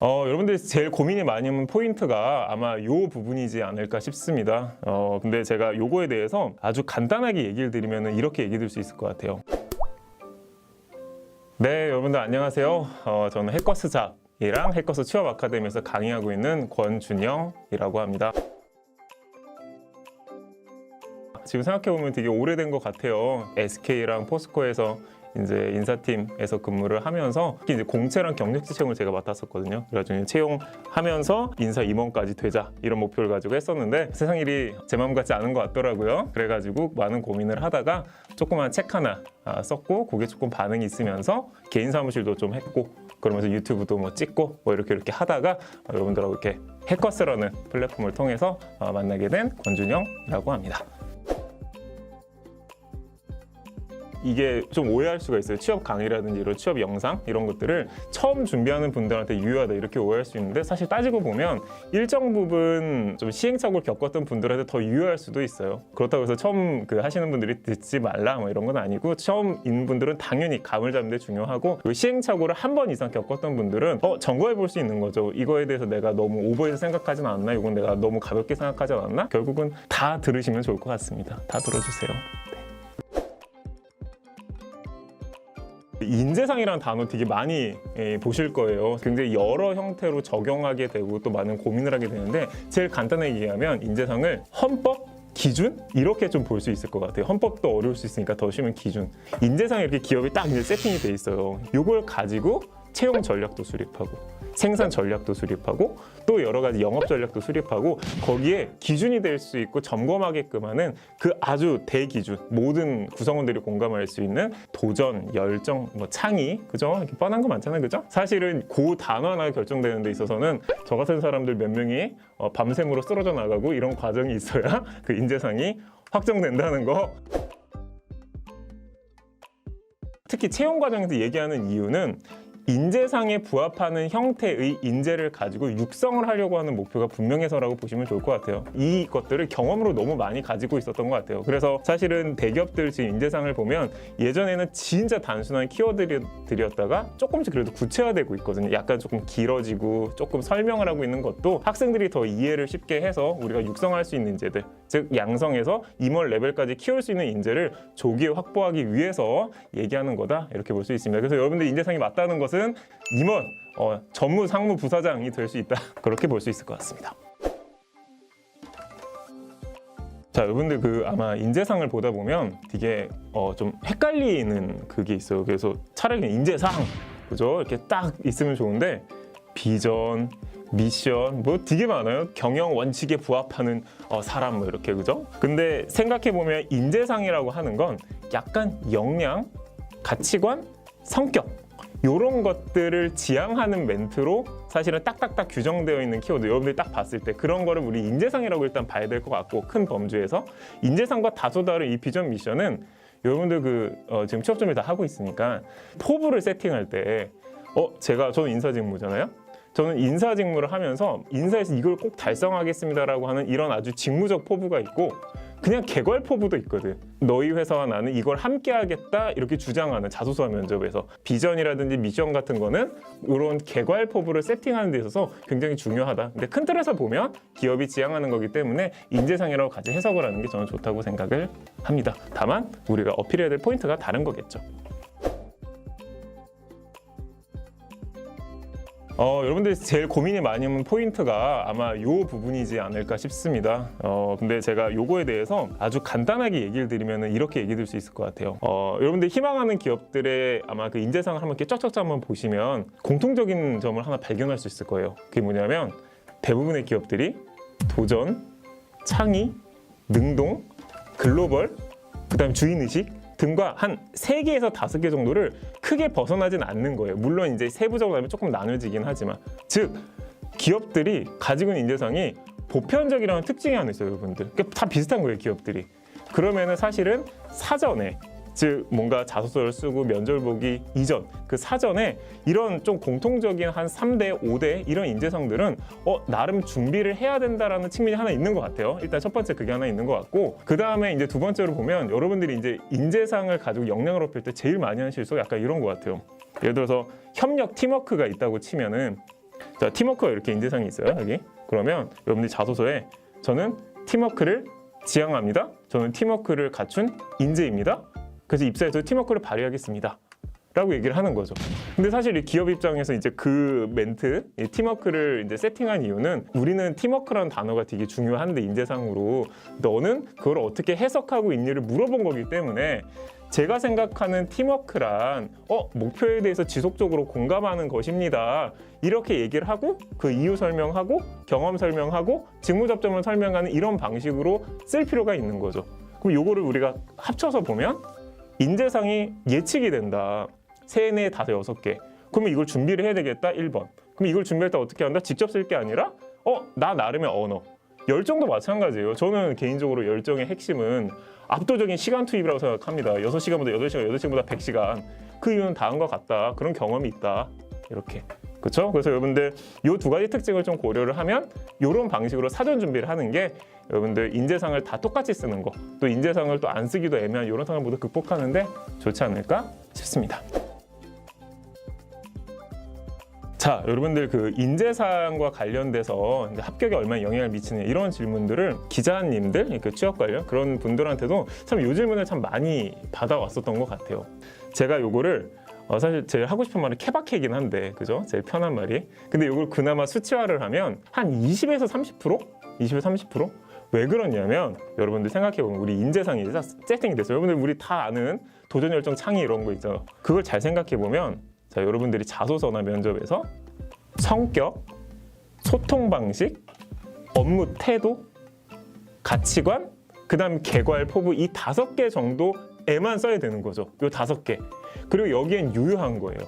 여러분들이 제일 고민이 많이 하는 포인트가 아마 요 부분이지 않을까 싶습니다. 근데 제가 요거에 대해서 아주 간단하게 얘기를 드리면 이렇게 얘기 드릴 수 있을 것 같아요. 네, 여러분들 안녕하세요. 저는 해커스 잡이랑 해커스 취업 아카데미에서 강의하고 있는 권준영이라고 합니다. 지금 생각해보면 되게 오래된 것 같아요. SK랑 포스코에서 이제 인사팀에서 근무를 하면서 특히 이제 공채랑 경력직 채용을 제가 맡았었거든요. 그래가지고 채용하면서 인사 임원까지 되자 이런 목표를 가지고 했었는데 세상 일이 제 마음 같지 않은 것 같더라고요. 그래가지고 많은 고민을 하다가 조그만 책 하나 썼고 그게 조금 반응이 있으면서 개인 사무실도 좀 했고 그러면서 유튜브도 뭐 찍고 뭐 이렇게 하다가 여러분들하고 이렇게 해커스라는 플랫폼을 통해서 만나게 된 권준영이라고 합니다. 이게 좀 오해할 수가 있어요. 취업 강의라든지 이런 취업 영상 이런 것들을 처음 준비하는 분들한테 유효하다 이렇게 오해할 수 있는데 사실 따지고 보면 일정 부분 좀 시행착오를 겪었던 분들한테 더 유효할 수도 있어요. 그렇다고 해서 처음 하시는 분들이 듣지 말라 뭐 이런 건 아니고 처음인 분들은 당연히 감을 잡는 데 중요하고 시행착오를 한 번 이상 겪었던 분들은 점검해 볼 수 있는 거죠. 이거에 대해서 내가 너무 오버해서 생각하진 않았나? 이건 내가 너무 가볍게 생각하지 않았나? 결국은 다 들으시면 좋을 것 같습니다. 다 들어주세요. 인재상이라는 단어 되게 많이 보실 거예요. 굉장히 여러 형태로 적용하게 되고 또 많은 고민을 하게 되는데 제일 간단하게 얘기하면 인재상을 헌법, 기준? 이렇게 좀 볼 수 있을 것 같아요. 헌법도 어려울 수 있으니까 더 쉬운 기준. 인재상에 이렇게 기업이 딱 이제 세팅이 돼 있어요. 이걸 가지고 채용 전략도 수립하고 생산 전략도 수립하고 또 여러 가지 영업 전략도 수립하고 거기에 기준이 될 수 있고 점검하게끔 하는 그 아주 대기준 모든 구성원들이 공감할 수 있는 도전, 열정, 뭐 창의 그죠? 이렇게 뻔한 거 많잖아요. 그죠? 사실은 그 단어 하나 결정되는 데 있어서는 저 같은 사람들 몇 명이 밤샘으로 쓰러져 나가고 이런 과정이 있어야 그 인재상이 확정된다는 거. 특히 채용 과정에서 얘기하는 이유는 인재상에 부합하는 형태의 인재를 가지고 육성을 하려고 하는 목표가 분명해서라고 보시면 좋을 것 같아요. 이것들을 경험으로 너무 많이 가지고 있었던 것 같아요. 그래서 사실은 대기업들 지금 인재상을 보면 예전에는 진짜 단순한 키워드들이었다가 조금씩 그래도 구체화되고 있거든요. 약간 조금 길어지고 조금 설명을 하고 있는 것도 학생들이 더 이해를 쉽게 해서 우리가 육성할 수 있는 인재들, 즉 양성해서 임원 레벨까지 키울 수 있는 인재를 조기에 확보하기 위해서 얘기하는 거다 이렇게 볼 수 있습니다. 그래서 여러분들 인재상이 맞다는 것은 임원, 전무, 상무, 부사장이 될 수 있다 그렇게 볼 수 있을 것 같습니다. 자, 여러분들 아마 인재상을 보다 보면 되게 좀 헷갈리는 그게 있어요. 그래서 차라리 인재상 그죠? 이렇게 딱 있으면 좋은데 비전, 미션 뭐 되게 많아요. 경영 원칙에 부합하는 사람 뭐 이렇게 그죠? 근데 생각해 보면 인재상이라고 하는 건 약간 역량, 가치관, 성격 이런 것들을 지향하는 멘트로 사실은 딱딱딱 규정되어 있는 키워드 여러분들이 딱 봤을 때 그런 거를 우리 인재상이라고 일단 봐야 될 것 같고 큰 범주에서 인재상과 다소 다른 이 비전 미션은 여러분들 지금 취업 준비 다 하고 있으니까 포부를 세팅할 때 저는 인사직무잖아요. 저는 인사 직무를 하면서 인사에서 이걸 꼭 달성하겠습니다라고 하는 이런 아주 직무적 포부가 있고 그냥 개괄 포부도 있거든. 너희 회사와 나는 이걸 함께 하겠다 이렇게 주장하는 자소서 면접에서 비전이라든지 미션 같은 거는 이런 개괄 포부를 세팅하는 데 있어서 굉장히 중요하다. 근데 큰 틀에서 보면 기업이 지향하는 거기 때문에 인재상이라고 같이 해석을 하는 게 저는 좋다고 생각을 합니다. 다만 우리가 어필해야 될 포인트가 다른 거겠죠. 여러분들이 제일 고민이 많이 하는 포인트가 아마 요 부분이지 않을까 싶습니다. 근데 제가 요거에 대해서 아주 간단하게 얘기를 드리면 이렇게 얘기 드릴 수 있을 것 같아요. 여러분들이 희망하는 기업들의 아마 그 인재상을 한번 이렇게 쫙쫙 한번 보시면 공통적인 점을 하나 발견할 수 있을 거예요. 그게 뭐냐면 대부분의 기업들이 도전, 창의, 능동, 글로벌, 그다음에 주인의식 등과 한 3개에서 5개 정도를 크게 벗어나진 않는 거예요. 물론 이제 세부적으로 하면 조금 나눠지긴 하지만 즉 기업들이 가지고 있는 인재상이 보편적이라는 특징이 하나 있어요, 여러분들. 그러니까 다 비슷한 거예요, 기업들이. 그러면은 사실은 사전에 즉 뭔가 자소서를 쓰고 면접을 보기 이전 그 사전에 이런 좀 공통적인 한 3대, 5대 이런 인재상들은 나름 준비를 해야 된다라는 측면이 하나 있는 것 같아요. 일단 첫 번째 그게 하나 있는 것 같고 그 다음에 이제 두 번째로 보면 여러분들이 이제 인재상을 가지고 역량을 높일 때 제일 많이 하는 실수가 약간 이런 것 같아요. 예를 들어서 협력, 팀워크가 있다고 치면은 자, 팀워크가 이렇게 인재상이 있어요, 여기. 그러면 여러분들이 자소서에 저는 팀워크를 지향합니다. 저는 팀워크를 갖춘 인재입니다. 그래서 입사에서 팀워크를 발휘하겠습니다. 라고 얘기를 하는 거죠. 근데 사실 이 기업 입장에서 이제 그 멘트, 이 팀워크를 이제 세팅한 이유는 우리는 팀워크라는 단어가 되게 중요한데 인재상으로 너는 그걸 어떻게 해석하고 있니를 물어본 거기 때문에 제가 생각하는 팀워크란 목표에 대해서 지속적으로 공감하는 것입니다. 이렇게 얘기를 하고 그 이유 설명하고 경험 설명하고 직무 접점을 설명하는 이런 방식으로 쓸 필요가 있는 거죠. 그럼 요거를 우리가 합쳐서 보면 인재상이 예측이 된다. 3, 4, 5, 6개. 그러면 이걸 준비를 해야 되겠다. 1번. 그럼 이걸 준비할 때 어떻게 한다? 직접 쓸 게 아니라 나 나름의 언어. 열정도 마찬가지예요. 저는 개인적으로 열정의 핵심은 압도적인 시간 투입이라고 생각합니다. 6시간보다 8시간, 8시간보다 100시간. 그 이유는 다음과 같다. 그런 경험이 있다. 이렇게. 그렇죠? 그래서 여러분들 이 2가지 특징을 좀 고려를 하면 이런 방식으로 사전 준비를 하는 게 여러분들 인재상을 다 똑같이 쓰는 거, 또 인재상을 또 안 쓰기도 애매한 이런 상황을 모두 극복하는데 좋지 않을까 싶습니다. 자, 여러분들 그 인재상과 관련돼서 이제 합격에 얼마나 영향을 미치느냐 이런 질문들을 기자님들, 그 취업 관련 그런 분들한테도 참 이 질문을 참 많이 받아왔었던 것 같아요. 제가 요거를 사실 제일 하고 싶은 말은 케바케이긴 한데, 그죠? 제일 편한 말이. 근데 이걸 그나마 수치화를 하면 한 20에서 30%? 20에서 30%? 왜 그러냐면 여러분들 생각해보면 우리 인재상이 세팅이 됐어요. 여러분들 우리 다 아는 도전열정 창의 이런 거 있잖아요. 그걸 잘 생각해보면 자, 여러분들이 자소서나 면접에서 성격, 소통 방식, 업무 태도, 가치관, 그 다음 개괄 포부 이 5개 정도에만 써야 되는 거죠. 요 5개. 그리고 여기엔 유효한 거예요.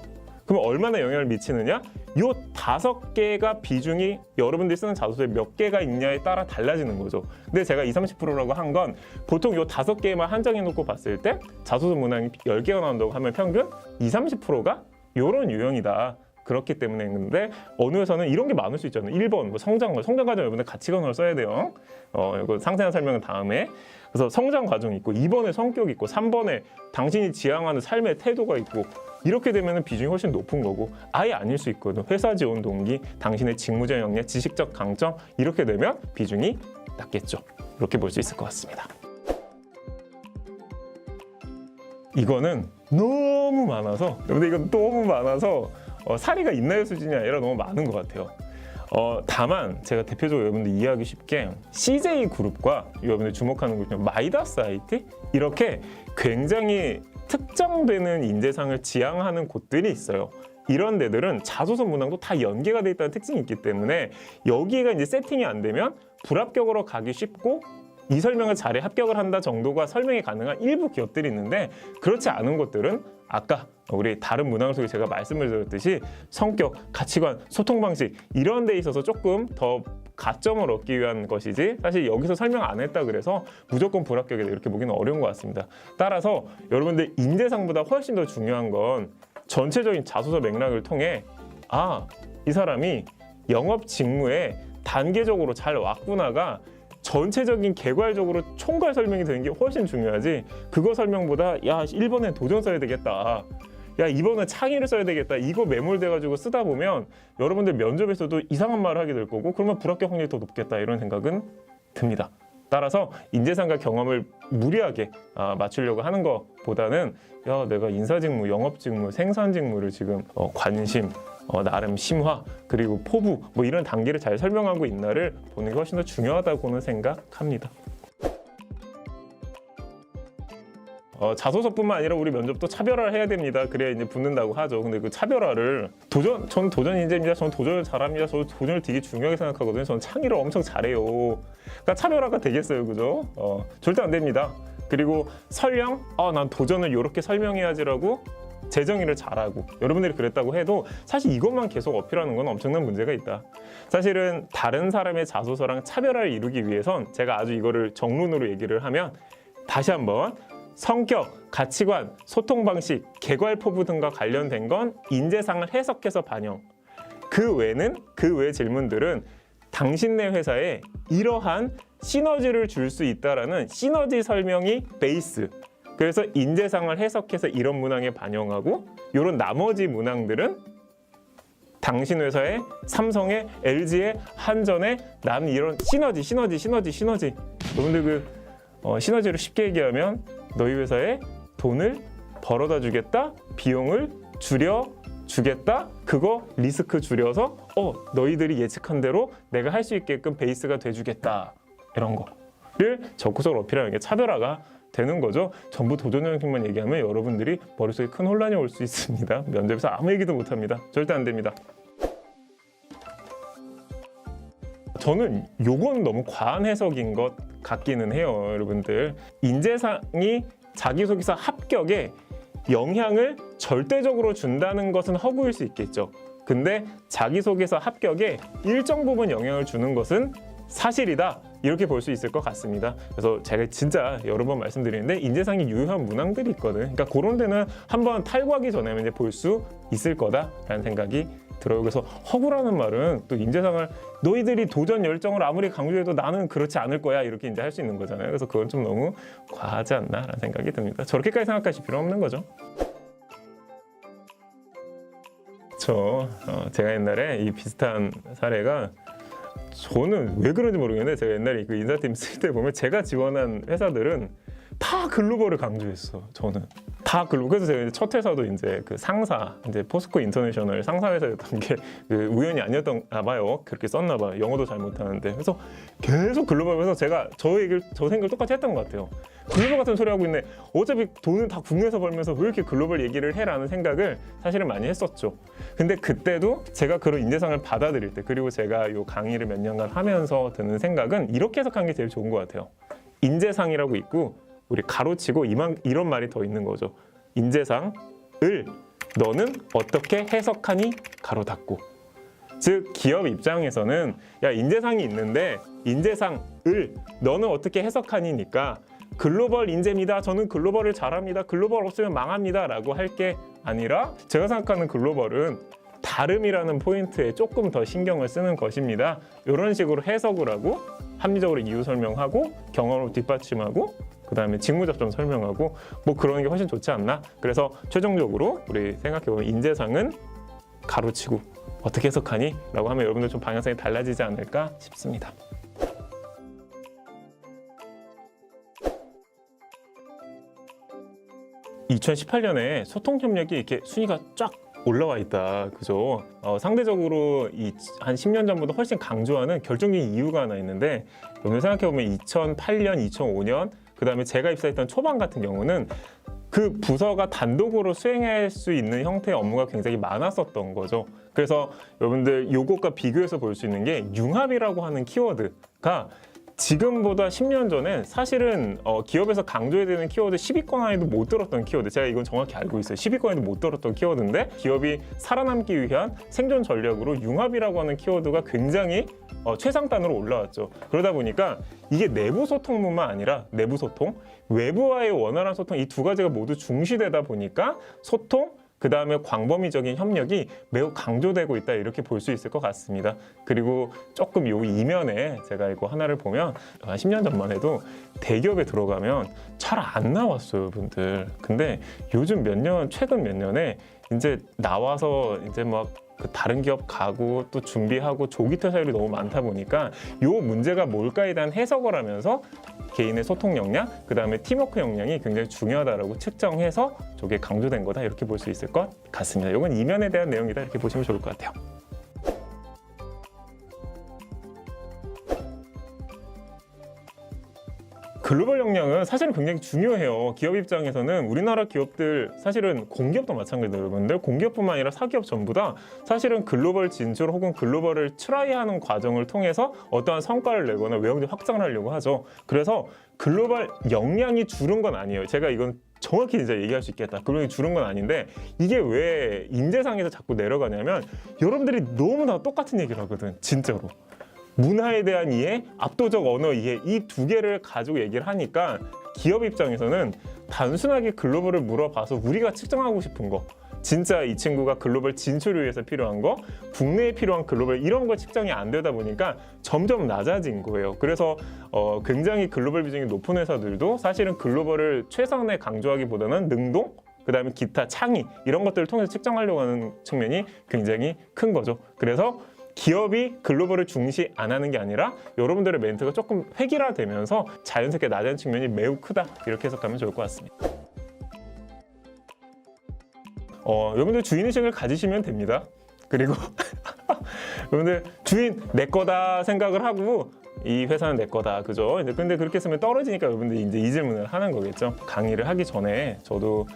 그럼 얼마나 영향을 미치느냐? 요 5개가 비중이 여러분들이 쓰는 자소서에 몇 개가 있냐에 따라 달라지는 거죠. 근데 제가 20-30%라고 한 건 보통 요 5개만 한정해 놓고 봤을 때 자소서 문항이 10개가 나온다고 하면 평균 20-30%가 요런 유형이다. 그렇기 때문에 했는데 어느 회사는 이런 게 많을 수 있잖아요. 1번 뭐 성장 과정 여러분들 가치관을 써야 돼요. 이거 상세한 설명은 다음에. 그래서 성장 과정이 있고 2번에 성격이 있고 3번에 당신이 지향하는 삶의 태도가 있고 이렇게 되면 비중이 훨씬 높은 거고 아예 아닐 수 있거든. 회사 지원 동기, 당신의 직무적 역량, 지식적 강점 이렇게 되면 비중이 낮겠죠. 이렇게 볼 수 있을 것 같습니다. 이거는 너무 많아서 여러분들 이건 너무 많아서 사리가 있나요 수준이 아니라 너무 많은 것 같아요. 다만 제가 대표적으로 여러분들 이해하기 쉽게 CJ그룹과 여러분들 주목하는 곳이 마이다스 IT 이렇게 굉장히 특정되는 인재상을 지향하는 곳들이 있어요. 이런 데들은 자소서 문항도 다 연계가 돼 있다는 특징이 있기 때문에 여기가 이제 세팅이 안 되면 불합격으로 가기 쉽고 이 설명을 잘해 합격을 한다 정도가 설명이 가능한 일부 기업들이 있는데 그렇지 않은 곳들은 아까 우리 다른 문항 속에 제가 말씀을 드렸듯이 성격, 가치관, 소통 방식 이런 데 있어서 조금 더 가점을 얻기 위한 것이지 사실 여기서 설명 안 했다 그래서 무조건 불합격이다 이렇게 보기는 어려운 것 같습니다. 따라서 여러분들 인재상보다 훨씬 더 중요한 건 전체적인 자소서 맥락을 통해 이 사람이 영업 직무에 단계적으로 잘 왔구나가 전체적인 개괄적으로 총괄 설명이 되는 게 훨씬 중요하지 그거 설명보다 1번엔 도전 써야 되겠다 2번은 창의를 써야 되겠다 이거 매몰돼가지고 쓰다 보면 여러분들 면접에서도 이상한 말을 하게 될 거고 그러면 불합격 확률이 더 높겠다 이런 생각은 듭니다. 따라서 인재상과 경험을 무리하게 맞추려고 하는 것보다는 내가 인사직무, 영업직무, 생산직무를 지금 관심 나름 심화 그리고 포부 뭐 이런 단계를 잘 설명하고 있나를 보는 게 훨씬 더 중요하다고는 생각합니다. 자소서뿐만 아니라 우리 면접도 차별화를 해야 됩니다. 그래야 이제 붙는다고 하죠. 근데 그 차별화를 저는 도전 인재입니다. 저는 도전을 잘합니다. 저는 도전을 되게 중요하게 생각하거든요. 저는 창의를 엄청 잘해요. 그러니까 차별화가 되겠어요, 그죠? 절대 안 됩니다. 그리고 설령 난 도전을 이렇게 설명해야지라고 재정의를 잘하고 여러분들이 그랬다고 해도 사실 이것만 계속 어필하는 건 엄청난 문제가 있다. 사실은 다른 사람의 자소서랑 차별화를 이루기 위해선 제가 아주 이거를 정론으로 얘기를 하면 다시 한번 성격, 가치관, 소통 방식, 개괄 포부 등과 관련된 건 인재상을 해석해서 반영. 그 외 질문들은 당신네 회사에 이러한 시너지를 줄 수 있다라는 시너지 설명이 베이스. 그래서 인재상을 해석해서 이런 문항에 반영하고 이런 나머지 문항들은 당신 회사에 삼성에 LG에 한전에 나는 이런 시너지. 여러분들 시너지를 쉽게 얘기하면 너희 회사에 돈을 벌어다 주겠다, 비용을 줄여 주겠다, 그거 리스크 줄여서 너희들이 예측한 대로 내가 할 수 있게끔 베이스가 돼주겠다, 이런 거를 적극적으로 어필하는 게 차별화가 되는 거죠. 전부 도전 형식만 얘기하면 여러분들이 머릿속에 큰 혼란이 올 수 있습니다. 면접에서 아무 얘기도 못합니다. 절대 안 됩니다. 저는 요건 너무 과한 해석인 것 같기는 해요. 여러분들, 인재상이 자기소개서 합격에 영향을 절대적으로 준다는 것은 허구일 수 있겠죠. 근데 자기소개서 합격에 일정 부분 영향을 주는 것은 사실이다, 이렇게 볼 수 있을 것 같습니다. 그래서 제가 진짜 여러 번 말씀드리는데 인재상이 유효한 문항들이 있거든. 그러니까 그런 데는 한번 탈구하기 전에 이제 볼 수 있을 거다라는 생각이 들어요. 그래서 허구라는 말은 또 인재상을 너희들이 도전 열정을 아무리 강조해도 나는 그렇지 않을 거야, 이렇게 이제 할 수 있는 거잖아요. 그래서 그건 좀 너무 과하지 않나라는 생각이 듭니다. 저렇게까지 생각하실 필요 없는 거죠. 제가 옛날에 이 비슷한 사례가, 저는 왜 그런지 모르겠는데 제가 옛날에 그 인사팀 쓸 때 보면 제가 지원한 회사들은 다 글로벌을 강조했어. 저는 다 글로벌. 그래서 제가 첫 회사도 이제 그 상사, 이제 포스코 인터내셔널 상사 회사였던 게 그 우연이 아니었나 봐요. 그렇게 썼나 봐요. 영어도 잘 못하는데. 그래서 계속 글로벌. 그래서 제가 저 생각을 똑같이 했던 것 같아요. 글로벌 같은 소리 하고 있네. 어차피 돈은 다 국내에서 벌면서 왜 이렇게 글로벌 얘기를 해라는 생각을 사실은 많이 했었죠. 근데 그때도 제가 그런 인재상을 받아들일 때, 그리고 제가 요 강의를 몇 년간 하면서 드는 생각은 이렇게 해석한 게 제일 좋은 것 같아요. 인재상이라고 있고 우리 가로치고 이런 말이 더 있는 거죠. 인재상을 너는 어떻게 해석하니? 가로 닫고. 즉 기업 입장에서는 야, 인재상이 있는데 인재상을 너는 어떻게 해석하니니까 글로벌 인재입니다. 저는 글로벌을 잘합니다. 글로벌 없으면 망합니다. 라고 할 게 아니라, 제가 생각하는 글로벌은 다름이라는 포인트에 조금 더 신경을 쓰는 것입니다. 이런 식으로 해석을 하고 합리적으로 이유 설명하고 경험으로 뒷받침하고 그 다음에 직무 접점 설명하고 뭐 그러는 게 훨씬 좋지 않나? 그래서 최종적으로 우리 생각해보면 인재상은 가로치고 어떻게 해석하니? 라고 하면 여러분들 좀 방향성이 달라지지 않을까 싶습니다. (2018년에) 소통 협력이 이렇게 순위가 쫙 올라와 있다, 그죠? 상대적으로 한 10년 전보다 훨씬 강조하는 결정적인 이유가 하나 있는데, 오늘 생각해보면 2008년, 2005년, 그 다음에 제가 입사했던 초반 같은 경우는 그 부서가 단독으로 수행할 수 있는 형태의 업무가 굉장히 많았었던 거죠. 그래서 여러분들 요것과 비교해서 볼 수 있는 게 융합이라고 하는 키워드가 지금보다 10년 전엔 사실은 기업에서 강조해야 되는 키워드 10위권 안에도 못 들었던 키워드, 제가 이건 정확히 알고 있어요. 10위권에도 못 들었던 키워드인데 기업이 살아남기 위한 생존 전략으로 융합이라고 하는 키워드가 굉장히 최상단으로 올라왔죠. 그러다 보니까 이게 내부 소통뿐만 아니라 내부 소통, 외부와의 원활한 소통, 이 두 가지가 모두 중시되다 보니까 소통, 그 다음에 광범위적인 협력이 매우 강조되고 있다, 이렇게 볼 수 있을 것 같습니다. 그리고 조금 요 이면에 제가 이거 하나를 보면 한 10년 전만 해도 대기업에 들어가면 잘 안 나왔어요, 분들. 근데 요즘 최근 몇 년에 이제 나와서 이제 막 그 다른 기업 가고 또 준비하고 조기 퇴사율이 너무 많다 보니까 요 문제가 뭘까에 대한 해석을 하면서 개인의 소통 역량, 그 다음에 팀워크 역량이 굉장히 중요하다라고 측정해서 저게 강조된 거다, 이렇게 볼 수 있을 것 같습니다. 이건 이면에 대한 내용이다, 이렇게 보시면 좋을 것 같아요. 글로벌 역량은 사실은 굉장히 중요해요. 기업 입장에서는 우리나라 기업들, 사실은 공기업도 마찬가지예요, 여러분들. 공기업뿐만 아니라 사기업 전부 다 사실은 글로벌 진출 혹은 글로벌을 트라이하는 과정을 통해서 어떠한 성과를 내거나 외형적 확장을 하려고 하죠. 그래서 글로벌 역량이 줄은 건 아니에요. 제가 이건 정확히 진짜 얘기할 수 있겠다, 글로벌이 줄은 건 아닌데, 이게 왜 인재상에서 자꾸 내려가냐면 여러분들이 너무나 똑같은 얘기를 하거든, 진짜로. 문화에 대한 이해, 압도적 언어 이해, 이 두 개를 가지고 얘기를 하니까 기업 입장에서는 단순하게 글로벌을 물어봐서 우리가 측정하고 싶은 거, 진짜 이 친구가 글로벌 진출을 위해서 필요한 거, 국내에 필요한 글로벌 이런 거 측정이 안 되다 보니까 점점 낮아진 거예요. 그래서 굉장히 글로벌 비중이 높은 회사들도 사실은 글로벌을 최선에 강조하기보다는 능동 그 다음에 기타 창의 이런 것들을 통해서 측정하려고 하는 측면이 굉장히 큰 거죠. 그래서 기업이 글로벌을 중시 안 하는 게 아니라 여러분들의 멘트가 조금 획일화되면서 자연스럽게 낮은 측면이 매우 크다, 이렇게 해석하면 좋을 것 같습니다. 여러분들 주인의식을 가지시면 됩니다. 그리고 여러분들 주인 내 거다 생각을 하고 이 회사는 내 거다, 그죠? 근데 그렇게 쓰면 떨어지니까 여러분들이 이제 이 질문을 하는 거겠죠. 강의를 하기 전에 저도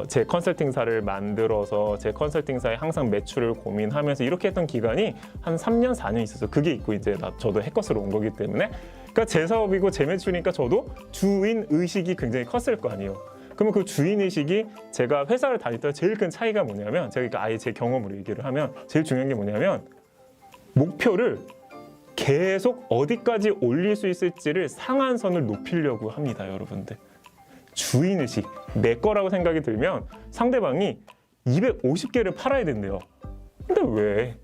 제 컨설팅사를 만들어서 제 컨설팅사에 항상 매출을 고민하면서 이렇게 했던 기간이 한 3년, 4년 있었어요. 그게 있고 이제 저도 해커스로 온 거기 때문에, 그러니까 제 사업이고 제 매출이니까 저도 주인 의식이 굉장히 컸을 거 아니에요. 그러면 그 주인 의식이 제가 회사를 다닐 때 제일 큰 차이가 뭐냐면, 제가 아예 제 경험으로 얘기를 하면 제일 중요한 게 뭐냐면, 목표를 계속 어디까지 올릴 수 있을지를 상한선을 높이려고 합니다, 여러분들. 주인의식, 내 거라고 생각이 들면 상대방이 250개를 팔아야 된대요. 근데 왜?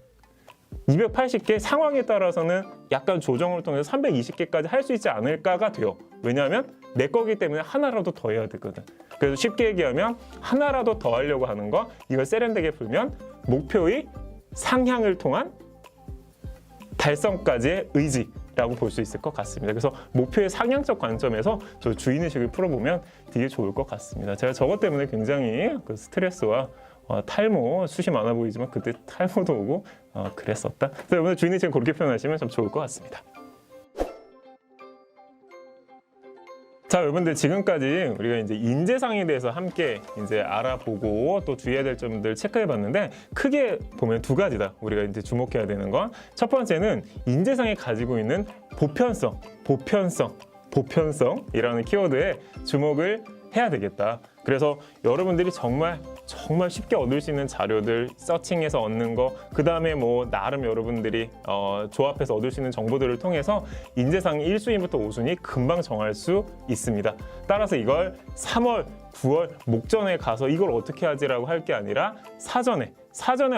280개, 상황에 따라서는 약간 조정을 통해서 320개까지 할 수 있지 않을까가 돼요. 왜냐하면 내 거기 때문에 하나라도 더 해야 되거든. 그래서 쉽게 얘기하면 하나라도 더 하려고 하는 거, 이걸 세련되게 풀면 목표의 상향을 통한 달성까지의 의지라고 볼 수 있을 것 같습니다. 그래서 목표의 상향적 관점에서 저 주인의식을 풀어보면 되게 좋을 것 같습니다. 제가 저것 때문에 굉장히 그 스트레스와 탈모, 숱이 많아 보이지만 그때 탈모도 오고 그랬었다. 그래서 여러분들 주인의식을 그렇게 표현하시면 좀 좋을 것 같습니다. 자, 여러분들 지금까지 우리가 이제 인재상에 대해서 함께 이제 알아보고 또 주의해야 될 점들 체크해봤는데, 크게 보면 두 가지다. 우리가 이제 주목해야 되는 건, 첫 번째는 인재상이 가지고 있는 보편성이라는 키워드에 주목을 해야 되겠다. 그래서 여러분들이 정말 쉽게 얻을 수 있는 자료들, 서칭해서 얻는 거, 그 다음에 뭐 나름 여러분들이 조합해서 얻을 수 있는 정보들을 통해서 인재상 1순위부터 5순위 금방 정할 수 있습니다. 따라서 이걸 3월, 9월 목전에 가서 이걸 어떻게 하지라고 할 게 아니라 사전에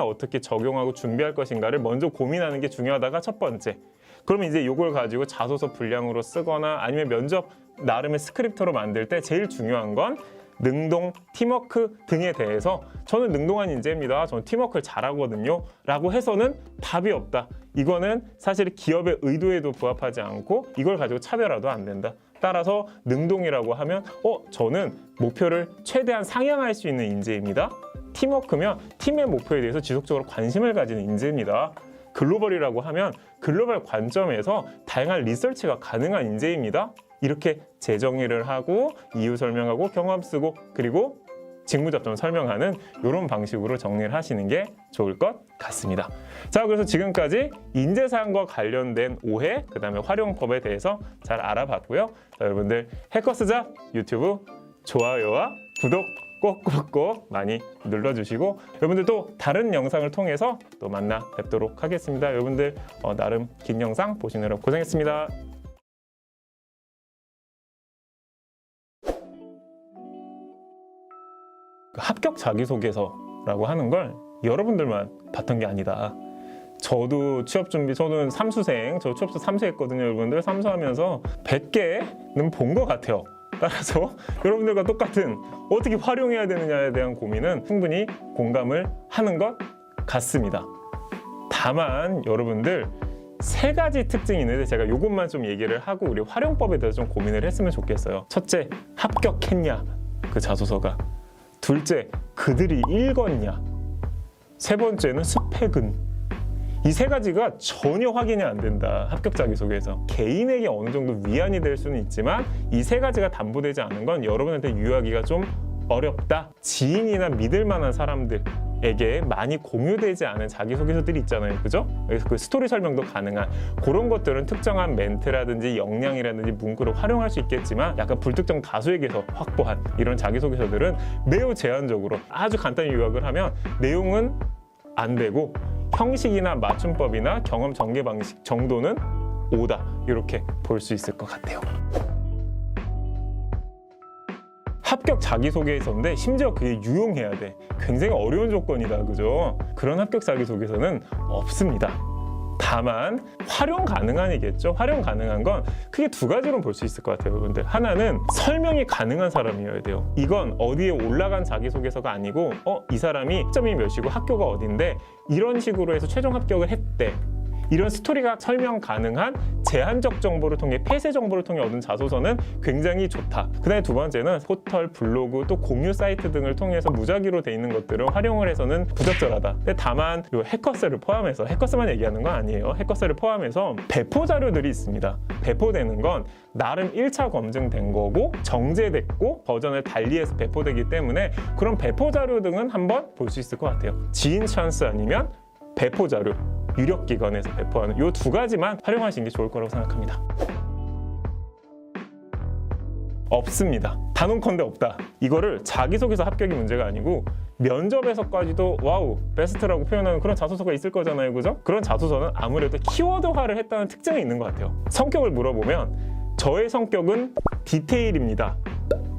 어떻게 적용하고 준비할 것인가를 먼저 고민하는 게 중요하다가 첫 번째. 그러면 이제 이걸 가지고 자소서 분량으로 쓰거나 아니면 면접 나름의 스크립트로 만들 때 제일 중요한 건 능동, 팀워크 등에 대해서, 저는 능동한 인재입니다, 저는 팀워크를 잘하거든요 라고 해서는 답이 없다. 이거는 사실 기업의 의도에도 부합하지 않고 이걸 가지고 차별화도 안 된다. 따라서 능동이라고 하면 저는 목표를 최대한 상향할 수 있는 인재입니다. 팀워크면 팀의 목표에 대해서 지속적으로 관심을 가지는 인재입니다. 글로벌이라고 하면 글로벌 관점에서 다양한 리서치가 가능한 인재입니다. 이렇게 재정의를 하고 이유 설명하고 경험 쓰고 그리고 직무접점 설명하는 이런 방식으로 정리를 하시는 게 좋을 것 같습니다. 자, 그래서 지금까지 인재사항과 관련된 오해, 그 다음에 활용법에 대해서 잘 알아봤고요. 자, 여러분들 해커스자 유튜브 좋아요와 구독 꼭꼭꼭 많이 눌러주시고, 여러분들 또 다른 영상을 통해서 또 만나 뵙도록 하겠습니다. 여러분들 나름 긴 영상 보시느라 고생했습니다. 합격 자기소개서라고 하는 걸 여러분들만 봤던 게 아니다. 저도 취업준비, 저는 삼수생, 저 취업서 삼수했거든요. 여러분들 삼수하면서 100개는 본 것 같아요. 따라서 여러분들과 똑같은 어떻게 활용해야 되느냐에 대한 고민은 충분히 공감을 하는 것 같습니다. 다만 여러분들 3가지 특징이 있는데 제가 이것만 좀 얘기를 하고 우리 활용법에 대해서 좀 고민을 했으면 좋겠어요. 첫째, 합격했냐 그 자소서가. 둘째, 그들이 읽었냐. 세 번째는 스펙은. 이 3가지가 전혀 확인이 안 된다. 합격 자기소개에서. 개인에게 어느 정도 위안이 될 수는 있지만 이 3가지가 담보되지 않은 건 여러분한테 유효하기가 좀 어렵다. 지인이나 믿을 만한 사람들에게 많이 공유되지 않은 자기소개서들이 있잖아요. 그죠? 그래서 그 스토리 설명도 가능한 그런 것들은 특정한 멘트라든지 역량이라든지 문구를 활용할 수 있겠지만, 약간 불특정 다수에게서 확보한 이런 자기소개서들은 매우 제한적으로, 아주 간단히 요약을 하면 내용은 안 되고 형식이나 맞춤법이나 경험 전개 방식 정도는 오다, 이렇게 볼 수 있을 것 같아요. 합격 자기소개서인데 심지어 그게 유용해야 돼. 굉장히 어려운 조건이다, 그죠? 그런 합격 자기소개서는 없습니다. 다만 활용 가능한이겠죠. 활용 가능한 건 크게 두 가지로 볼 수 있을 것 같아요, 여러분들. 하나는 설명이 가능한 사람이어야 돼요. 이건 어디에 올라간 자기소개서가 아니고 이 사람이 학점이 몇이고 학교가 어딘데 이런 식으로 해서 최종 합격을 했대. 이런 스토리가 설명 가능한 제한적 정보를 통해 폐쇄 정보를 통해 얻은 자소서는 굉장히 좋다. 그다음에 두 번째는 포털, 블로그, 또 공유 사이트 등을 통해서 무작위로 돼 있는 것들을 활용을 해서는 부적절하다. 근데 다만 요 해커스를 포함해서 해커스만 얘기하는 건 아니에요. 해커스를 포함해서 배포 자료들이 있습니다. 배포되는 건 나름 1차 검증된 거고 정제됐고 버전을 달리해서 배포되기 때문에 그런 배포 자료 등은 한번 볼 수 있을 것 같아요. 지인 찬스 아니면 배포 자료, 유력 기관에서 배포하는 이 두 가지만 활용하시는 게 좋을 거라고 생각합니다. 없습니다. 단언컨대 없다. 이거를 자기소개서 합격이 문제가 아니고 면접에서까지도 와우, 베스트라고 표현하는 그런 자소서가 있을 거잖아요, 그죠? 그런 자소서는 아무래도 키워드화를 했다는 특징이 있는 것 같아요. 성격을 물어보면 저의 성격은 디테일입니다.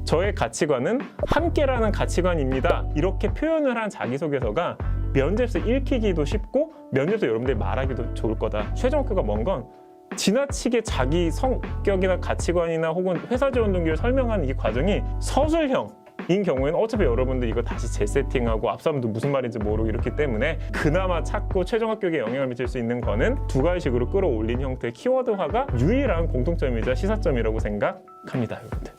저의 가치관은 함께라는 가치관입니다. 이렇게 표현을 한 자기소개서가 면접에서 읽히기도 쉽고 면접에서 여러분들이 말하기도 좋을 거다. 최종 학교가 먼 건 지나치게 자기 성격이나 가치관이나 혹은 회사 지원 동기를 설명하는 이 과정이 서술형인 경우에는 어차피 여러분들 이거 다시 재세팅하고 앞 사람도 무슨 말인지 모르고 이렇기 때문에 그나마 찾고 최종 합격에 영향을 미칠 수 있는 거는 두 가지식으로 끌어올린 형태의 키워드화가 유일한 공통점이자 시사점이라고 생각합니다, 여러분들.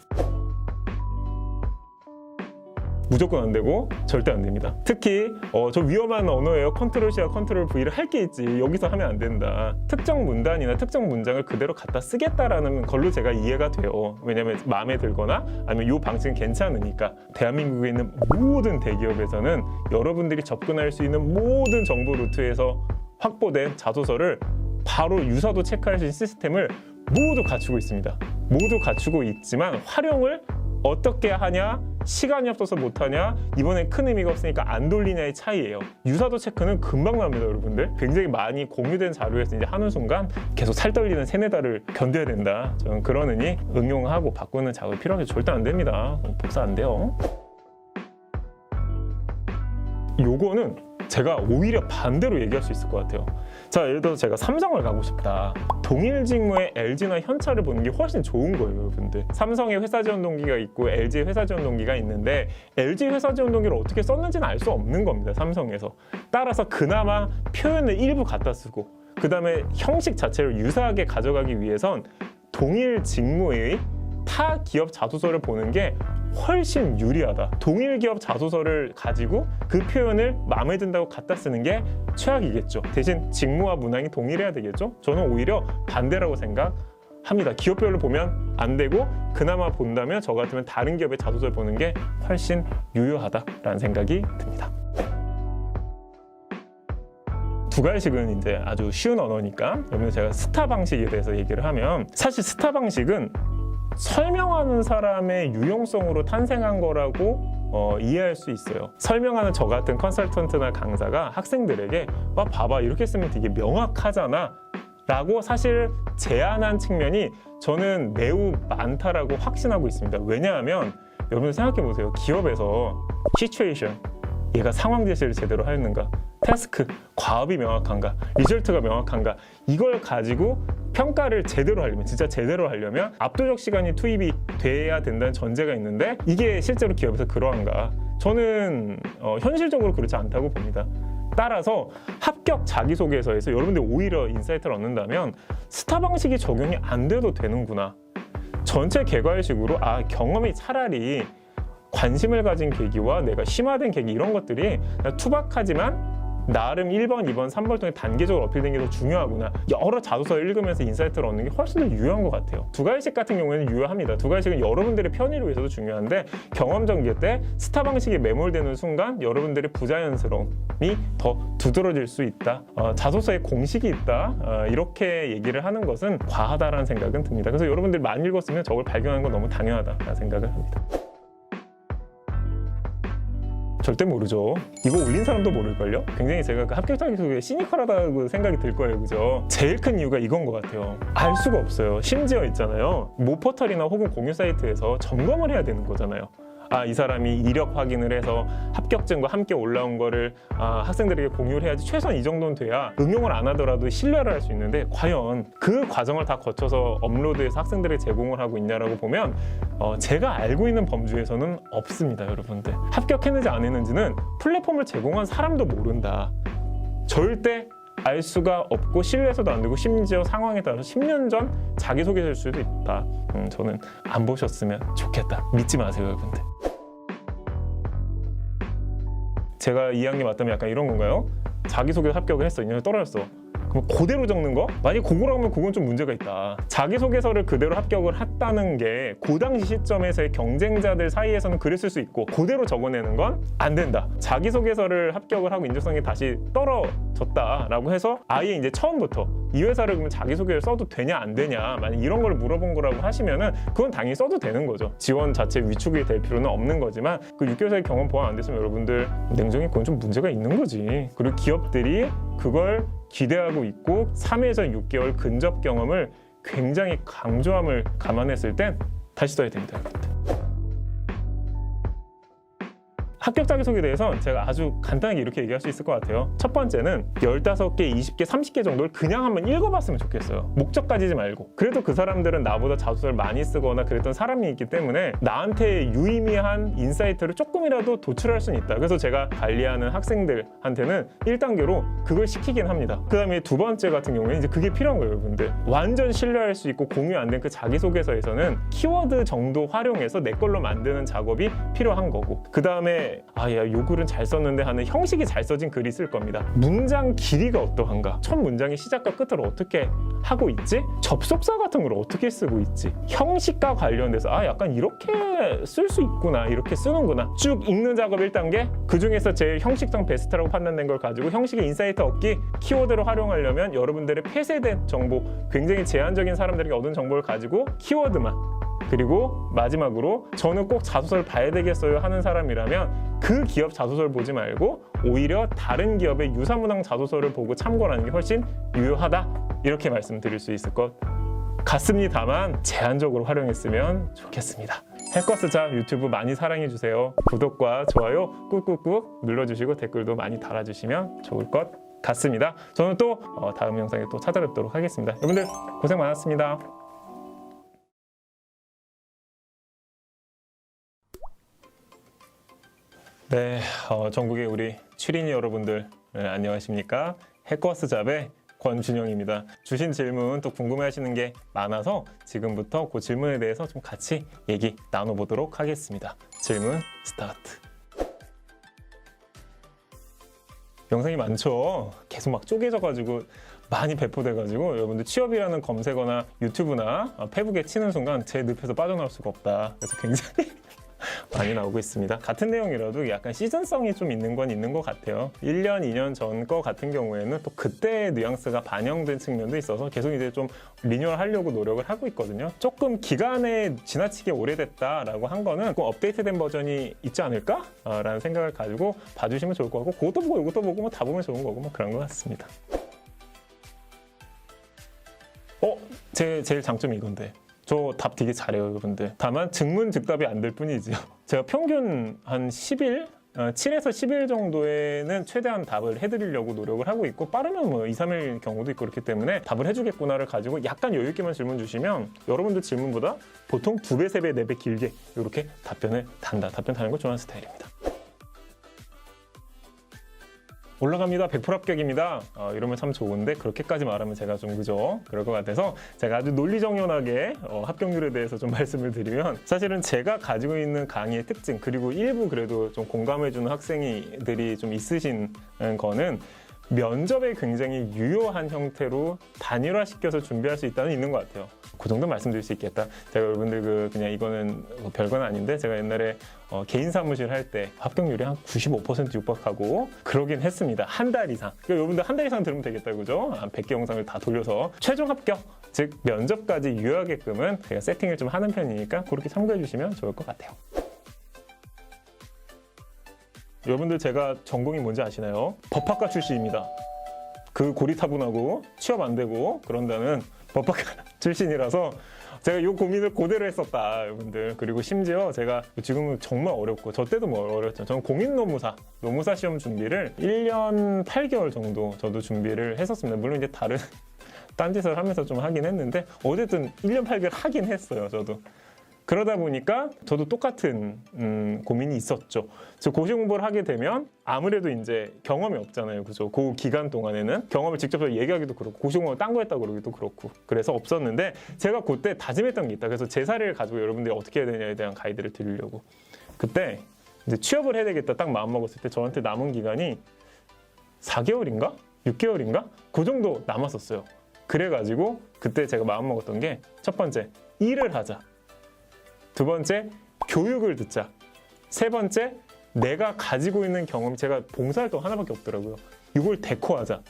무조건 안 되고 절대 안 됩니다. 특히 저 위험한 언어예요. 컨트롤 C와 컨트롤 V를 할 게 있지. 여기서 하면 안 된다. 특정 문단이나 특정 문장을 그대로 갖다 쓰겠다라는 걸로 제가 이해가 돼요. 왜냐면 마음에 들거나 아니면 이 방식은 괜찮으니까. 대한민국에 있는 모든 대기업에서는 여러분들이 접근할 수 있는 모든 정보 루트에서 확보된 자소서를 바로 유사도 체크할 수 있는 시스템을 모두 갖추고 있습니다. 모두 갖추고 있지만 활용을 어떻게 하냐, 시간이 없어서 못하냐, 이번엔 큰 의미가 없으니까 안 돌리냐의 차이예요. 유사도 체크는 금방 나옵니다, 여러분들. 굉장히 많이 공유된 자료에서 이제 하는 순간 계속 살 떨리는 세네 달을 견뎌야 된다. 저는 그러느니 응용하고 바꾸는 작업이 필요하게 절대 안 됩니다. 복사 안 돼요. 요거는 제가 오히려 반대로 얘기할 수 있을 것 같아요. 자, 예를 들어서 제가 삼성을 가고 싶다. 동일 직무에 LG나 현찰을 보는 게 훨씬 좋은 거예요, 여러분들. 삼성의 회사 지원 동기가 있고 LG의 회사 지원 동기가 있는데 LG 회사 지원 동기를 어떻게 썼는지는 알 수 없는 겁니다, 삼성에서. 따라서 그나마 표현을 일부 갖다 쓰고 그 다음에 형식 자체를 유사하게 가져가기 위해선 동일 직무의 타 기업 자소서를 보는 게 훨씬 유리하다. 동일 기업 자소서를 가지고 그 표현을 마음에 든다고 갖다 쓰는 게 최악이겠죠. 대신 직무와 문항이 동일해야 되겠죠. 저는 오히려 반대라고 생각합니다. 기업별로 보면 안 되고 그나마 본다면 저 같으면 다른 기업의 자소서를 보는 게 훨씬 유효하다라는 생각이 듭니다. 두 가지식은 이제 아주 쉬운 언어니까 여러분 제가 스타 방식에 대해서 얘기를 하면 사실 스타 방식은 설명하는 사람의 유용성으로 탄생한 거라고 이해할 수 있어요. 설명하는 저 같은 컨설턴트나 강사가 학생들에게 와 봐봐 이렇게 쓰면 되게 명확하잖아 라고 사실 제안한 측면이 저는 매우 많다라고 확신하고 있습니다. 왜냐하면 여러분 생각해 보세요. 기업에서 시츄에이션 얘가 상황 제시를 제대로 하였는가, 태스크, 과업이 명확한가, 리절트가 명확한가, 이걸 가지고 평가를 제대로 하려면, 진짜 제대로 하려면 압도적 시간이 투입이 돼야 된다는 전제가 있는데 이게 실제로 기업에서 그러한가? 저는 현실적으로 그렇지 않다고 봅니다. 따라서 합격 자기소개서에서 여러분들 오히려 인사이트를 얻는다면 스타 방식이 적용이 안 돼도 되는구나. 전체 개괄식으로 경험이 차라리 관심을 가진 계기와 내가 심화된 계기 이런 것들이 투박하지만 나름 1번, 2번, 3번 통해 단계적으로 어필된 게 더 중요하구나. 여러 자소서를 읽으면서 인사이트를 얻는 게 훨씬 더 유효한 것 같아요. 두 가지식 같은 경우에는 유효합니다. 두 가지식은 여러분들의 편의를 위해서도 중요한데 경험 전개 때 스타 방식에 매몰되는 순간 여러분들의 부자연스러움이 더 두드러질 수 있다. 자소서에 공식이 있다. 이렇게 얘기를 하는 것은 과하다라는 생각은 듭니다. 그래서 여러분들이 많이 읽었으면 저걸 발견하는 건 너무 당연하다라는 생각을 합니다. 절대 모르죠. 이거 올린 사람도 모를걸요? 굉장히 제가 그 합격 자기소개에 시니컬하다고 생각이 들 거예요, 그죠? 제일 큰 이유가 이건 것 같아요. 알 수가 없어요. 심지어 있잖아요. 모 포털이나 혹은 공유 사이트에서 점검을 해야 되는 거잖아요. 이 사람이 이력 확인을 해서 합격증과 함께 올라온 거를 학생들에게 공유를 해야지 최소한 이 정도는 돼야 응용을 안 하더라도 신뢰를 할 수 있는데 과연 그 과정을 다 거쳐서 업로드해서 학생들에게 제공을 하고 있냐라고 보면 제가 알고 있는 범주에서는 없습니다, 여러분들. 합격했는지 안 했는지는 플랫폼을 제공한 사람도 모른다. 절대 알 수가 없고 신뢰해서도 안 되고 심지어 상황에 따라서 10년 전 자기소개서일 수도 있다. 저는 안 보셨으면 좋겠다. 믿지 마세요, 여러분들. 제가 2학년 맞다면 약간 이런 건가요? 자기소개서 합격을 했어, 2년에 떨어졌어. 그럼 그대로 적는 거? 만약 그거라고 하면 그건 좀 문제가 있다. 자기소개서를 그대로 합격을 했다는 게 그 당시 시점에서의 경쟁자들 사이에서는 그랬을 수 있고 그대로 적어내는 건 안 된다. 자기소개서를 합격을 하고 인적성이 다시 떨어졌다라고 해서 아예 이제 처음부터 이 회사를 그러면 자기소개를 써도 되냐 안 되냐 만약 이런 걸 물어본 거라고 하시면은 그건 당연히 써도 되는 거죠. 지원 자체 위축이 될 필요는 없는 거지만 그 6개월의 경험 보완 안 됐으면 여러분들 냉정히 그건 좀 문제가 있는 거지. 그리고 기업들이 그걸 기대하고 있고 3에서 6개월 근접 경험을 굉장히 강조함을 감안했을 땐 다시 써야 됩니다, 여러분들. 합격 자기소개에 대해서는 제가 아주 간단하게 이렇게 얘기할 수 있을 것 같아요. 첫 번째는 15개, 20개, 30개 정도를 그냥 한번 읽어봤으면 좋겠어요. 목적 가지지 말고. 그래도 그 사람들은 나보다 자소서를 많이 쓰거나 그랬던 사람이 있기 때문에 나한테 유의미한 인사이트를 조금이라도 도출할 수는 있다. 그래서 제가 관리하는 학생들한테는 1단계로 그걸 시키긴 합니다. 그 다음에 두 번째 같은 경우에는 이제 그게 필요한 거예요, 여러분들. 완전 신뢰할 수 있고 공유 안 된 그 자기소개서에서는 키워드 정도 활용해서 내 걸로 만드는 작업이 필요한 거고, 그 다음에 요 글은 잘 썼는데 하는 형식이 잘 써진 글이 있을 겁니다. 문장 길이가 어떠한가? 첫 문장의 시작과 끝을 어떻게 하고 있지? 접속사 같은 걸 어떻게 쓰고 있지? 형식과 관련돼서 약간 이렇게 쓸 수 있구나, 이렇게 쓰는구나. 쭉 읽는 작업 1단계, 그 중에서 제일 형식상 베스트라고 판단된 걸 가지고 형식의 인사이트 얻기, 키워드를 활용하려면 여러분들의 폐쇄된 정보, 굉장히 제한적인 사람들에게 얻은 정보를 가지고 키워드만, 그리고 마지막으로 저는 꼭 자소서를 봐야 되겠어요 하는 사람이라면 그 기업 자소서를 보지 말고 오히려 다른 기업의 유사문항 자소서를 보고 참고를 하는 게 훨씬 유효하다, 이렇게 말씀드릴 수 있을 것 같습니다만 제한적으로 활용했으면 좋겠습니다. 해커스 잡 유튜브 많이 사랑해주세요. 구독과 좋아요 꾹꾹꾹 눌러주시고 댓글도 많이 달아주시면 좋을 것 같습니다. 저는 또 다음 영상에 또 찾아뵙도록 하겠습니다. 여러분들 고생 많았습니다. 네, 전국의 우리 취린이 여러분들 안녕하십니까? 해커스 잡의 권준영입니다. 주신 질문 또 궁금해하시는 게 많아서 지금부터 그 질문에 대해서 좀 같이 얘기 나눠보도록 하겠습니다. 질문 스타트. 영상이 많죠? 계속 막 쪼개져가지고 많이 배포돼가지고 여러분들 취업이라는 검색어나 유튜브나 페북에 치는 순간 제 늪에서 빠져나올 수가 없다. 그래서 굉장히 많이 나오고 있습니다. 같은 내용이라도 약간 시즌성이 좀 있는 건 있는 것 같아요. 1년, 2년 전 거 같은 경우에는 또 그때의 뉘앙스가 반영된 측면도 있어서 계속 이제 좀 리뉴얼 하려고 노력을 하고 있거든요. 조금 기간에 지나치게 오래됐다라고 한 거는 조금 업데이트된 버전이 있지 않을까? 라는 생각을 가지고 봐주시면 좋을 것 같고, 그것도 보고 이것도 보고 뭐 다 보면 좋은 거고 뭐 그런 것 같습니다. 제일 장점이 이건데. 저 답 되게 잘해요, 여러분들. 다만 증문즉답이 안 될 뿐이지요. 제가 평균 한 10일? 7에서 10일 정도에는 최대한 답을 해드리려고 노력을 하고 있고, 빠르면 뭐 2, 3일 경우도 있고 그렇기 때문에 답을 해주겠구나를 가지고 약간 여유 있게만 질문 주시면 여러분들 질문보다 보통 2배, 3배, 4배 길게 이렇게 답변을 답변하는 걸 좋아하는 스타일입니다. 올라갑니다. 100% 합격입니다. 이러면 참 좋은데 그렇게까지 말하면 제가 좀 그죠? 그럴 것 같아서 제가 아주 논리정연하게 합격률에 대해서 좀 말씀을 드리면, 사실은 제가 가지고 있는 강의의 특징, 그리고 일부 그래도 좀 공감해주는 학생들이 좀 있으신 거는 면접에 굉장히 유효한 형태로 단일화시켜서 준비할 수 있다는 있는 것 같아요. 그 정도 말씀드릴 수 있겠다. 제가 여러분들 그냥 이거는 별건 아닌데, 제가 옛날에 개인 사무실 할 때 합격률이 한 95% 육박하고 그러긴 했습니다. 한 달 이상. 그러니까 여러분들 한 달 이상 들으면 되겠다, 그죠? 한 100개 영상을 다 돌려서 최종 합격, 즉 면접까지 유효하게끔은 제가 세팅을 좀 하는 편이니까 그렇게 참고해 주시면 좋을 것 같아요. 여러분들 제가 전공이 뭔지 아시나요? 법학과 출신입니다. 그 고리타분하고 취업 안 되고 그런다는 법학과 출신이라서 제가 이 고민을 그대로 했었다, 여러분들. 그리고 심지어 제가 지금은 정말 어렵고 저 때도 뭐 어렵죠. 저는 공인노무사 시험 준비를 1년 8개월 정도 저도 준비를 했었습니다. 물론 이제 다른 딴짓을 하면서 좀 하긴 했는데 어쨌든 1년 8개월 하긴 했어요, 저도. 그러다 보니까 저도 똑같은 고민이 있었죠. 저 고시 공부를 하게 되면 아무래도 이제 경험이 없잖아요, 그죠? 그 기간 동안에는 경험을 직접 얘기하기도 그렇고 고시 공부를 딴 거 했다 그러기도 그렇고 그래서 없었는데 제가 그때 다짐했던 게 있다. 그래서 제 사례를 가지고 여러분들이 어떻게 해야 되냐에 대한 가이드를 드리려고. 그때 이제 취업을 해야 되겠다 딱 마음 먹었을 때 저한테 남은 기간이 4개월인가? 6개월인가? 그 정도 남았었어요. 그래가지고 그때 제가 마음 먹었던 게 첫 번째, 일을 하자. 두 번째, 교육을 듣자. 세 번째, 내가 가지고 있는 경험이 제가 봉사활동 하나밖에 없더라고요. 이걸 데코하자.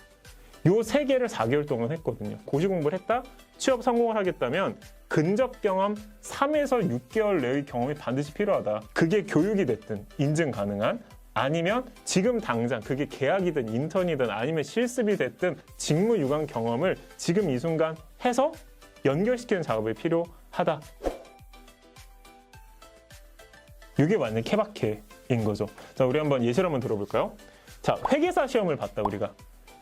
요 세 개를 4개월 동안 했거든요. 고시 공부를 했다, 취업 성공을 하겠다면 근접 경험 3에서 6개월 내의 경험이 반드시 필요하다. 그게 교육이 됐든 인증 가능한, 아니면 지금 당장 그게 계약이든 인턴이든 아니면 실습이 됐든 직무 유관 경험을 지금 이 순간 해서 연결시키는 작업이 필요하다. 이게 완전 케바케인 거죠. 자, 우리 한번 예시를 한번 들어볼까요? 자, 회계사 시험을 봤다, 우리가.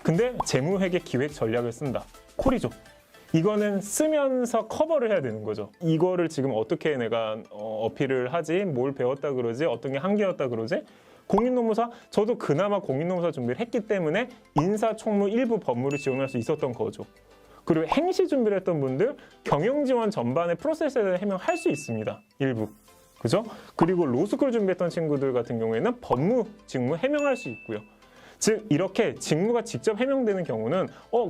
근데 재무회계 기획 전략을 쓴다. 콜이죠. 이거는 쓰면서 커버를 해야 되는 거죠. 이거를 지금 어떻게 내가 어필을 하지? 뭘 배웠다 그러지? 어떤 게 한계였다 그러지? 공인노무사? 저도 그나마 공인노무사 준비를 했기 때문에 인사총무 일부 법무를 지원할 수 있었던 거죠. 그리고 행시 준비를 했던 분들 경영지원 전반의 프로세스에 대해 해명할 수 있습니다. 일부. 그죠? 그리고 로스쿨 준비했던 친구들 같은 경우에는 법무, 직무 해명할 수 있고요. 즉 이렇게 직무가 직접 해명되는 경우는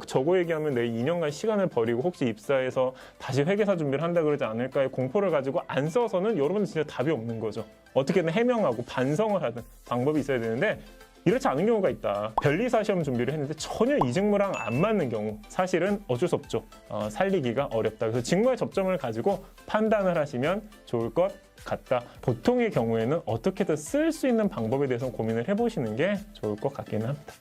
저거 얘기하면 내 2년간 시간을 버리고 혹시 입사해서 다시 회계사 준비를 한다 그러지 않을까의 공포를 가지고 안 써서는 여러분들 진짜 답이 없는 거죠. 어떻게든 해명하고 반성을 하는 방법이 있어야 되는데 이렇지 않은 경우가 있다. 변리사 시험 준비를 했는데 전혀 이 직무랑 안 맞는 경우 사실은 어쩔 수 없죠. 살리기가 어렵다. 그래서 직무의 접점을 가지고 판단을 하시면 좋을 것 같다. 보통의 경우에는 어떻게든 쓸 수 있는 방법에 대해서 고민을 해보시는 게 좋을 것 같기는 합니다.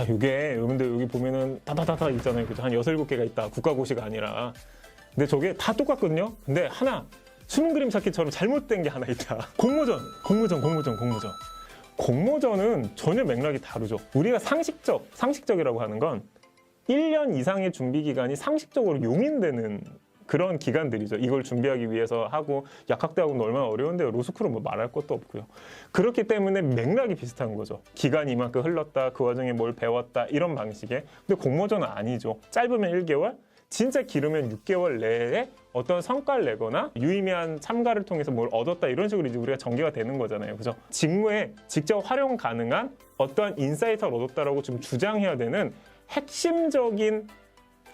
이게 여러분들 여기 보면은 다다다다 있잖아요. 그죠? 한 6, 7개가 있다. 국가고시가 아니라. 근데 저게 다 똑같거든요. 근데 하나 수능 그림 찾기처럼 잘못된 게 하나 있다. 공모전은 전혀 맥락이 다르죠. 우리가 상식적이라고 하는 건 1년 이상의 준비 기간이 상식적으로 용인되는 그런 기간들이죠. 이걸 준비하기 위해서 하고 약학대학은 얼마나 어려운데요. 로스쿨은 뭐 말할 것도 없고요. 그렇기 때문에 맥락이 비슷한 거죠. 기간이 이만큼 흘렀다. 그 와중에 뭘 배웠다. 이런 방식의. 근데 공모전은 아니죠. 짧으면 1개월, 진짜 길으면 6개월 내에 어떤 성과를 내거나 유의미한 참가를 통해서 뭘 얻었다 이런 식으로 이제 우리가 전개가 되는 거잖아요. 그죠? 직무에 직접 활용 가능한 어떠한 인사이트를 얻었다라고 지금 주장해야 되는 핵심적인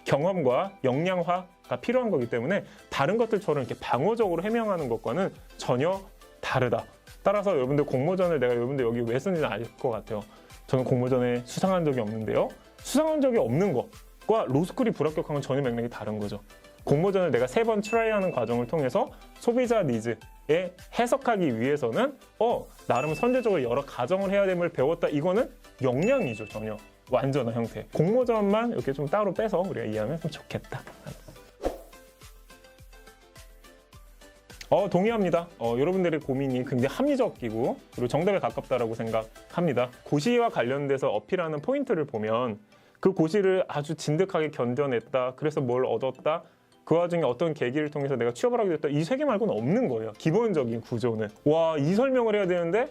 경험과 역량화가 필요한 거기 때문에 다른 것들처럼 이렇게 방어적으로 해명하는 것과는 전혀 다르다. 따라서 여러분들 공모전을 내가 여러분들 여기 왜 쓰는지는 알 것 같아요. 저는 공모전에 수상한 적이 없는데요. 수상한 적이 없는 것과 로스쿨이 불합격한 건 전혀 맥락이 다른 거죠. 공모전을 내가 3번 트라이하는 과정을 통해서 소비자 니즈에 해석하기 위해서는 나름 선제적으로 여러 가정을 해야 됨을 배웠다. 이거는 역량이죠, 전혀. 완전한 형태. 공모전만 이렇게 좀 따로 빼서 우리가 이해하면 좀 좋겠다. 동의합니다. 여러분들의 고민이 굉장히 합리적이고 그리고 정답에 가깝다라고 생각합니다. 고시와 관련돼서 어필하는 포인트를 보면 그 고시를 아주 진득하게 견뎌냈다. 그래서 뭘 얻었다. 그 와중에 어떤 계기를 통해서 내가 취업을 하게 됐다. 이 3개 말고는 없는 거예요. 기본적인 구조는. 이 설명을 해야 되는데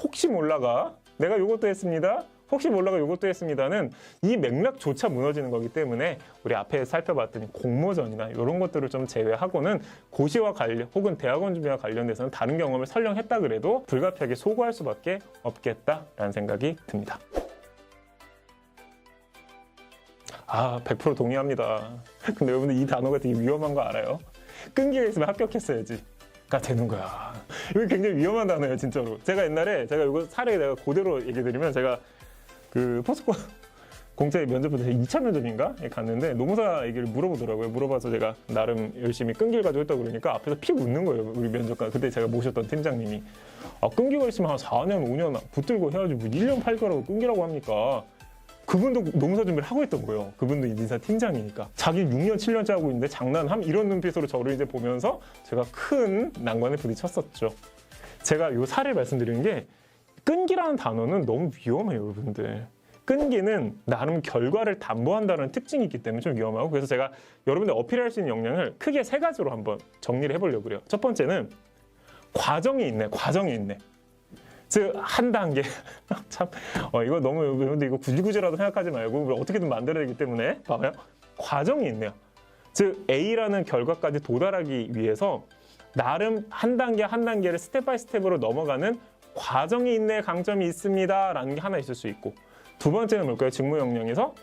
혹시 몰라가 내가 이것도 했습니다. 혹시 몰라가 이것도 했습니다는 이 맥락조차 무너지는 거기 때문에 우리 앞에 살펴봤더니 공모전이나 이런 것들을 좀 제외하고는 고시와 관련 혹은 대학원 준비와 관련돼서는 다른 경험을 설령 했다 그래도 불가피하게 소구할 수밖에 없겠다라는 생각이 듭니다. 100% 동의합니다. 근데 여러분들 이 단어가 되게 위험한 거 알아요? 끈기가 있으면 합격했어야지. 가 되는 거야. 이거 굉장히 위험한 단어예요, 진짜로. 제가 옛날에 이거 사례 내가 그대로 얘기 드리면 제가 그 포스코 공채 면접 볼 때 2차 면접인가? 갔는데 노무사 얘기를 물어보더라고요. 물어봐서 제가 나름 열심히 끈기를 가지고 했다고 그러니까 앞에서 피 웃는 거예요. 우리 면접관. 그때 제가 모셨던 팀장님이. 끈기가 있으면 한 4년, 5년 붙들고 해야지 뭐 1년 8개월하고 끈기라고 합니까? 그분도 노무사 준비를 하고 있던 거예요. 그분도 인사 팀장이니까. 자기 6년, 7년째 하고 있는데 장난함? 이런 눈빛으로 저를 이제 보면서 제가 큰 난관에 부딪혔었죠. 제가 요 사례를 말씀드리는 게 끈기라는 단어는 너무 위험해요, 여러분들. 끈기는 나름 결과를 담보한다는 특징이 있기 때문에 좀 위험하고, 그래서 제가 여러분들 어필할 수 있는 역량을 크게 3가지로 한번 정리를 해보려고 그래요. 첫 번째는 과정이 있네. 즉, 한 단계. 참, 이거 너무, 여러분들 이거 굳이라도 생각하지 말고 어떻게든 만들어야 되기 때문에 봐봐요. 과정이 있네요. 즉, A라는 결과까지 도달하기 위해서 나름 한 단계 한 단계를 스텝 바이 스텝으로 넘어가는 과정이 있네, 강점이 있습니다 라는 게 하나 있을 수 있고, 두 번째는 뭘까요? 직무 역량에서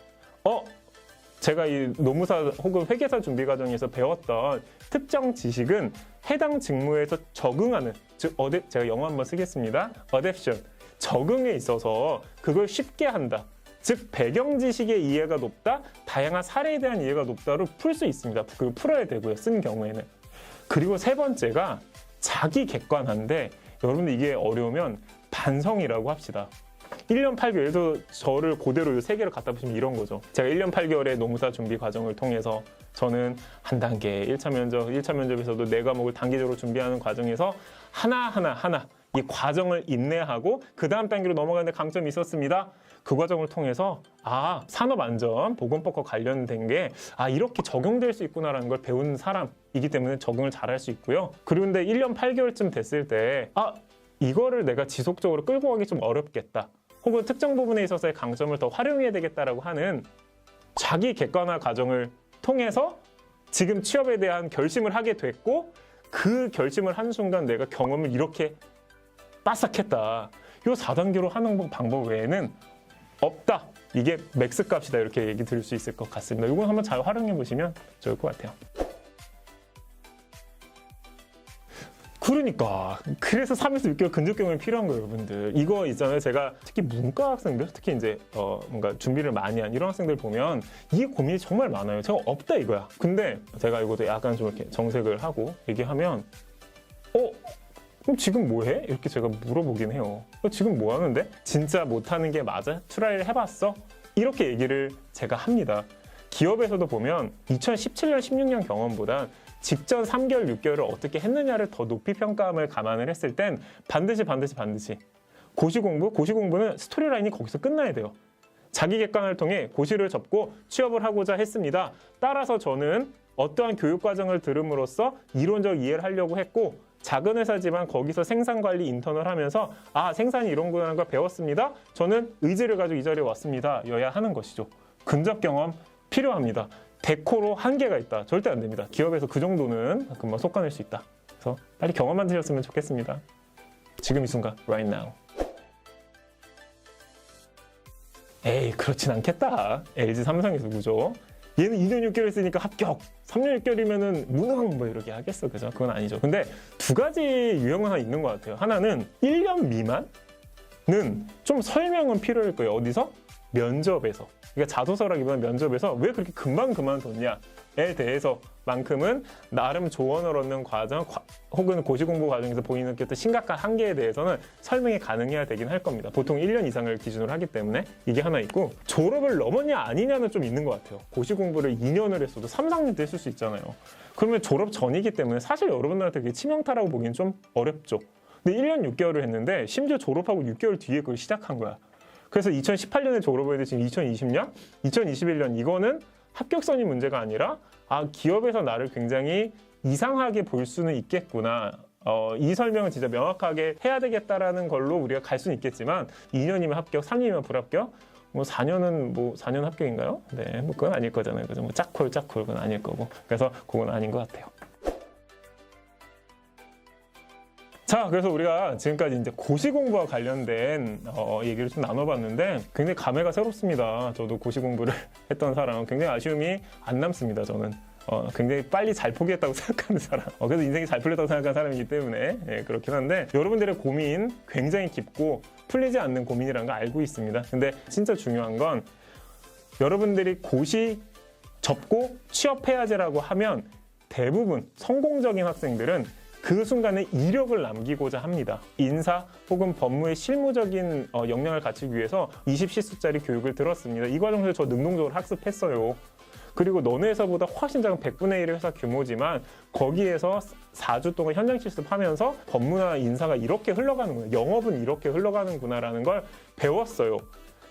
제가 이 노무사 혹은 회계사 준비 과정에서 배웠던 특정 지식은 해당 직무에서 적응하는, 즉 제가 영어 한번 쓰겠습니다. 어댑션, 적응에 있어서 그걸 쉽게 한다. 즉 배경 지식의 이해가 높다, 다양한 사례에 대한 이해가 높다로 풀 수 있습니다. 그걸 풀어야 되고요, 쓴 경우에는. 그리고 세 번째가 자기 객관화인데, 여러분들 이게 어려우면 반성이라고 합시다. 1년 8개월에서 저를 그대로 이 3개를 갖다 보시면 이런 거죠. 제가 1년 8개월의 노무사 준비 과정을 통해서 저는 한 단계 1차 면접에서도 4과목을 단계적으로 준비하는 과정에서 하나 이 과정을 인내하고 그 다음 단계로 넘어가는데 강점이 있었습니다. 그 과정을 통해서 산업안전, 보건법과 관련된 게 이렇게 적용될 수 있구나라는 걸 배운 사람이기 때문에 적응을 잘할 수 있고요. 그런데 1년 8개월쯤 됐을 때 이거를 내가 지속적으로 끌고 가기 좀 어렵겠다, 혹은 특정 부분에 있어서의 강점을 더 활용해야 되겠다라고 하는 자기 객관화 과정을 통해서 지금 취업에 대한 결심을 하게 됐고, 그 결심을 한 순간 내가 경험을 이렇게 빠삭했다. 이 4단계로 하는 방법 외에는 없다. 이게 맥스 값이다. 이렇게 얘기 드릴 수 있을 것 같습니다. 이건 한번 잘 활용해 보시면 좋을 것 같아요. 그래서 3에서 6개월 근접 경험이 필요한 거예요, 여러분들. 이거 있잖아요. 제가 특히 문과 학생들, 특히 이제 뭔가 준비를 많이 한 이런 학생들 보면 이 고민이 정말 많아요. 제가 없다 이거야. 근데 제가 이것도 약간 좀 이렇게 정색을 하고 얘기하면 그럼 지금 뭐 해? 이렇게 제가 물어보긴 해요. 지금 뭐 하는데? 진짜 못하는 게 맞아? 트라이를 해봤어? 이렇게 얘기를 제가 합니다. 기업에서도 보면 2017년, 16년 경험보다 직전 3개월, 6개월을 어떻게 했느냐를 더 높이 평가함을 감안을 했을 땐 반드시 고시공부는 스토리라인이 거기서 끝나야 돼요. 자기 객관을 통해 고시를 접고 취업을 하고자 했습니다. 따라서 저는 어떠한 교육과정을 들음으로써 이론적 이해를 하려고 했고, 작은 회사지만 거기서 생산관리 인턴을 하면서 생산이 이런 거라는 걸 배웠습니다. 저는 의지를 가지고 이 자리에 왔습니다. 여야 하는 것이죠. 근접 경험 필요합니다. 데코로 한계가 있다. 절대 안 됩니다. 기업에서 그 정도는 금방 솎아낼 수 있다. 그래서 빨리 경험만 드셨으면 좋겠습니다. 지금 이 순간, right now. 그렇진 않겠다. LG 삼성에서 그죠? 얘는 2년 6개월 했으니까 합격. 3년 6개월이면은 무능 이렇게 하겠어. 그죠? 그건 아니죠. 근데 2가지 유형은 하나 있는 것 같아요. 하나는 1년 미만은 좀 설명은 필요할 거예요. 어디서? 면접에서. 그러니까 자소서라기보다는 면접에서 왜 그렇게 금방 그만뒀냐에 대해서만큼은 나름 조언을 얻는 과정 혹은 고시공부 과정에서 보이는 어떤 심각한 한계에 대해서는 설명이 가능해야 되긴 할 겁니다. 보통 1년 이상을 기준으로 하기 때문에 이게 하나 있고, 졸업을 넘었냐 아니냐는 좀 있는 것 같아요. 고시공부를 2년을 했어도 3, 4년 됐을 수 있잖아요. 그러면 졸업 전이기 때문에 사실 여러분들한테 그게 치명타라고 보기엔 좀 어렵죠. 근데 1년 6개월을 했는데 심지어 졸업하고 6개월 뒤에 그걸 시작한 거야. 그래서 2018년에 졸업을 했는데 지금 2020년, 2021년 이거는 합격선이 문제가 아니라 기업에서 나를 굉장히 이상하게 볼 수는 있겠구나. 이 설명은 진짜 명확하게 해야 되겠다라는 걸로 우리가 갈 수는 있겠지만 2년이면 합격, 3년이면 불합격, 4년은 4년 합격인가요? 네, 그건 아닐 거잖아요. 그죠? 짝콜 그건 아닐 거고. 그래서 그건 아닌 것 같아요. 자, 그래서 우리가 지금까지 이제 고시공부와 관련된 얘기를 좀 나눠봤는데 굉장히 감회가 새롭습니다. 저도 고시공부를 했던 사람 굉장히 아쉬움이 안 남습니다. 저는 굉장히 빨리 잘 포기했다고 생각하는 사람, 그래서 인생이 잘 풀렸다고 생각하는 사람이기 때문에 그렇긴 한데, 여러분들의 고민 굉장히 깊고 풀리지 않는 고민이라는 걸 알고 있습니다. 근데 진짜 중요한 건 여러분들이 고시 접고 취업해야지라고 하면 대부분 성공적인 학생들은 그 순간에 이력을 남기고자 합니다. 인사 혹은 법무의 실무적인 역량을 갖추기 위해서 20시수짜리 교육을 들었습니다. 이 과정에서 저 능동적으로 학습했어요. 그리고 너네 회사보다 훨씬 작은 100분의 1의 회사 규모지만 거기에서 4주 동안 현장 실습하면서 법무나 인사가 이렇게 흘러가는구나, 영업은 이렇게 흘러가는구나라는 걸 배웠어요.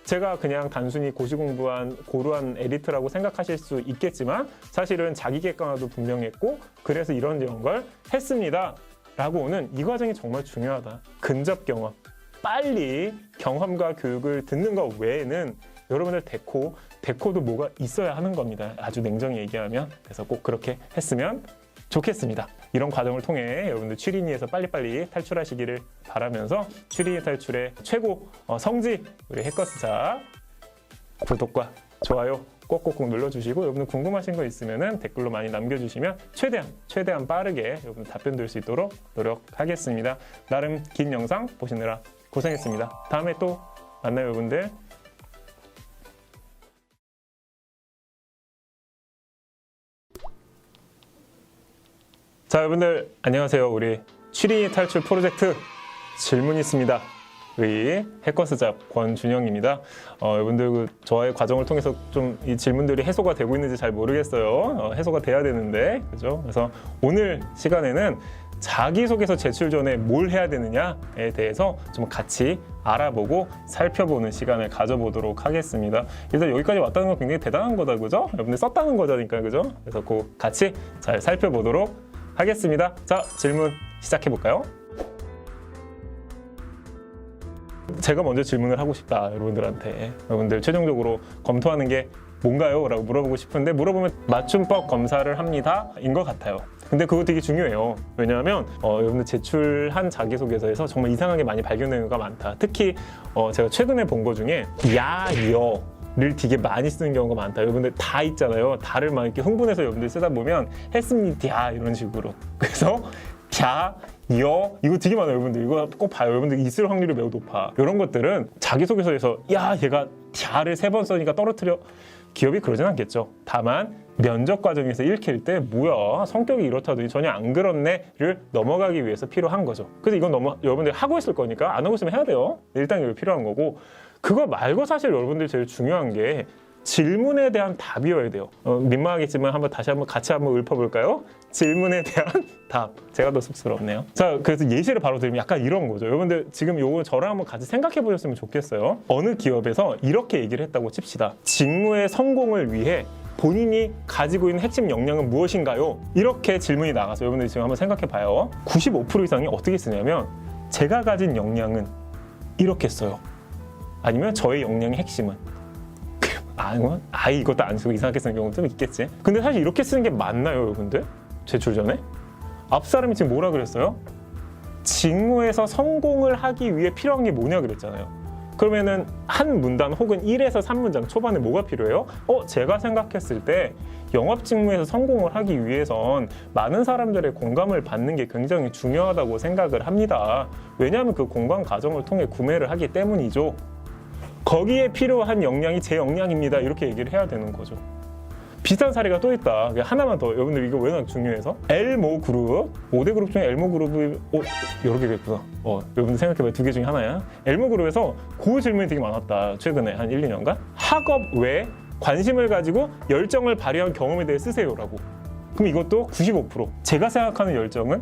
제가 그냥 단순히 고시공부한 고루한 에리트라고 생각하실 수 있겠지만 사실은 자기 객관화도 분명했고 그래서 이런 걸 했습니다 라고 오는 이 과정이 정말 중요하다. 근접 경험, 빨리 경험과 교육을 듣는 것 외에는 여러분들 데코도 뭐가 있어야 하는 겁니다. 아주 냉정히 얘기하면. 그래서 꼭 그렇게 했으면 좋겠습니다. 이런 과정을 통해 여러분들 취린이에서 빨리빨리 탈출하시기를 바라면서 취린이 탈출의 최고 성지 우리 해커스자 구독과 좋아요 꼭꼭꼭 눌러주시고 여러분들 궁금하신 거 있으면 댓글로 많이 남겨주시면 최대한 빠르게 여러분들 답변 드릴 수 있도록 노력하겠습니다. 나름 긴 영상 보시느라 고생했습니다. 다음에 또 만나요 여러분들. 자 여러분들 안녕하세요. 우리 취린이 탈출 프로젝트 질문 있습니다. 우리 해커스잡 권준영입니다. 여러분들 저의 과정을 통해서 좀 이 질문들이 해소가 되고 있는지 잘 모르겠어요. 해소가 돼야 되는데 그죠? 그래서 오늘 시간에는 자기소개서 제출 전에 뭘 해야 되느냐에 대해서 좀 같이 알아보고 살펴보는 시간을 가져보도록 하겠습니다. 일단 여기까지 왔다는 건 굉장히 대단한 거다, 그죠? 여러분들 썼다는 거잖아요, 그죠? 그래서 그 같이 잘 살펴보도록 하겠습니다. 자, 질문 시작해 볼까요? 제가 먼저 질문을 하고 싶다, 여러분들한테. 여러분들 최종적으로 검토하는 게 뭔가요? 라고 물어보고 싶은데 물어보면 맞춤법 검사를 합니다 인 것 같아요. 근데 그거 되게 중요해요. 왜냐하면 여러분들 제출한 자기소개서에서 정말 이상하게 많이 발견되는 경우가 많다. 특히 제가 최근에 본 거 중에 야, 여 를 되게 많이 쓰는 경우가 많다. 여러분들 다 있잖아요. 다를 막 이렇게 흥분해서 여러분들 쓰다 보면 했습니다 이런 식으로. 그래서 야, 여 이거 되게 많아요. 여러분들 이거 꼭 봐요. 여러분들 있을 확률이 매우 높아. 이런 것들은 자기소개서에서 야, 얘가 야를 3번 써니까 떨어뜨려. 기업이 그러진 않겠죠. 다만 면접 과정에서 읽힐 때 뭐야 성격이 이렇다더니 전혀 안 그렇네를 넘어가기 위해서 필요한 거죠. 그래서 이건 여러분들 하고 있을 거니까 안 하고 있으면 해야 돼요. 일단 이거 필요한 거고 그거 말고 사실 여러분들 제일 중요한 게 질문에 대한 답이어야 돼요. 민망하겠지만 같이 한번 읊어볼까요? 질문에 대한 답. 제가 더 쑥스럽네요. 자, 그래서 예시를 바로 드리면 약간 이런 거죠. 여러분들 지금 요거 저랑 한번 같이 생각해 보셨으면 좋겠어요. 어느 기업에서 이렇게 얘기를 했다고 칩시다. 직무의 성공을 위해 본인이 가지고 있는 핵심 역량은 무엇인가요? 이렇게 질문이 나가서 여러분들 지금 한번 생각해 봐요. 95% 이상이 어떻게 쓰냐면 제가 가진 역량은 이렇게 써요. 아니면 저의 역량의 핵심은 이것도 안 쓰고 이상하게 쓰는 경우도 좀 있겠지. 근데 사실 이렇게 쓰는 게 맞나요, 여러분들? 제출 전에? 앞 사람이 지금 뭐라 그랬어요? 직무에서 성공을 하기 위해 필요한 게 뭐냐 그랬잖아요. 그러면은 한 문단 혹은 1에서 3문장 초반에 뭐가 필요해요? 제가 생각했을 때 영업 직무에서 성공을 하기 위해선 많은 사람들의 공감을 받는 게 굉장히 중요하다고 생각을 합니다. 왜냐하면 그 공감 과정을 통해 구매를 하기 때문이죠. 거기에 필요한 역량이 제 역량입니다. 이렇게 얘기를 해야 되는 거죠. 비슷한 사례가 또 있다. 하나만 더. 여러분들 이거 워낙 중요해서 엘모 그룹 5대 그룹 중에 엘모 그룹이 여러 개가 있구나. 여러분들 생각해봐요. 2개 중에 하나야. 엘모 그룹에서 그 질문이 되게 많았다. 최근에 한 1, 2년간. 학업 외에 관심을 가지고 열정을 발휘한 경험에 대해 쓰세요라고. 그럼 이것도 95%. 제가 생각하는 열정은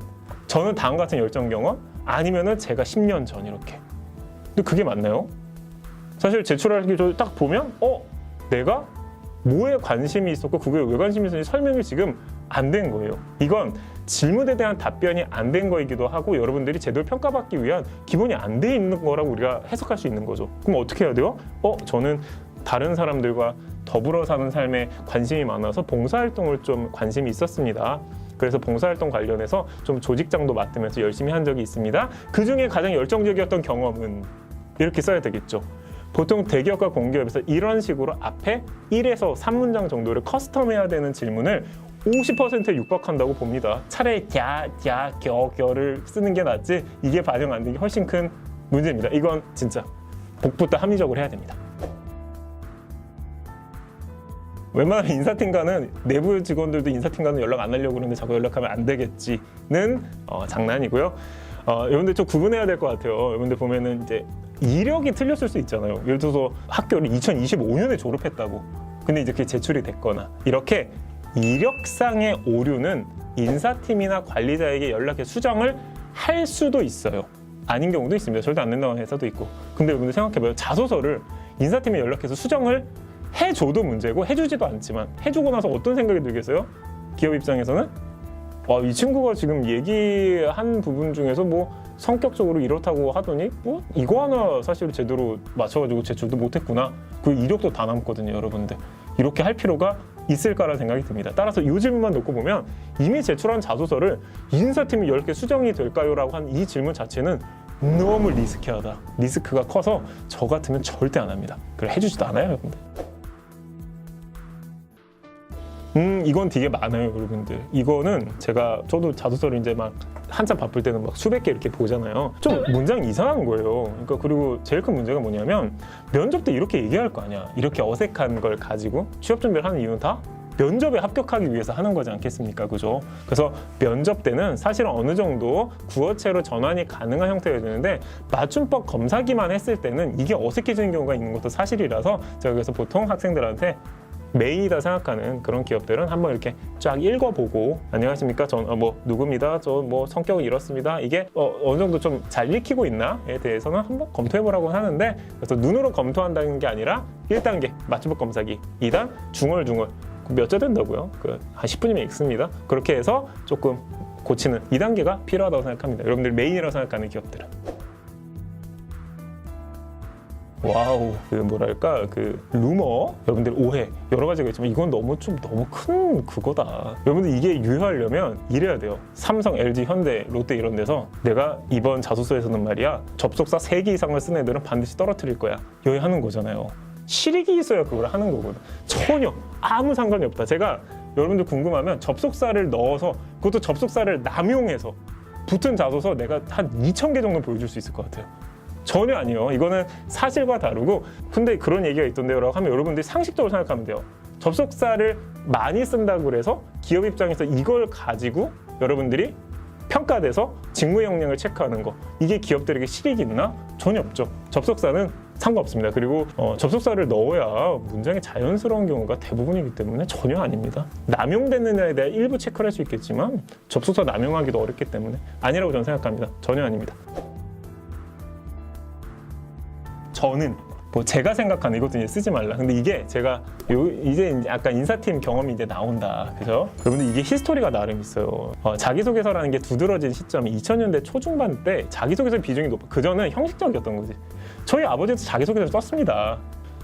저는 다음 같은 열정 경험 아니면은 제가 10년 전 이렇게. 근데 그게 맞나요? 사실 제출하기 전에 딱 보면 내가 뭐에 관심이 있었고 그게 왜 관심이 있었는지 설명이 지금 안 된 거예요. 이건 질문에 대한 답변이 안 된 거이기도 하고 여러분들이 제대로 평가받기 위한 기본이 안 돼 있는 거라고 우리가 해석할 수 있는 거죠. 그럼 어떻게 해야 돼요? 저는 다른 사람들과 더불어 사는 삶에 관심이 많아서 봉사활동을 좀 관심이 있었습니다. 그래서 봉사활동 관련해서 좀 조직장도 맡으면서 열심히 한 적이 있습니다. 그중에 가장 열정적이었던 경험은 이렇게 써야 되겠죠. 보통 대기업과 공기업에서 이런 식으로 앞에 1에서 3문장 정도를 커스텀해야 되는 질문을 50%에 육박한다고 봅니다. 차라리 갸를 쓰는 게 낫지 이게 반영 안 되는 게 훨씬 큰 문제입니다. 이건 진짜 복부터 합리적으로 해야 됩니다. 웬만하면 인사팀과는 내부 직원들도 인사팀과는 연락 안 하려고 그러는데 자꾸 연락하면 안 되겠지는 장난이고요. 여러분들 좀 구분해야 될 것 같아요. 여러분들 보면은 이제 이력이 틀렸을 수 있잖아요. 예를 들어서 학교를 2025년에 졸업했다고. 근데 이제 그게 제출이 됐거나 이렇게 이력상의 오류는 인사팀이나 관리자에게 연락해 수정을 할 수도 있어요. 아닌 경우도 있습니다. 절대 안 된다는 회사도 있고. 근데 여러분들 생각해봐요. 자소서를 인사팀에 연락해서 수정을 해줘도 문제고 해주지도 않지만 해주고 나서 어떤 생각이 들겠어요? 기업 입장에서는 이 친구가 지금 얘기한 부분 중에서 뭐 성격적으로 이렇다고 하더니 뭐 이거 하나 사실 제대로 맞춰가지고 제출도 못했구나. 그 이력도 다 남거든요, 여러분들. 이렇게 할 필요가 있을까라는 생각이 듭니다. 따라서 이 질문만 놓고 보면 이미 제출한 자소서를 인사팀이 10개 수정이 될까요? 라고 한 이 질문 자체는 너무 리스키하다. 리스크가 커서 저 같으면 절대 안 합니다. 그래 해주지도 않아요, 여러분들. 이건 되게 많아요, 여러분들. 이거는 저도 자소서를 이제 막 한참 바쁠 때는 막 수백 개 이렇게 보잖아요. 좀 문장이 이상한 거예요. 그러니까 그리고 제일 큰 문제가 뭐냐면 면접 때 이렇게 얘기할 거 아니야. 이렇게 어색한 걸 가지고 취업 준비를 하는 이유는 다 면접에 합격하기 위해서 하는 거지 않겠습니까? 그죠? 그래서 면접 때는 사실은 어느 정도 구어체로 전환이 가능한 형태가 되는데 맞춤법 검사기만 했을 때는 이게 어색해지는 경우가 있는 것도 사실이라서 제가 그래서 보통 학생들한테 메인이다 생각하는 그런 기업들은 한번 이렇게 쫙 읽어보고 안녕하십니까 전 뭐 누구입니다 저 뭐 성격은 이렇습니다 이게 어느 정도 좀 잘 읽히고 있나에 대해서는 한번 검토해보라고 하는데 그래서 눈으로 검토한다는 게 아니라 1단계 맞춤법 검사기 2단 중얼중얼 몇 자 된다고요? 한 10분이면 읽습니다. 그렇게 해서 조금 고치는 2단계가 필요하다고 생각합니다. 여러분들 메인이라고 생각하는 기업들은 와우, 뭐랄까, 루머, 여러분들 오해, 여러 가지가 있지만 이건 너무 큰 그거다. 여러분들 이게 유효하려면 이래야 돼요. 삼성, LG, 현대, 롯데 이런 데서 내가 이번 자소서에서는 말이야, 접속사 3개 이상을 쓴 애들은 반드시 떨어뜨릴 거야. 여기 하는 거잖아요. 실익이 있어야 그걸 하는 거거든. 전혀 아무 상관이 없다. 제가 여러분들 궁금하면 접속사를 넣어서 그것도 접속사를 남용해서 붙은 자소서 내가 한 2,000개 정도 보여줄 수 있을 것 같아요. 전혀 아니에요. 이거는 사실과 다르고 근데 그런 얘기가 있던데요 라고 하면 여러분들이 상식적으로 생각하면 돼요. 접속사를 많이 쓴다고 그래서 기업 입장에서 이걸 가지고 여러분들이 평가돼서 직무 역량을 체크하는 거 이게 기업들에게 실익이 있나? 전혀 없죠. 접속사는 상관없습니다. 그리고 접속사를 넣어야 문장이 자연스러운 경우가 대부분이기 때문에 전혀 아닙니다. 남용됐느냐에 대해 일부 체크를 할 수 있겠지만 접속사 남용하기도 어렵기 때문에 아니라고 저는 생각합니다. 전혀 아닙니다. 저는 제가 생각하는 이것도 이제 쓰지 말라. 근데 이게 제가 이제 약간 인사팀 경험이 이제 나온다. 그죠? 여러분들 이게 히스토리가 나름 있어요. 자기소개서라는 게 두드러진 시점이 2000년대 초중반 때 자기소개서 비중이 높아. 그전은 형식적이었던 거지. 저희 아버지도 자기소개서 썼습니다.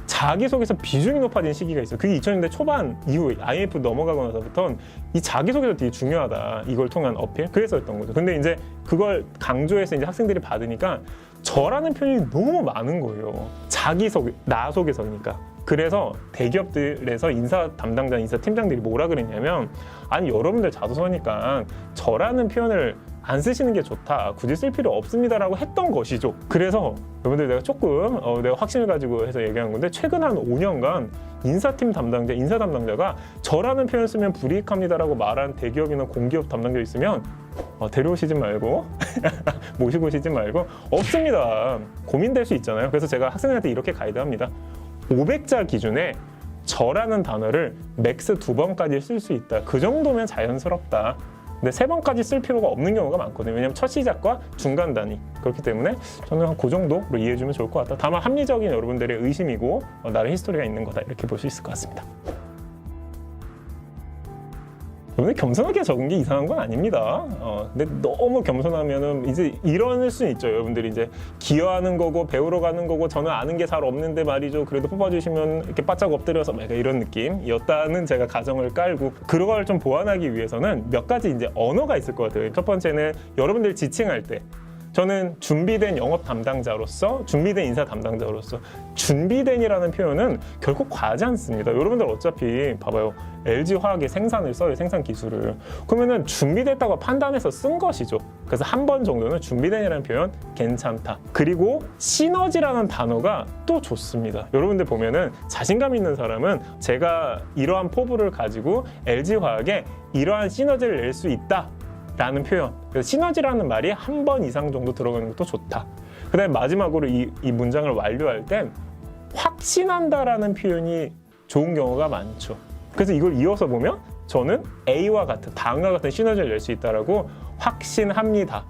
자기소개서 비중이 높아진 시기가 있어요. 그게 2000년대 초반 이후 IMF 넘어가고 나서부터는 이 자기소개서 되게 중요하다. 이걸 통한 어필? 그래서였던 거죠. 근데 이제 그걸 강조해서 이제 학생들이 받으니까 저라는 표현이 너무 많은 거예요. 자기소개, 나 소개서니까. 그래서 대기업들에서 인사 담당자, 인사 팀장들이 뭐라 그랬냐면 아니 여러분들 자소서니까 저라는 표현을 안 쓰시는 게 좋다. 굳이 쓸 필요 없습니다라고 했던 것이죠. 그래서 여러분들 내가 조금 내가 확신을 가지고 해서 얘기한 건데 최근 한 5년간 인사팀 담당자, 인사 담당자가 저라는 표현 쓰면 불이익합니다라고 말한 대기업이나 공기업 담당자 있으면 데려오시지 말고 모시고 오시지 말고 없습니다. 고민될 수 있잖아요. 그래서 제가 학생들한테 이렇게 가이드합니다. 500자 기준에 저라는 단어를 맥스 2번까지 쓸 수 있다. 그 정도면 자연스럽다. 근데 3번까지 쓸 필요가 없는 경우가 많거든요. 왜냐면 첫 시작과 중간 단위. 그렇기 때문에 저는 한 그 정도로 이해해주면 좋을 것 같다. 다만 합리적인 여러분들의 의심이고 나름의 히스토리가 있는 거다. 이렇게 볼 수 있을 것 같습니다. 여러분들 겸손하게 적은 게 이상한 건 아닙니다. 근데 너무 겸손하면은 이제 이럴 수는 있죠. 여러분들이 이제 기여하는 거고 배우러 가는 거고 저는 아는 게 잘 없는데 말이죠. 그래도 뽑아주시면 이렇게 바짝 엎드려서 약간 이런 느낌이었다는 제가 가정을 깔고 그걸 좀 보완하기 위해서는 몇 가지 이제 언어가 있을 것 같아요. 첫 번째는 여러분들 지칭할 때 저는 준비된 영업 담당자로서, 준비된 인사 담당자로서 준비된이라는 표현은 결코 과하지 않습니다. 여러분들 어차피 봐봐요. LG화학의 생산을 써요. 생산 기술을. 그러면은 준비됐다고 판단해서 쓴 것이죠. 그래서 한 번 정도는 준비된이라는 표현 괜찮다. 그리고 시너지라는 단어가 또 좋습니다. 여러분들 보면은 자신감 있는 사람은 제가 이러한 포부를 가지고 LG화학에 이러한 시너지를 낼 수 있다 라는 표현. 그래서 시너지라는 말이 한 번 이상 정도 들어가는 것도 좋다. 그 다음에 마지막으로 이 문장을 완료할 땐 확신한다라는 표현이 좋은 경우가 많죠. 그래서 이걸 이어서 보면 저는 A와 같은, 다음과 같은 시너지를 낼 수 있다라고 확신합니다를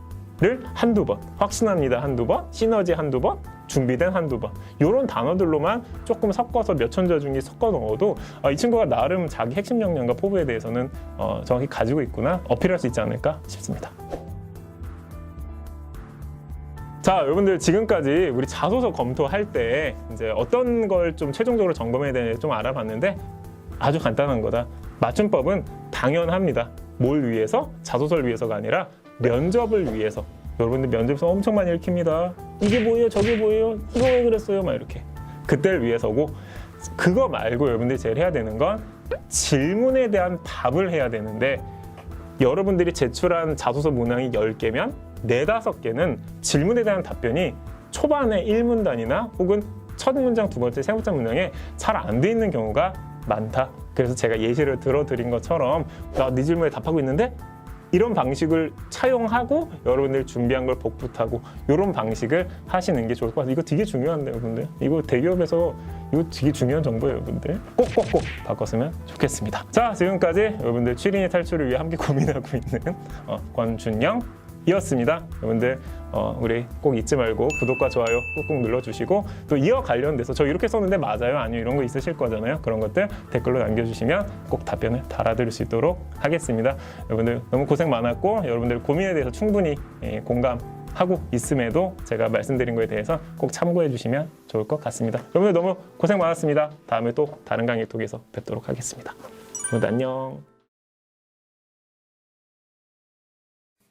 한두 번, 확신합니다 한두 번, 시너지 한두 번, 준비된 한두 번, 이런 단어들로만 조금 섞어서 몇 천자 중에 섞어 넣어도 이 친구가 나름 자기 핵심 역량과 포부에 대해서는 정확히 가지고 있구나 어필할 수 있지 않을까 싶습니다. 자, 여러분들 지금까지 우리 자소서 검토할 때 이제 어떤 걸 좀 최종적으로 점검해야 되는지 좀 알아봤는데 아주 간단한 거다. 맞춤법은 당연합니다. 뭘 위해서? 자소서를 위해서가 아니라 면접을 위해서. 여러분들 면접에서 엄청 많이 읽힙니다. 이게 뭐예요? 저게 뭐예요? 이거 왜 그랬어요? 막 이렇게. 그때를 위해서고, 그거 말고 여러분들이 제일 해야 되는 건 질문에 대한 답을 해야 되는데, 여러분들이 제출한 자소서 문항이 10개면 4, 5개는 질문에 대한 답변이 초반에 1문단이나 혹은 첫 문장, 두 번째, 세 번째 문장에 잘 안 돼 있는 경우가 많다. 그래서 제가 예시를 들어드린 것처럼 나 네 질문에 답하고 있는데 이런 방식을 차용하고 여러분들 준비한 걸 복붙하고 이런 방식을 하시는 게 좋을 것 같아요. 이거 되게 중요한데 여러분들. 이거 대기업에서 이거 되게 중요한 정보예요 여러분들. 꼭꼭꼭 바꿨으면 좋겠습니다. 자, 지금까지 여러분들 취린이 탈출을 위해 함께 고민하고 있는 권준영이었습니다. 여러분들 우리 꼭 잊지 말고 구독과 좋아요 꾹꾹 눌러주시고, 또 이어 관련돼서 저 이렇게 썼는데 맞아요? 아니요? 이런 거 있으실 거잖아요. 그런 것들 댓글로 남겨주시면 꼭 답변을 달아드릴 수 있도록 하겠습니다. 여러분들 너무 고생 많았고, 여러분들 고민에 대해서 충분히 공감하고 있음에도 제가 말씀드린 거에 대해서 꼭 참고해 주시면 좋을 것 같습니다. 여러분들 너무 고생 많았습니다. 다음에 또 다른 강의 통해서 뵙도록 하겠습니다. 여러분들 안녕.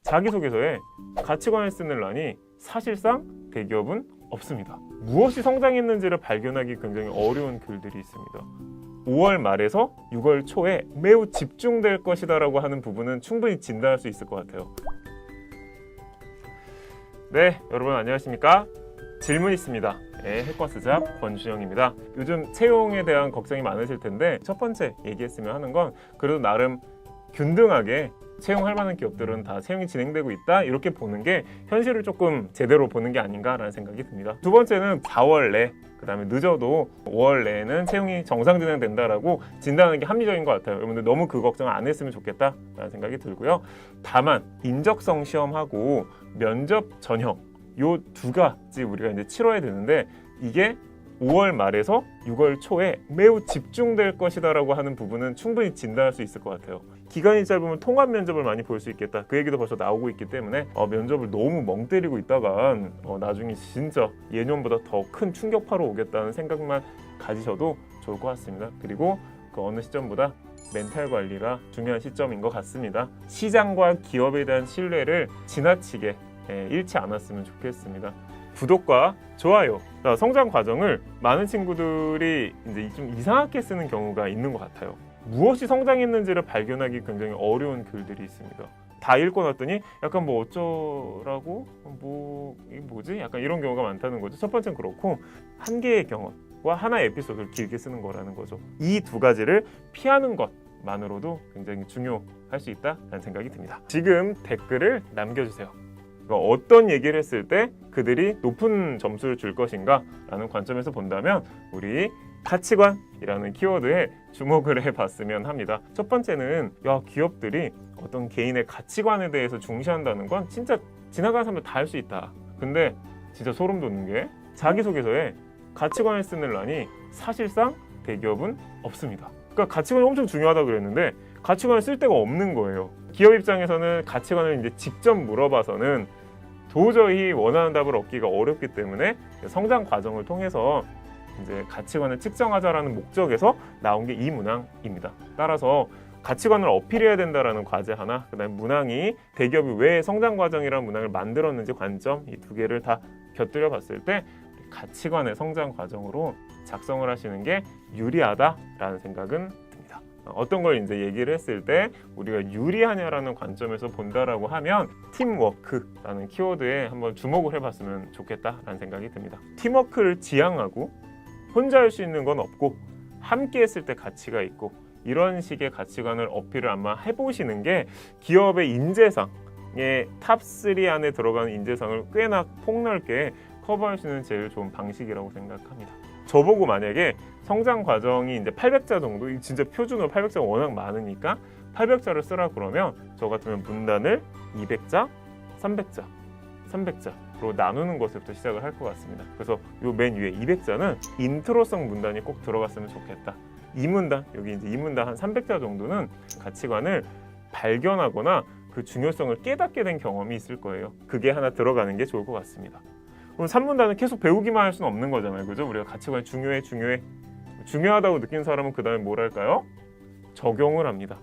자기소개서에 가치관을 쓰는 란이 사실상 대기업은 없습니다. 무엇이 성장했는지를 발견하기 굉장히 어려운 글들이 있습니다. 5월 말에서 6월 초에 매우 집중될 것이다 라고 하는 부분은 충분히 진단할 수 있을 것 같아요. 네, 여러분 안녕하십니까? 질문 있습니다. 네, 해과스잡 권준영입니다. 요즘 채용에 대한 걱정이 많으실 텐데 첫 번째 얘기했으면 하는 건 그래도 나름 균등하게 채용할 만한 기업들은 다 채용이 진행되고 있다, 이렇게 보는 게 현실을 조금 제대로 보는 게 아닌가라는 생각이 듭니다. 두 번째는 4월 내, 그 다음에 늦어도 5월 내에는 채용이 정상 진행된다라고 진단하는 게 합리적인 것 같아요. 여러분들 너무 그 걱정 안 했으면 좋겠다라는 생각이 들고요. 다만 인적성 시험하고 면접 전형 요 두 가지 우리가 이제 치러야 되는데, 이게 5월 말에서 6월 초에 매우 집중될 것이다라고 하는 부분은 충분히 진단할 수 있을 것 같아요. 기간이 짧으면 통합 면접을 많이 볼 수 있겠다, 그 얘기도 벌써 나오고 있기 때문에 면접을 너무 멍 때리고 있다간 나중에 진짜 예년보다 더 큰 충격파로 오겠다는 생각만 가지셔도 좋을 것 같습니다. 그리고 그 어느 시점보다 멘탈 관리가 중요한 시점인 것 같습니다. 시장과 기업에 대한 신뢰를 지나치게 잃지 않았으면 좋겠습니다. 구독과 좋아요, 성장 과정을 많은 친구들이 이제 좀 이상하게 쓰는 경우가 있는 것 같아요. 무엇이 성장했는지를 발견하기 굉장히 어려운 글들이 있습니다. 다 읽고 났더니 약간 뭐 어쩌라고? 이게 뭐지? 약간 이런 경우가 많다는 거죠. 첫 번째는 그렇고, 한 개의 경험과 하나의 에피소드를 길게 쓰는 거라는 거죠. 이 두 가지를 피하는 것만으로도 굉장히 중요할 수 있다는 생각이 듭니다. 지금 댓글을 남겨주세요. 어떤 얘기를 했을 때 그들이 높은 점수를 줄 것인가 라는 관점에서 본다면 우리 가치관이라는 키워드에 주목을 해봤으면 합니다. 첫 번째는 기업들이 어떤 개인의 가치관에 대해서 중시한다는 건 진짜 지나가는 사람들 다 할 수 있다. 근데 진짜 소름 돋는 게 자기소개서에 가치관을 쓰는 란이 사실상 대기업은 없습니다. 그러니까 가치관이 엄청 중요하다고 그랬는데 가치관을 쓸 데가 없는 거예요. 기업 입장에서는 가치관을 이제 직접 물어봐서는 도저히 원하는 답을 얻기가 어렵기 때문에 성장 과정을 통해서 이제 가치관을 측정하자라는 목적에서 나온 게 이 문항입니다. 따라서 가치관을 어필해야 된다라는 과제 하나, 그다음에 문항이 대기업이 왜 성장 과정이라는 문항을 만들었는지 관점, 이 두 개를 다 곁들여 봤을 때 가치관의 성장 과정으로 작성을 하시는 게 유리하다라는 생각은 듭니다. 어떤 걸 이제 얘기를 했을 때 우리가 유리하냐라는 관점에서 본다라고 하면 팀워크라는 키워드에 한번 주목을 해봤으면 좋겠다라는 생각이 듭니다. 팀워크를 지향하고 혼자 할 수 있는 건 없고 함께 했을 때 가치가 있고, 이런 식의 가치관을 어필을 아마 해보시는 게 기업의 인재상의 탑3 안에 들어가는 인재상을 꽤나 폭넓게 커버할 수 있는 제일 좋은 방식이라고 생각합니다. 저보고 만약에 성장 과정이 이제 800자 정도, 진짜 표준으로 800자가 워낙 많으니까 800자를 쓰라 그러면 저 같으면 문단을 200자, 300자, 300자로 나누는 것부터 시작을 할 것 같습니다. 그래서 요 맨 위에 200자는 인트로성 문단이 꼭 들어갔으면 좋겠다. 이 문단, 여기 이제 이 문단 한 300자 정도는 가치관을 발견하거나 그 중요성을 깨닫게 된 경험이 있을 거예요. 그게 하나 들어가는 게 좋을 것 같습니다. 그럼 3문단은 계속 배우기만 할 수는 없는 거잖아요. 그죠? 우리가 가치관이 중요하다고 느낀 사람은 그 다음에 뭘 할까요? 적용을 합니다.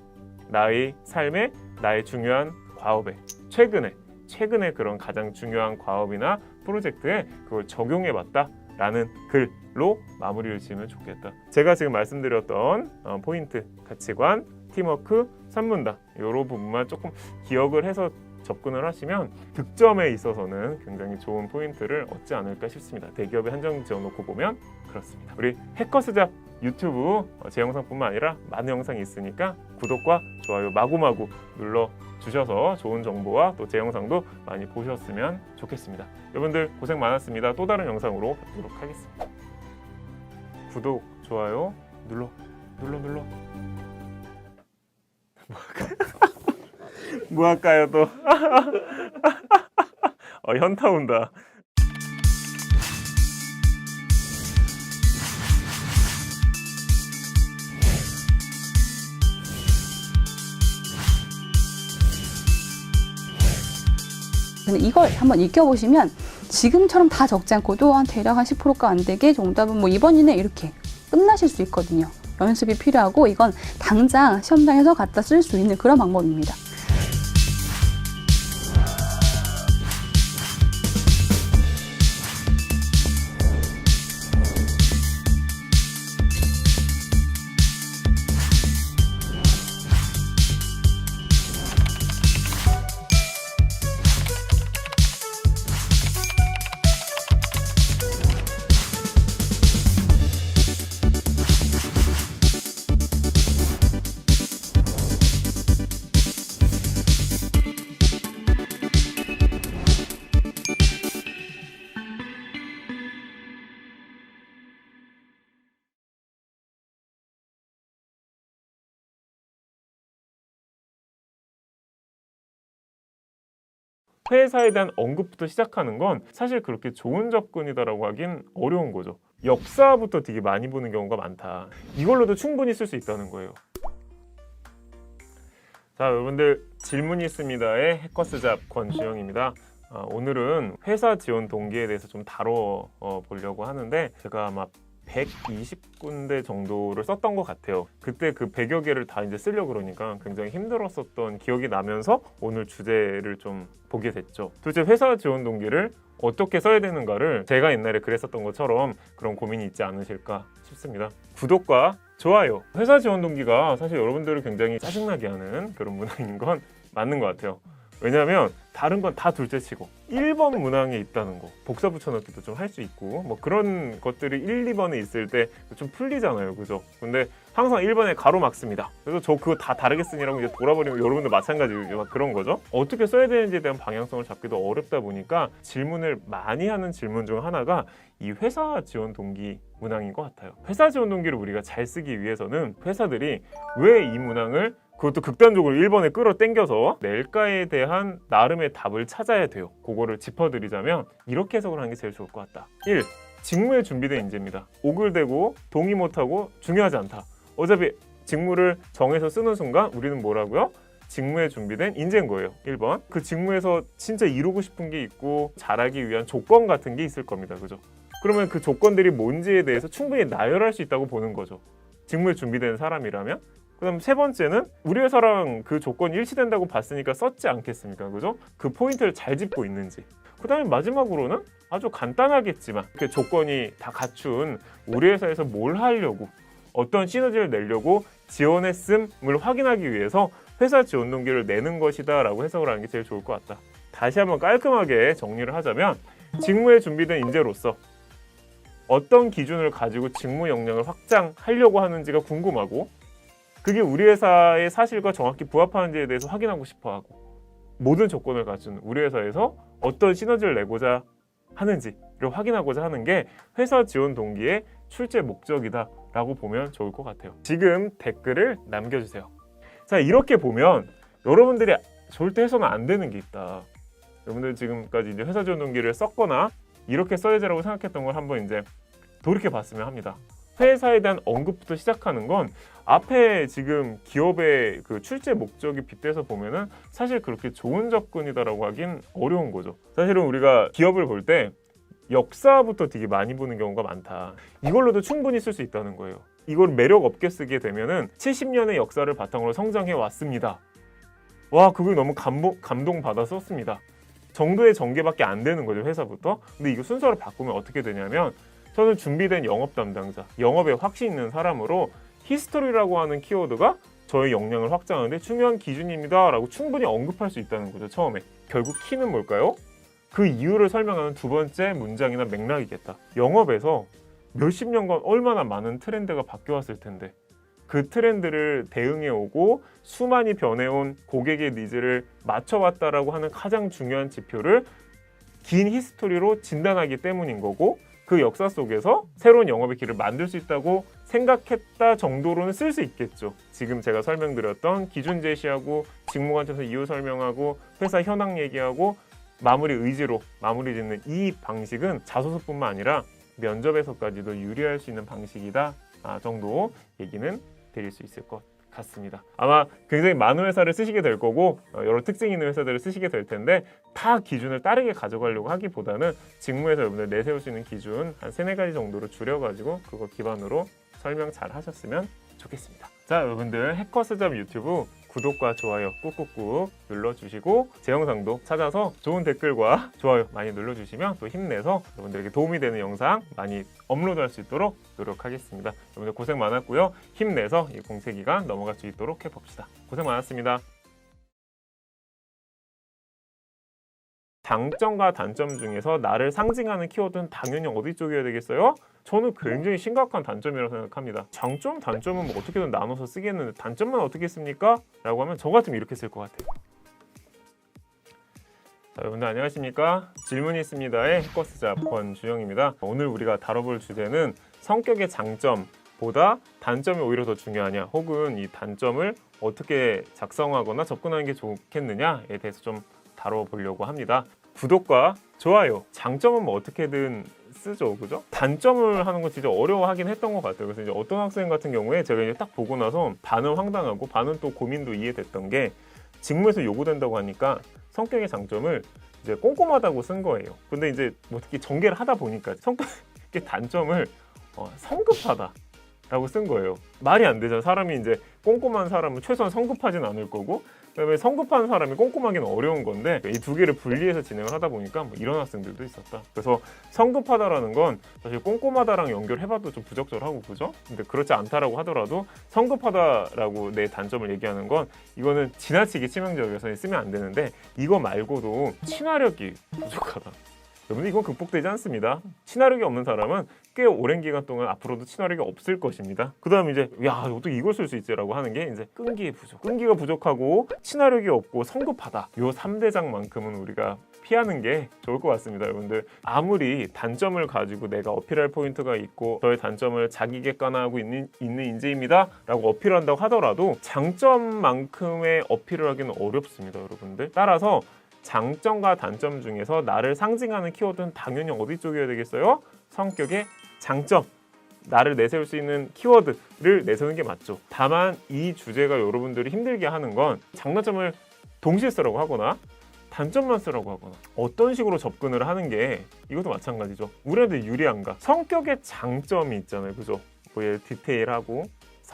나의 삶에, 나의 중요한 과업에, 최근에 그런 가장 중요한 과업이나 프로젝트에 그걸 적용해 봤다라는 글로 마무리를 지으면 좋겠다. 제가 지금 말씀드렸던 포인트, 가치관, 팀워크, 3문단 이런 부분만 조금 기억을 해서 접근을 하시면 득점에 있어서는 굉장히 좋은 포인트를 얻지 않을까 싶습니다. 대기업에 한정 지어놓고 보면 그렇습니다. 우리 해커스잡 유튜브 제 영상뿐만 아니라 많은 영상이 있으니까 구독과 좋아요 마구마구 눌러주셔서 좋은 정보와 또 제 영상도 많이 보셨으면 좋겠습니다. 여러분들 고생 많았습니다. 또 다른 영상으로 뵙도록 하겠습니다. 구독, 좋아요 눌러. 뭐 할까요 또? 현타 온다. 근데 이걸 한번 익혀보시면 지금처럼 다 적지 않고도 한 대략 한 10%가 안 되게 정답은 뭐 이번 이내 이렇게 끝나실 수 있거든요. 연습이 필요하고 이건 당장 시험장에서 갖다 쓸 수 있는 그런 방법입니다. 회사에 대한 언급부터 시작하는 건 사실 그렇게 좋은 접근이다라고 하긴 어려운 거죠. 역사부터 되게 많이 보는 경우가 많다. 이걸로도 충분히 쓸 수 있다는 거예요. 자, 여러분들 질문이 있습니다의 해커스잡 권주영입니다. 오늘은 회사 지원 동기에 대해서 좀 다뤄 보려고 하는데 제가 아마 120군데 정도를 썼던 것 같아요. 그때 그 100여 개를 다 이제 쓰려고 그러니까 굉장히 힘들었었던 기억이 나면서 오늘 주제를 좀 보게 됐죠. 도대체 회사 지원 동기를 어떻게 써야 되는가를 제가 옛날에 그랬었던 것처럼 그런 고민이 있지 않으실까 싶습니다. 구독과 좋아요. 회사 지원 동기가 사실 여러분들을 굉장히 짜증나게 하는 그런 문항인 건 맞는 것 같아요. 왜냐하면 다른 건 다 둘째치고 1번 문항에 있다는 거 복사 붙여넣기도 좀 할 수 있고 뭐 그런 것들이 1, 2번에 있을 때 좀 풀리잖아요. 그죠? 근데 항상 1번에 가로막습니다. 그래서 저 그거 다 다르게 쓰니라고 이제 돌아버리면 여러분들 마찬가지로 막 그런 거죠. 어떻게 써야 되는지에 대한 방향성을 잡기도 어렵다 보니까 질문을 많이 하는 질문 중 하나가 이 회사 지원 동기 문항인 것 같아요. 회사 지원 동기를 우리가 잘 쓰기 위해서는 회사들이 왜 이 문항을 그것도 극단적으로 1번에 끌어당겨서 낼까에 대한 나름의 답을 찾아야 돼요. 그거를 짚어드리자면 이렇게 해석을 하는 게 제일 좋을 것 같다. 1. 직무에 준비된 인재입니다. 오글대고 동의 못하고 중요하지 않다. 어차피 직무를 정해서 쓰는 순간 우리는 뭐라고요? 직무에 준비된 인재인 거예요. 1번. 그 직무에서 진짜 이루고 싶은 게 있고 잘하기 위한 조건 같은 게 있을 겁니다. 그죠? 그러면 그 조건들이 뭔지에 대해서 충분히 나열할 수 있다고 보는 거죠. 직무에 준비된 사람이라면 그다음 세 번째는 우리 회사랑 그 조건이 일치된다고 봤으니까 썼지 않겠습니까? 그죠? 그 포인트를 잘 짚고 있는지. 그다음에 마지막으로는 아주 간단하겠지만 그 조건이 다 갖춘 우리 회사에서 뭘 하려고 어떤 시너지를 내려고 지원했음을 확인하기 위해서 회사 지원 동기를 내는 것이다 라고 해석을 하는 게 제일 좋을 것 같다. 다시 한번 깔끔하게 정리를 하자면 직무에 준비된 인재로서 어떤 기준을 가지고 직무 역량을 확장하려고 하는지가 궁금하고 그게 우리 회사의 사실과 정확히 부합하는지에 대해서 확인하고 싶어하고 모든 조건을 갖춘 우리 회사에서 어떤 시너지를 내고자 하는지를 확인하고자 하는 게 회사 지원 동기의 출제 목적이다 라고 보면 좋을 것 같아요. 지금 댓글을 남겨주세요. 자, 이렇게 보면 여러분들이 절대 해서는 안 되는 게 있다. 여러분들 지금까지 이제 회사 지원 동기를 썼거나 이렇게 써야지라고 생각했던 걸 한번 이제 돌이켜 봤으면 합니다. 회사에 대한 언급부터 시작하는 건 앞에 지금 기업의 그 출제 목적이 빗대서 보면은 사실 그렇게 좋은 접근이다라고 하긴 어려운 거죠. 사실은 우리가 기업을 볼 때 역사부터 되게 많이 보는 경우가 많다. 이걸로도 충분히 쓸 수 있다는 거예요. 이걸 매력 없게 쓰게 되면은 70년의 역사를 바탕으로 성장해 왔습니다. 와, 그걸 너무 감동 받아 썼습니다. 정도의 전개밖에 안 되는 거죠, 회사부터. 근데 이거 순서를 바꾸면 어떻게 되냐면 저는 준비된 영업 담당자, 영업에 확신 있는 사람으로 히스토리라고 하는 키워드가 저의 역량을 확장하는데 중요한 기준입니다 라고 충분히 언급할 수 있다는 거죠, 처음에. 결국 키는 뭘까요? 그 이유를 설명하는 두 번째 문장이나 맥락이겠다. 영업에서 몇십 년간 얼마나 많은 트렌드가 바뀌어왔을 텐데 그 트렌드를 대응해 오고 수많이 변해온 고객의 니즈를 맞춰왔다라고 하는 가장 중요한 지표를 긴 히스토리로 진단하기 때문인 거고 그 역사 속에서 새로운 영업의 길을 만들 수 있다고 생각했다 정도로는 쓸 수 있겠죠. 지금 제가 설명드렸던 기준 제시하고 직무 관점에서 이유 설명하고 회사 현황 얘기하고 마무리 의지로 마무리 짓는 이 방식은 자소서뿐만 아니라 면접에서까지도 유리할 수 있는 방식이다 정도 얘기는 드릴 수 있을 것 같습니다. 아마 굉장히 많은 회사를 쓰시게 될 거고 여러 특징 있는 회사들을 쓰시게 될 텐데 다 기준을 따르게 가져가려고 하기보다는 직무에서 여러분들 내세울 수 있는 기준 한 3-4가지 정도로 줄여가지고 그거 기반으로 설명 잘 하셨으면 좋겠습니다. 자, 여러분들 해커스잡 유튜브 구독과 좋아요 꾹꾹꾹 눌러주시고 제 영상도 찾아서 좋은 댓글과 좋아요 많이 눌러주시면 또 힘내서 여러분들에게 도움이 되는 영상 많이 업로드할 수 있도록 노력하겠습니다. 여러분들 고생 많았고요. 힘내서 이 공채 기간 넘어갈 수 있도록 해봅시다. 고생 많았습니다. 장점과 단점 중에서 나를 상징하는 키워드는 당연히 어디 쪽이어야 되겠어요? 저는 굉장히 심각한 단점이라고 생각합니다. 장점, 단점은 뭐 어떻게든 나눠서 쓰겠는데 단점만 어떻게 씁니까? 라고 하면 저 같으면 이렇게 쓸 것 같아요. 자, 여러분들 안녕하십니까? 질문이 있습니다의 해커스잡 권주영입니다. 오늘 우리가 다뤄볼 주제는 성격의 장점보다 단점이 오히려 더 중요하냐 혹은 이 단점을 어떻게 작성하거나 접근하는 게 좋겠느냐에 대해서 좀 다뤄보려고 합니다. 구독과 좋아요, 장점은 뭐 어떻게든 쓰죠, 그죠? 단점을 하는 건 진짜 어려워하긴 했던 것 같아요. 그래서 이제 어떤 학생 같은 경우에 제가 이제 딱 보고 나서 반은 황당하고 반은 또 고민도 이해됐던 게 직무에서 요구된다고 하니까 성격의 장점을 이제 꼼꼼하다고 쓴 거예요. 근데 이제 뭐 어떻게 전개를 하다 보니까 성격의 단점을 성급하다라고 쓴 거예요. 말이 안 되잖아. 사람이 이제 꼼꼼한 사람은 최소한 성급하진 않을 거고 그다음에 성급한 사람이 꼼꼼하기는 어려운 건데 이 두 개를 분리해서 진행을 하다 보니까 뭐 이런 학생들도 있었다. 그래서 성급하다라는 건 사실 꼼꼼하다랑 연결해봐도 좀 부적절하고 그죠? 근데 그렇지 않다라고 하더라도 성급하다라고 내 단점을 얘기하는 건 이거는 지나치게 치명적이어서 쓰면 안 되는데 이거 말고도 친화력이 부족하다. 여러분들 이건 극복되지 않습니다. 친화력이 없는 사람은 꽤 오랜 기간 동안 앞으로도 친화력이 없을 것입니다. 그 다음에 이제 야 어떻게 이걸 쓸 수 있지라고 하는 게 이제 끈기의 부족. 끈기가 부족하고 친화력이 없고 성급하다. 요 3대장만큼은 우리가 피하는 게 좋을 것 같습니다. 여러분들 아무리 단점을 가지고 내가 어필할 포인트가 있고 저의 단점을 자기 객관화하고 있는 인재입니다 라고 어필한다고 하더라도 장점만큼의 어필을 하기는 어렵습니다. 여러분들 따라서 장점과 단점 중에서 나를 상징하는 키워드는 당연히 어디 쪽이어야 되겠어요? 성격의 장점, 나를 내세울 수 있는 키워드를 내세우는 게 맞죠. 다만 이 주제가 여러분들이 힘들게 하는 건 장단점을 동시에 쓰라고 하거나 단점만 쓰라고 하거나 어떤 식으로 접근을 하는 게 이것도 마찬가지죠. 우리한테 유리한가? 성격의 장점이 있잖아요. 그죠? 뭐 디테일하고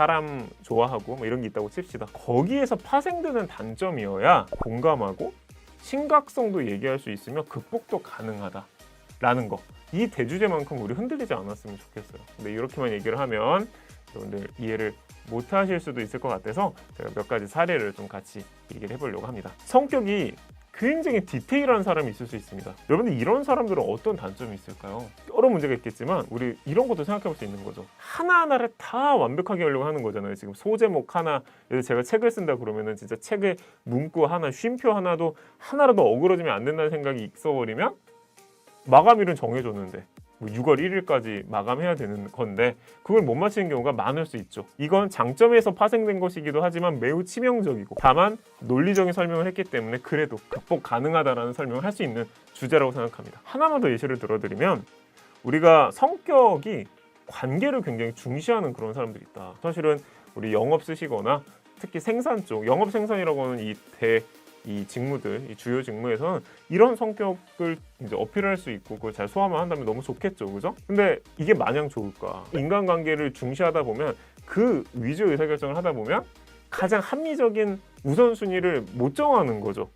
사람 좋아하고 뭐 이런 게 있다고 칩시다. 거기에서 파생되는 단점이어야 공감하고 심각성도 얘기할 수 있으며 극복도 가능하다라는 거. 이 대주제만큼 우리 흔들리지 않았으면 좋겠어요. 근데 이렇게만 얘기를 하면 여러분들 이해를 못 하실 수도 있을 것 같아서 제가 몇 가지 사례를 좀 같이 얘기를 해보려고 합니다. 성격이 굉장히 디테일한 사람이 있을 수 있습니다. 여러분들 이런 사람들은 어떤 단점이 있을까요? 여러 문제가 있겠지만 우리 이런 것도 생각해 볼 수 있는 거죠. 하나하나를 다 완벽하게 하려고 하는 거잖아요. 지금 소제목 하나, 예를 제가 책을 쓴다 그러면은 진짜 책의 문구 하나, 쉼표 하나도 하나라도 어그러지면 안 된다는 생각이 있어버리면 마감일은 정해줬는데 뭐 6월 1일까지 마감해야 되는 건데 그걸 못 맞히는 경우가 많을 수 있죠. 이건 장점에서 파생된 것이기도 하지만 매우 치명적이고 다만 논리적인 설명을 했기 때문에 그래도 극복 가능하다라는 설명을 할 수 있는 주제라고 생각합니다. 하나만 더 예시를 들어드리면 우리가 성격이 관계를 굉장히 중시하는 그런 사람들이 있다. 사실은 우리 영업 쓰시거나 특히 생산 쪽, 영업 생산이라고 하는 이 직무들, 이 주요 직무에서는 이런 성격을 이제 어필할 수 있고 그걸 잘 소화만 한다면 너무 좋겠죠, 그죠? 근데 이게 마냥 좋을까? 인간관계를 중시하다 보면 그 위주의 의사결정을 하다 보면 가장 합리적인 우선순위를 못 정하는 거죠.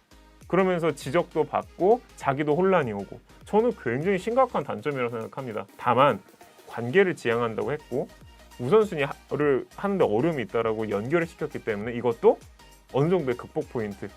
그러면서 지적도 받고 자기도 혼란이 오고 저는 굉장히 심각한 단점이라고 생각합니다. 다만 관계를 지향한다고 했고 우선순위를 하는데 어려움이 있다라고 연결을 시켰기 때문에 이것도 어느 정도의 극복 포인트,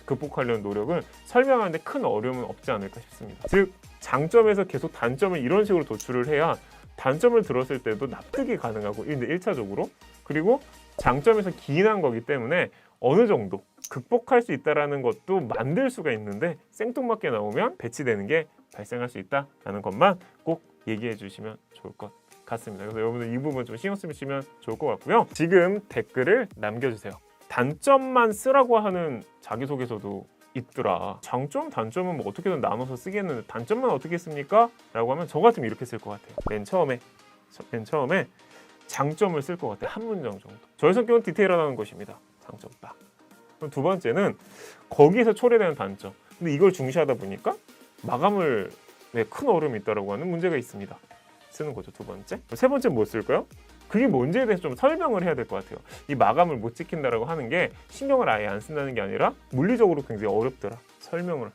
극복하려는 노력을 설명하는데 큰 어려움은 없지 않을까 싶습니다. 즉 장점에서 계속 단점을 이런 식으로 도출을 해야 단점을 들었을 때도 납득이 가능하고 1차적으로 그리고 장점에서 기인한 거기 때문에 어느 정도 극복할 수 있다는 것도 만들 수가 있는데 생뚱맞게 나오면 배치되는 게 발생할 수 있다는 것만 꼭 얘기해 주시면 좋을 것 같습니다. 그래서 여러분들 이 부분 좀 신경 쓰시면 좋을 것 같고요. 지금 댓글을 남겨주세요. 단점만 쓰라고 하는 자기소개서도 있더라. 장점, 단점은 뭐 어떻게든 나눠서 쓰겠는데 단점만 어떻게 씁니까? 라고 하면 저 같으면 이렇게 쓸 것 같아요. 맨 처음에 장점을 쓸 것 같아요. 한 문장 정도. 저의 성격은 디테일하다는 것입니다. 장점 딱. 그럼 두 번째는 거기에서 초래되는 단점. 근데 이걸 중시하다 보니까 마감을 큰 어려움이 있다라고 하는 문제가 있습니다. 쓰는 거죠. 두 번째. 세 번째 뭐 쓸까요? 그게 뭔지에 대해서 좀 설명을 해야 될 것 같아요. 이 마감을 못 지킨다라고 하는 게 신경을 아예 안 쓴다는 게 아니라 물리적으로 굉장히 어렵더라. 설명을.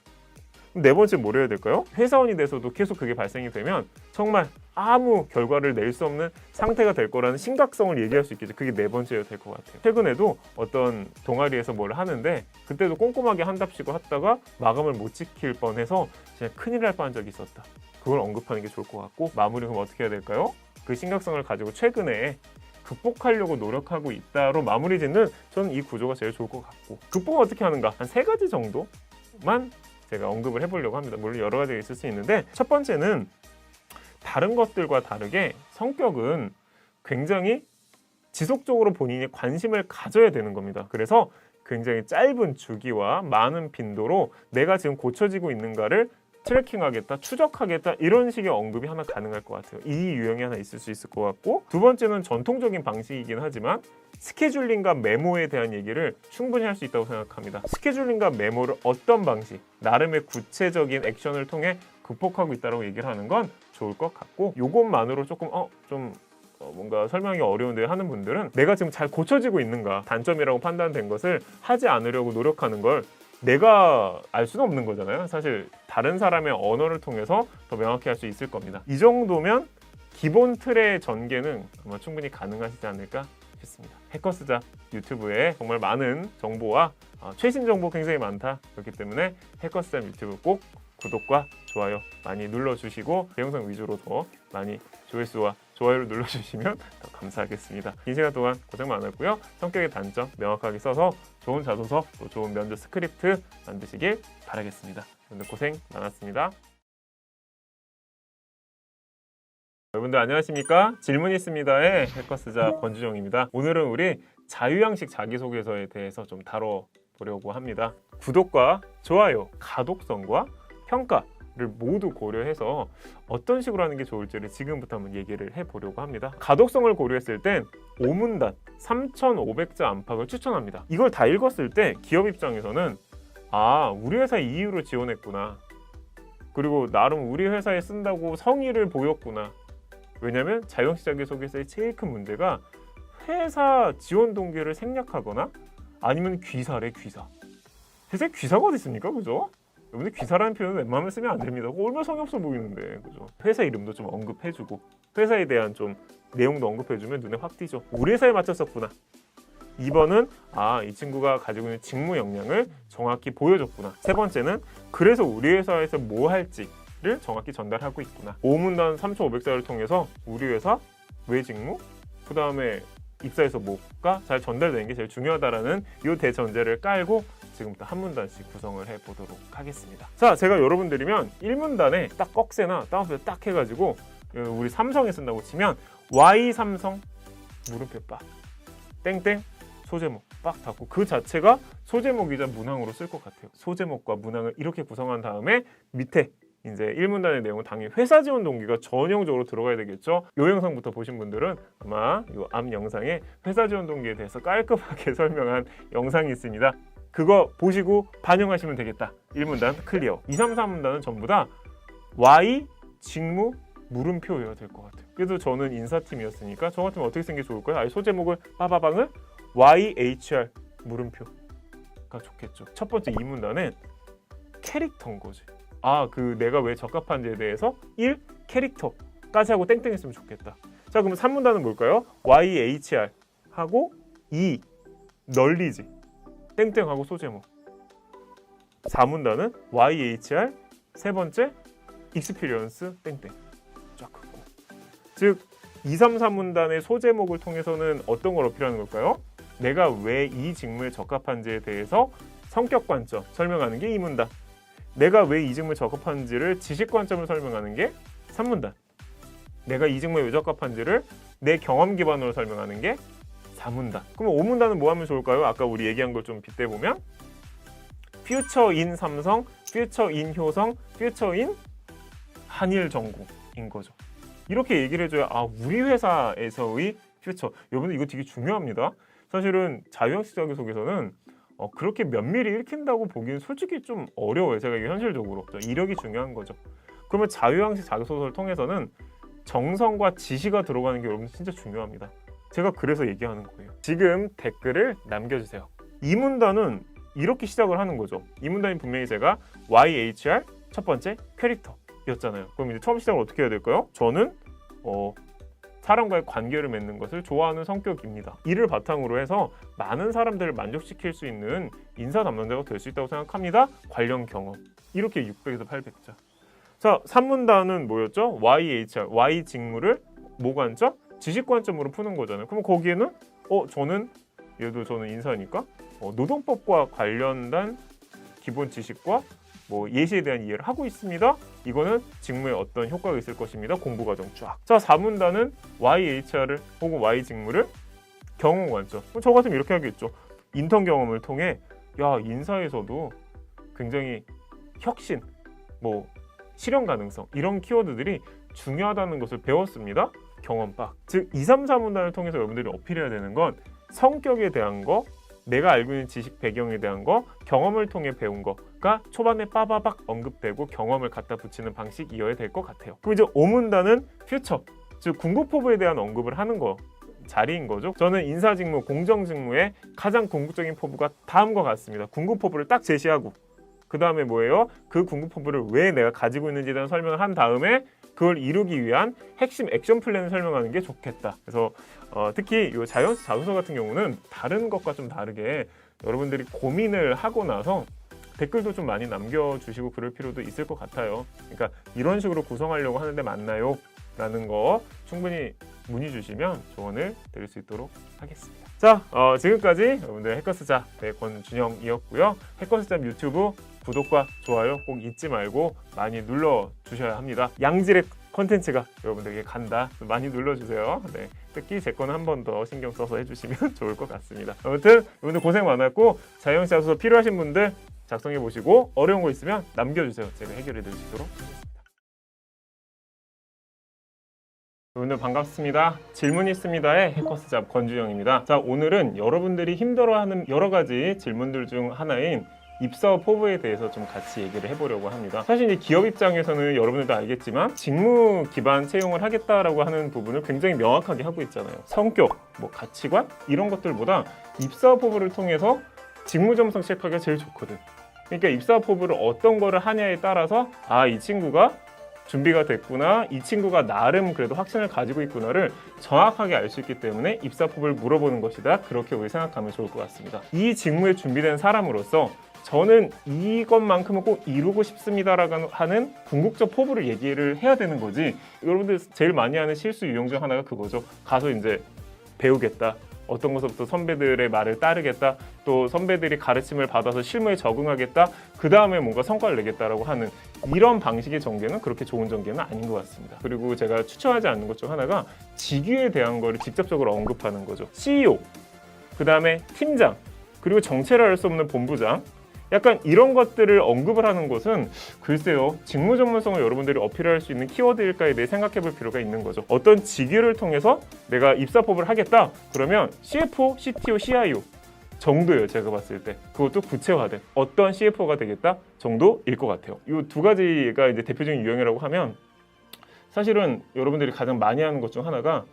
네 번째 뭘 해야 될까요? 회사원이 돼서도 계속 그게 발생이 되면 정말 아무 결과를 낼 수 없는 상태가 될 거라는 심각성을 얘기할 수 있겠죠. 그게 네 번째가 될 것 같아요. 최근에도 어떤 동아리에서 뭘 하는데 그때도 꼼꼼하게 한답시고 하다가 마감을 못 지킬 뻔해서 진짜 큰일 날 뻔한 적이 있었다. 그걸 언급하는 게 좋을 것 같고 마무리 그럼 어떻게 해야 될까요? 그 심각성을 가지고 최근에 극복하려고 노력하고 있다로 마무리 짓는 저는 이 구조가 제일 좋을 것 같고 극복은 어떻게 하는가? 한 3가지 정도만 제가 언급을 해보려고 합니다. 물론 여러 가지가 있을 수 있는데 첫 번째는 다른 것들과 다르게 성격은 굉장히 지속적으로 본인이 관심을 가져야 되는 겁니다. 그래서 굉장히 짧은 주기와 많은 빈도로 내가 지금 고쳐지고 있는가를 트래킹하겠다, 추적하겠다 이런 식의 언급이 하나 가능할 것 같아요. 이 유형이 하나 있을 수 있을 것 같고 두 번째는 전통적인 방식이긴 하지만 스케줄링과 메모에 대한 얘기를 충분히 할 수 있다고 생각합니다. 스케줄링과 메모를 어떤 방식, 나름의 구체적인 액션을 통해 극복하고 있다고 얘기를 하는 건 좋을 것 같고 이것만으로 조금 뭔가 설명이 어려운데 하는 분들은 내가 지금 잘 고쳐지고 있는가 단점이라고 판단된 것을 하지 않으려고 노력하는 걸 내가 알 수는 없는 거잖아요. 사실 다른 사람의 언어를 통해서 더 명확히 할 수 있을 겁니다. 이 정도면 기본 틀의 전개는 아마 충분히 가능하시지 않을까 싶습니다. 해커스자 유튜브에 정말 많은 정보와 최신 정보 굉장히 많다. 그렇기 때문에 해커스자 유튜브 꼭 구독과 좋아요 많이 눌러주시고 제 영상 위주로 더 많이 조회수와 좋아요를 눌러주시면 더 감사하겠습니다. 긴 시간 동안 고생 많았고요. 성격의 단점 명확하게 써서 좋은 자소서, 또 좋은 면접 스크립트 만드시길 바라겠습니다. 오늘 고생 많았습니다. 여러분들 안녕하십니까? 질문 있습니다의 해커스자 권주정입니다. 오늘은 우리 자유양식 자기소개서에 대해서 좀 다뤄보려고 합니다. 구독과 좋아요, 가독성과 평가를 모두 고려해서 어떤 식으로 하는 게 좋을지를 지금부터 한번 얘기를 해보려고 합니다. 가독성을 고려했을 땐 오문단 3,500자 안팎을 추천합니다. 이걸 다 읽었을 때 기업 입장에서는 우리 회사 이 이유로 지원했구나. 그리고 나름 우리 회사에 쓴다고 성의를 보였구나. 왜냐면 자유형식 자기소개서의 제일 큰 문제가 회사 지원 동기를 생략하거나 아니면 귀사래 귀사. 회사에 귀사가 어디 있습니까? 그죠? 여러분들 귀사라는 표현은 웬만하면 쓰면 안 됩니다. 그거 얼마나 성의 없어 보이는데, 그죠? 회사 이름도 좀 언급해주고 회사에 대한 좀 내용도 언급해주면 눈에 확 띄죠. 우리 회사에 맞췄었구나. 2번은 이 친구가 가지고 있는 직무 역량을 정확히 보여줬구나. 세 번째는 그래서 우리 회사에서 뭐 할지를 정확히 전달하고 있구나. 5문단 3,500자를 통해서 우리 회사 왜 직무, 그 다음에 입사해서 뭐가 잘 전달되는 게 제일 중요하다라는 이 대전제를 깔고 지금부터 한 문단씩 구성을 해보도록 하겠습니다. 자, 제가 여러분들이면 1문단에 딱 꺽쇠나 따옴표 딱 해가지고 우리 삼성에 쓴다고 치면 Y 삼성 물음표 빡 땡땡 소제목 빡 닫고 그 자체가 소제목이자 문항으로 쓸 것 같아요. 소제목과 문항을 이렇게 구성한 다음에 밑에 이제 1문단의 내용은 당연히 회사 지원 동기가 전형적으로 들어가야 되겠죠. 이 영상부터 보신 분들은 아마 이 앞 영상에 회사 지원 동기에 대해서 깔끔하게 설명한 영상이 있습니다. 그거 보시고 반영하시면 되겠다. 1문단 클리어. 2, 3, 4문단은 전부 다 Y 직무 물음표여야 될 것 같아요. 그래도 저는 인사팀이었으니까 저 같으면 어떻게 쓴 게 좋을까요? 아예 소제목을 빠바방을 YHR 물음표가 좋겠죠. 첫 번째 2문단은 캐릭터인 거지. 그 내가 왜 적합한지에 대해서 1. 캐릭터까지 하고 땡땡 했으면 좋겠다. 자, 그럼 3문단은 뭘까요? YHR 하고 2. 널리지 땡땡 하고 소제목. 4문단은 YHR 세 번째 익스피리언스 땡땡 쫙 긋고. 즉 2, 3, 4문단의 소제목을 통해서는 어떤 걸 어필하는 걸까요? 내가 왜 이 직무에 적합한지에 대해서 성격 관점 설명하는 게 2문단. 내가 왜 이 직무에 적합한지를 지식 관점을 설명하는 게 3문단. 내가 이 직무에 왜 적합한지를 내 경험 기반으로 설명하는 게 4문단. 그럼 5문단은 뭐 하면 좋을까요? 아까 우리 얘기한 걸 좀 빗대보면 퓨처 인 삼성, 퓨처 인 효성, 퓨처 인 한일전공인 거죠. 이렇게 얘기를 해줘야 우리 회사에서의 퓨처. 여러분들 이거 되게 중요합니다. 사실은 자유학습 자기소개서는 그렇게 면밀히 읽힌다고 보기엔 솔직히 좀 어려워요. 제가 이게 현실적으로. 이력이 중요한 거죠. 그러면 자유형식 자기소개서를 통해서는 정성과 지시가 들어가는 게 여러분 진짜 중요합니다. 제가 그래서 얘기하는 거예요. 지금 댓글을 남겨주세요. 이 문단은 이렇게 시작을 하는 거죠. 이 문단이 분명히 제가 YHR 첫 번째 캐릭터였잖아요. 그럼 이제 처음 시작을 어떻게 해야 될까요? 저는 사람과의 관계를 맺는 것을 좋아하는 성격입니다. 이를 바탕으로 해서 많은 사람들을 만족시킬 수 있는 인사 담당자가 될 수 있다고 생각합니다. 관련 경험. 이렇게 600에서 800자. 자, 3문단은 뭐였죠? YHR, Y 직무를 뭐 관점? 지식 관점으로 푸는 거잖아요. 그럼 거기에는 저는 예를 들어 저는 인사니까 노동법과 관련된 기본 지식과 예시에 대한 이해를 하고 있습니다. 이거는 직무에 어떤 효과가 있을 것입니다. 공부 과정 쫙. 자, 4문단은 YHR을 혹은 Y 직무를 경험 관점. 저 같으면 이렇게 하겠죠. 인턴 경험을 통해 인사에서도 굉장히 혁신, 실현 가능성 이런 키워드들이 중요하다는 것을 배웠습니다. 경험박. 즉 2, 3, 4문단을 통해서 여러분들이 어필해야 되는 건 성격에 대한 거, 내가 알고 있는 지식 배경에 대한 거, 경험을 통해 배운 거가 초반에 빠바박 언급되고 경험을 갖다 붙이는 방식이어야 될 것 같아요. 그리고 이제 5문단은 퓨처, 즉 궁극포부에 대한 언급을 하는 거 자리인 거죠. 저는 인사직무, 공정직무의 가장 궁극적인 포부가 다음과 같습니다. 궁극포부를 딱 제시하고 그 다음에 뭐예요? 그 궁극포부를 왜 내가 가지고 있는지에 대한 설명을 한 다음에 그걸 이루기 위한 핵심 액션 플랜을 설명하는 게 좋겠다. 그래서 특히 이 자유학습 자소서 같은 경우는 다른 것과 좀 다르게 여러분들이 고민을 하고 나서 댓글도 좀 많이 남겨주시고 그럴 필요도 있을 것 같아요. 그러니까 이런 식으로 구성하려고 하는데 맞나요? 라는 거 충분히 문의 주시면 조언을 드릴 수 있도록 하겠습니다. 자, 지금까지 여러분들 해커스잡 권준영이었고요. 해커스잡 유튜브 구독과 좋아요 꼭 잊지 말고 많이 눌러주셔야 합니다. 양질의 컨텐츠가 여러분들에게 간다. 많이 눌러주세요. 네, 특히 제 거는 한 번 더 신경 써서 해주시면 좋을 것 같습니다. 아무튼 여러분들 고생 많았고 자유형식 자소서 필요하신 분들 작성해보시고 어려운 거 있으면 남겨주세요. 제가 해결해 드릴 수 있도록 하겠습니다. 여러분들 반갑습니다. 질문 있습니다의 해커스잡 권준영입니다. 자, 오늘은 여러분들이 힘들어하는 여러 가지 질문들 중 하나인 입사 포부에 대해서 좀 같이 얘기를 해보려고 합니다. 사실 이제 기업 입장에서는 여러분들도 알겠지만 직무 기반 채용을 하겠다라고 하는 부분을 굉장히 명확하게 하고 있잖아요. 성격, 뭐 가치관 이런 것들보다 입사 포부를 통해서 직무 점성 체크하기가 제일 좋거든. 그러니까 입사 포부를 어떤 거를 하냐에 따라서 아, 이 친구가 준비가 됐구나, 이 친구가 나름 그래도 확신을 가지고 있구나를 정확하게 알 수 있기 때문에 입사 포부를 물어보는 것이다. 그렇게 우리 생각하면 좋을 것 같습니다. 이 직무에 준비된 사람으로서 저는 이것만큼은 꼭 이루고 싶습니다라고 하는 궁극적 포부를 얘기를 해야 되는 거지. 여러분들 제일 많이 하는 실수 유형 중 하나가 그거죠. 가서 이제 배우겠다. 어떤 것부터 선배들의 말을 따르겠다. 또 선배들이 가르침을 받아서 실무에 적응하겠다. 그 다음에 뭔가 성과를 내겠다라고 하는 이런 방식의 전개는 그렇게 좋은 전개는 아닌 것 같습니다. 그리고 제가 추천하지 않는 것 중 하나가 직위에 대한 거를 직접적으로 언급하는 거죠. CEO, 그 다음에 팀장, 그리고 정체를 알 수 없는 본부장, 약간 이런 것들을 언급을 하는 것은 글쎄요, 직무 전문성을 여러분들이 어필할 수 있는 키워드일까에 대해 생각해 볼 필요가 있는 거죠. 어떤 직위를 통해서 내가 입사 포부를 하겠다 그러면 CFO, CTO, CIO 정도예요. 제가 봤을 때 그것도 구체화된 어떤 CFO가 되겠다 정도일 것 같아요. 이 두 가지가 이제 대표적인 유형이라고 하면 사실은 여러분들이 가장 많이 하는 것 중 하나가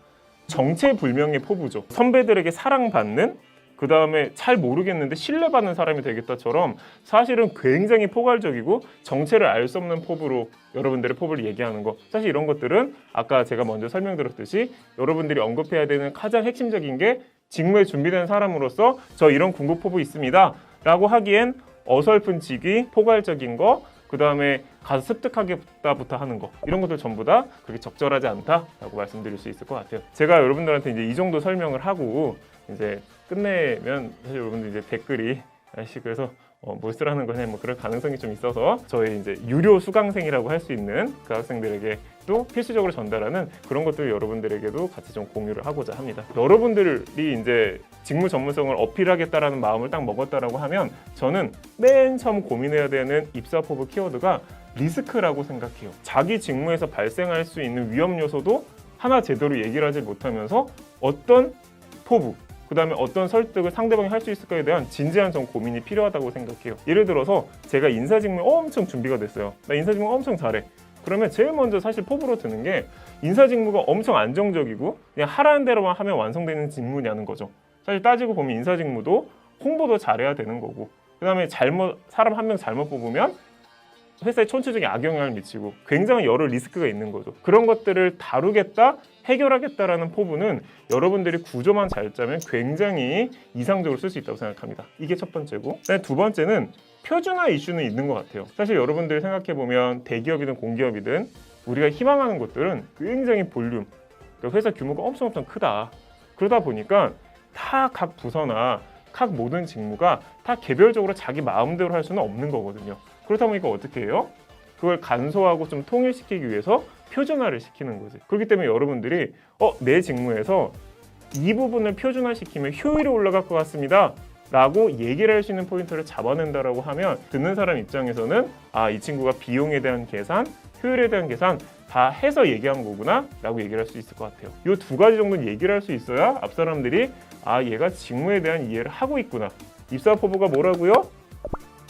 정체불명의 포부죠. 선배들에게 사랑받는, 그 다음에 잘 모르겠는데 신뢰받는 사람이 되겠다처럼 사실은 굉장히 포괄적이고 정체를 알 수 없는 포부로 여러분들의 포부를 얘기하는 거, 사실 이런 것들은 아까 제가 먼저 설명드렸듯이 여러분들이 언급해야 되는 가장 핵심적인 게 직무에 준비된 사람으로서 저 이런 궁극 포부 있습니다 라고 하기엔 어설픈 직위, 포괄적인 거, 그 다음에 가서 습득하겠다부터 하는 거, 이런 것들 전부 다 그렇게 적절하지 않다라고 말씀드릴 수 있을 것 같아요. 제가 여러분들한테 이제 이 정도 설명을 하고 이제 끝내면 사실 여러분들 이제 댓글이 아씨 그래서 뭘 쓰라는 거냐 뭐 그럴 가능성이 좀 있어서 저희 이제 유료 수강생이라고 할 수 있는 그 학생들에게도 필수적으로 전달하는 그런 것들을 여러분들에게도 같이 좀 공유를 하고자 합니다. 여러분들이 이제 직무 전문성을 어필하겠다라는 마음을 딱 먹었다라고 하면 저는 맨 처음 고민해야 되는 입사 포부 키워드가 리스크라고 생각해요. 자기 직무에서 발생할 수 있는 위험 요소도 하나 제대로 얘기를 하지 못하면서 어떤 포부, 그 다음에 어떤 설득을 상대방이 할 수 있을까에 대한 진지한 전 고민이 필요하다고 생각해요. 예를 들어서 제가 인사직무에 엄청 준비가 됐어요. 나 인사직무 엄청 잘해. 그러면 제일 먼저 사실 포부로 드는 게 인사직무가 엄청 안정적이고 그냥 하라는 대로만 하면 완성되는 직무냐는 거죠. 사실 따지고 보면 인사직무도 홍보도 잘해야 되는 거고, 그 다음에 사람 한 명 잘못 뽑으면 회사에 천추적인 악영향을 미치고 굉장히 여러 리스크가 있는 거죠. 그런 것들을 다루겠다, 해결하겠다라는 포부는 여러분들이 구조만 잘 짜면 굉장히 이상적으로 쓸 수 있다고 생각합니다. 이게 첫 번째고, 두 번째는 표준화 이슈는 있는 것 같아요. 사실 여러분들이 생각해보면 대기업이든 공기업이든 우리가 희망하는 것들은 굉장히 볼륨, 그러니까 회사 규모가 엄청 크다. 그러다 보니까 다 각 부서나 각 모든 직무가 다 개별적으로 자기 마음대로 할 수는 없는 거거든요. 그렇다 보니까 어떻게 해요? 그걸 간소하고 좀 통일시키기 위해서 표준화를 시키는 거지. 그렇기 때문에 여러분들이 내 직무에서 이 부분을 표준화시키면 효율이 올라갈 것 같습니다 라고 얘기를 할 수 있는 포인트를 잡아낸다라고 하면 듣는 사람 입장에서는 아, 이 친구가 비용에 대한 계산, 효율에 대한 계산 다 해서 얘기한 거구나 라고 얘기를 할 수 있을 것 같아요. 이 두 가지 정도는 얘기를 할 수 있어야 앞 사람들이 아, 얘가 직무에 대한 이해를 하고 있구나. 입사 포부가 뭐라고요?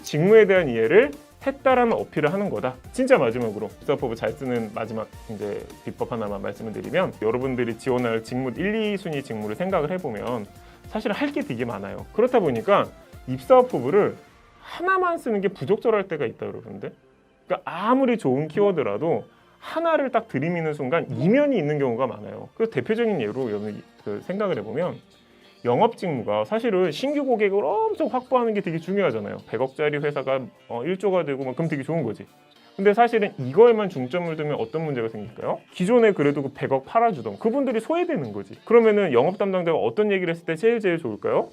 직무에 대한 이해를 했다라는 어필을 하는 거다. 진짜 마지막으로 입사 포부 잘 쓰는 마지막 이제 비법 하나만 말씀을 드리면, 여러분들이 지원할 직무 1, 2순위 직무를 생각을 해보면 사실 할 게 되게 많아요. 그렇다 보니까 입사 포부를 하나만 쓰는 게 부적절할 때가 있다, 여러분들. 그러니까 아무리 좋은 키워드라도 하나를 딱 들이미는 순간 이면이 있는 경우가 많아요. 그 대표적인 예로 여러분 생각을 해보면 영업 직무가 사실은 신규 고객을 엄청 확보하는 게 되게 중요하잖아요. 100억짜리 회사가 1조가 되고 그럼 되게 좋은 거지. 근데 사실은 이거에만 중점을 두면 어떤 문제가 생길까요? 기존에 그래도 그 100억 팔아주던 그분들이 소외되는 거지. 그러면은 영업 담당자가 어떤 얘기를 했을 때 제일 좋을까요?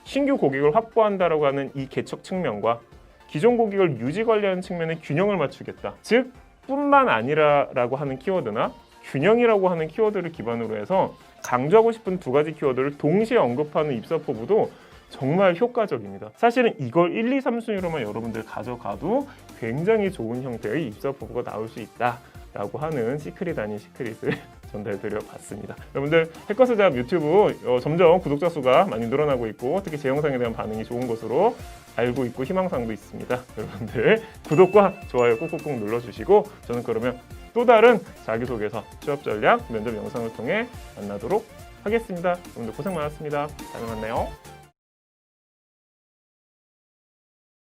신규 고객을 확보한다라고 하는 이 개척 측면과 기존 고객을 유지 관리하는 측면의 균형을 맞추겠다. 즉 뿐만 아니라라고 하는 키워드나 균형이라고 하는 키워드를 기반으로 해서 강조하고 싶은 두 가지 키워드를 동시에 언급하는 입사 포부도 정말 효과적입니다. 사실은 이걸 1, 2, 3순위로만 여러분들 가져가도 굉장히 좋은 형태의 입사 포부가 나올 수 있다라고 하는 시크릿 아닌 시크릿을 전달드려 봤습니다. 여러분들 해커스잡 유튜브 점점 구독자 수가 많이 늘어나고 있고 특히 제 영상에 대한 반응이 좋은 것으로 달고 있고 희망사항도 있습니다. 여러분들 구독과 좋아요 꾹꾹꾹 눌러주시고 저는 그러면 또 다른 자기소개서, 취업 전략, 면접 영상을 통해 만나도록 하겠습니다. 여러분들 고생 많았습니다. 다음에 만나요.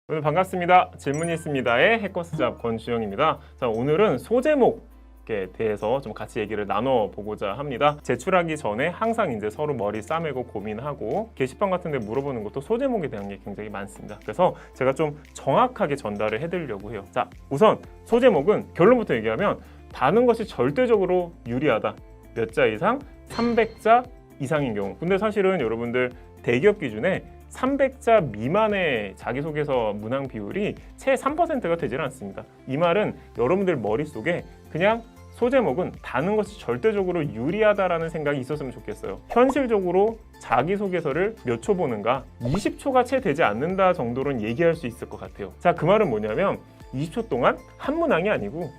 오늘 반갑습니다. 질문이 있습니다의 해커스잡 권주영입니다. 자, 오늘은 소제목에 대해서 좀 같이 얘기를 나눠보고자 합니다. 제출하기 전에 항상 이제 서로 머리 싸매고 고민하고 게시판 같은 데 물어보는 것도 소제목에 대한 게 굉장히 많습니다. 그래서 제가 좀 정확하게 전달을 해드리려고 해요. 자, 우선 소제목은 결론부터 얘기하면 다는 것이 절대적으로 유리하다. 몇 자 이상? 300자 이상인 경우. 근데 사실은 여러분들 대기업 기준에 300자 미만의 자기소개서 문항 비율이 채 3%가 되질 않습니다. 이 말은 여러분들 머릿속에 그냥 소제목은 다는 것이 절대적으로 유리하다라는 생각이 있었으면 좋겠어요. 현실적으로 자기소개서를 몇 초 보는가? 20초가 채 되지 않는다 정도로는 얘기할 수 있을 것 같아요. 자, 그 말은 뭐냐면 20초 동안 한 문항이 아니고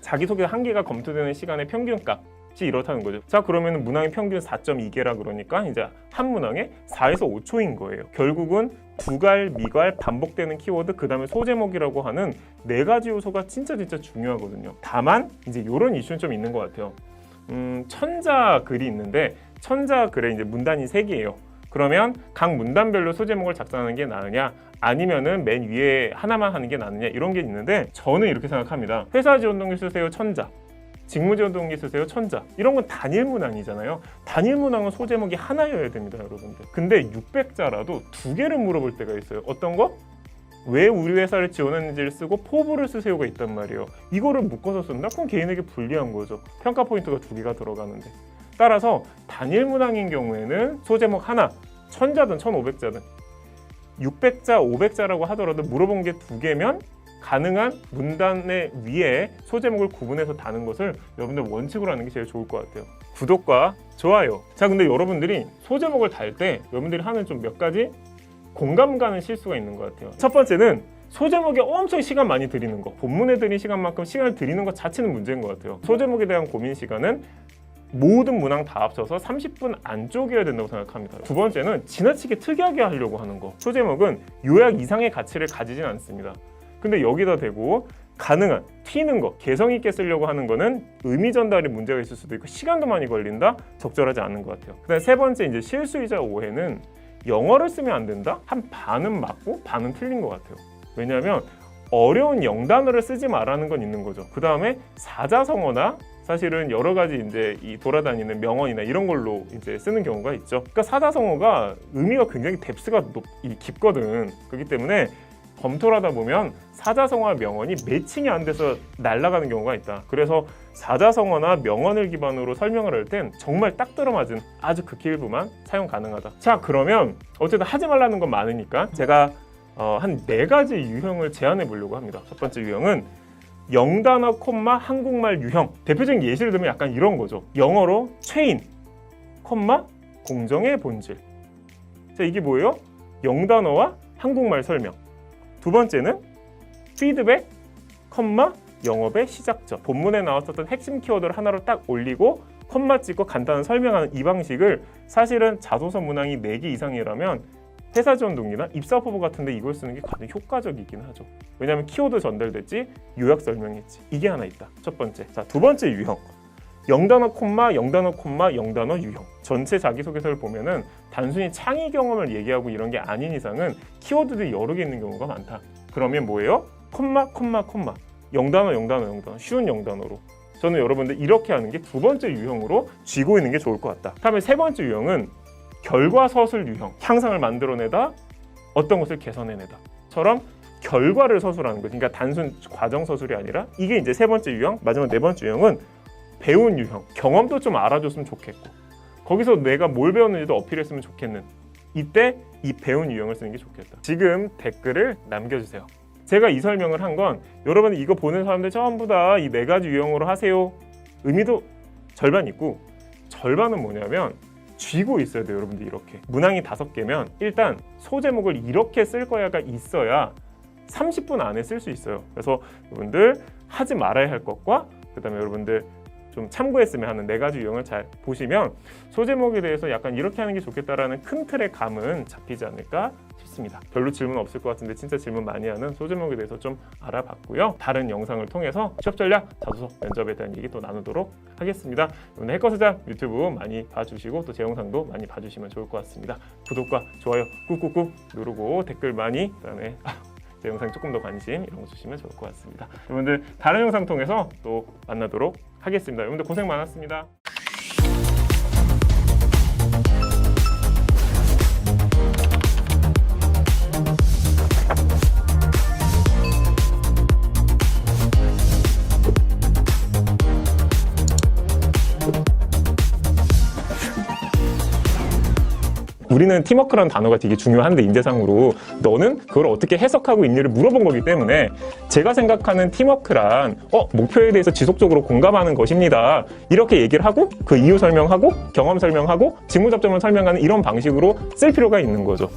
자기소개서 한 개가 검토되는 시간의 평균값 이렇다는 거죠. 자, 그러면 문항의 평균 4.2개라 그러니까 이제 한 문항에 4에서 5초인 거예요. 결국은 두갈, 미갈, 반복되는 키워드, 그 다음에 소제목이라고 하는 4가지 요소가 진짜 중요하거든요. 다만 이제 이런 이슈는 좀 있는 것 같아요. 천자 글이 있는데 천자 글에 이제 문단이 3개예요. 그러면 각 문단별로 소제목을 작성하는 게 나으냐, 아니면은 맨 위에 하나만 하는 게 나으냐, 이런 게 있는데 저는 이렇게 생각합니다. 회사 지원 동기 쓰세요, 천자. 직무 지원 동기 쓰세요, 천자. 이런 건 단일 문항이잖아요. 단일 문항은 소제목이 하나여야 됩니다, 여러분들. 근데 600자라도 2개를 물어볼 때가 있어요. 어떤 거? 왜 우리 회사를 지원했는지를 쓰고 포부를 쓰세요가 있단 말이에요. 이거를 묶어서 쓴다? 그럼 개인에게 불리한 거죠. 평가 포인트가 2개가 들어가는데. 따라서 단일 문항인 경우에는 소제목 하나, 천자든 1500자든 600자, 500자라고 하더라도 물어본 게 2개면 가능한 문단의 위에 소제목을 구분해서 다는 것을 여러분들 원칙으로 하는 게 제일 좋을 것 같아요. 구독과 좋아요. 자, 근데 여러분들이 소제목을 달 때 여러분들이 하는 좀 몇 가지 공감 가는 실수가 있는 것 같아요. 첫 번째는 소제목에 엄청 시간 많이 들이는 거. 본문에 들인 시간만큼 시간을 들이는 것 자체는 문제인 것 같아요. 소제목에 대한 고민 시간은 모든 문항 다 합쳐서 30분 안쪽이어야 된다고 생각합니다. 두 번째는 지나치게 특이하게 하려고 하는 거. 소제목은 요약 이상의 가치를 가지진 않습니다. 근데 여기다 대고 가능한 튀는 거, 개성 있게 쓰려고 하는 거는 의미 전달에 문제가 있을 수도 있고 시간도 많이 걸린다? 적절하지 않은 것 같아요. 그다음 세 번째 이제 실수이자 오해는 영어를 쓰면 안 된다? 한 반은 맞고 반은 틀린 것 같아요. 왜냐하면 어려운 영단어를 쓰지 말라는 건 있는 거죠. 그 다음에 사자성어나 사실은 여러 가지 이제 이 돌아다니는 명언이나 이런 걸로 이제 쓰는 경우가 있죠. 그러니까 사자성어가 의미가 굉장히 뎁스가 깊거든. 그렇기 때문에 검토를 하다 보면 사자성어와 명언이 매칭이 안 돼서 날아가는 경우가 있다. 그래서 사자성어나 명언을 기반으로 설명을 할 땐 정말 딱 들어맞은 아주 극히 일부만 사용 가능하다. 자, 그러면 어쨌든 하지 말라는 건 많으니까 제가 한 4가지 유형을 제안해 보려고 합니다. 첫 번째 유형은 영단어, 콤마, 한국말 유형. 대표적인 예시를 들면 약간 이런 거죠. 영어로 체인, 콤마, 공정의 본질. 자, 이게 뭐예요? 영단어와 한국말 설명. 두 번째는 피드백, 컴마, 영업의 시작점. 본문에 나왔었던 핵심 키워드를 하나로 딱 올리고 컴마 찍고 간단한 설명하는 이 방식을 사실은 자소서 문항이 4개 이상이라면 회사 지원 동기나 입사 후보 같은데 이걸 쓰는 게 가장 효과적이긴 하죠. 왜냐하면 키워드 전달됐지, 요약 설명했지. 이게 하나 있다. 첫 번째. 자, 두 번째 유형. 영단어 콤마, 영단어 콤마, 영단어 유형. 전체 자기소개서를 보면은 단순히 창의 경험을 얘기하고 이런 게 아닌 이상은 키워드들이 여러 개 있는 경우가 많다. 그러면 뭐예요? 콤마, 콤마, 콤마. 영단어, 영단어, 영단어. 쉬운 영단어로. 저는 여러분들 이렇게 하는 게 두 번째 유형으로 쥐고 있는 게 좋을 것 같다. 다음에 세 번째 유형은 결과 서술 유형. 향상을 만들어내다, 어떤 것을 개선해내다. 처럼 결과를 서술하는 거. 그러니까 단순 과정 서술이 아니라 이게 이제 세 번째 유형. 마지막 네 번째 유형은 배운 유형. 경험도 좀 알아줬으면 좋겠고 거기서 내가 뭘 배웠는지도 어필했으면 좋겠는, 이때 이 배운 유형을 쓰는 게 좋겠다. 지금 댓글을 남겨주세요. 제가 이 설명을 한 건 여러분 이거 보는 사람들 전부 다 이 4가지 유형으로 하세요. 의미도 절반 있고 절반은 뭐냐면 쥐고 있어야 돼요. 여러분들 이렇게 문항이 5개면 일단 소제목을 이렇게 쓸 거야가 있어야 30분 안에 쓸 수 있어요. 그래서 여러분들 하지 말아야 할 것과 그 다음에 여러분들 좀 참고했으면 하는 4가지 유형을 잘 보시면 소제목에 대해서 약간 이렇게 하는 게 좋겠다라는 큰 틀의 감은 잡히지 않을까 싶습니다. 별로 질문 없을 것 같은데 진짜 질문 많이 하는 소제목에 대해서 좀 알아봤고요. 다른 영상을 통해서 취업 전략, 자소서, 면접에 대한 얘기 또 나누도록 하겠습니다. 오늘 해커스장 유튜브 많이 봐주시고 또 제 영상도 많이 봐주시면 좋을 것 같습니다. 구독과 좋아요 꾹꾹꾹 누르고 댓글 많이, 그다음에 제 영상 조금 더 관심 이런 거 주시면 좋을 것 같습니다. 여러분들 다른 영상 통해서 또 만나도록 하겠습니다. 여러분들 고생 많았습니다. 우리는 팀워크라는 단어가 되게 중요한데 인재상으로 너는 그걸 어떻게 해석하고 있니를 물어본 거기 때문에 제가 생각하는 팀워크란 목표에 대해서 지속적으로 공감하는 것입니다. 이렇게 얘기를 하고 그 이유 설명하고 경험 설명하고 직무 접점을 설명하는 이런 방식으로 쓸 필요가 있는 거죠.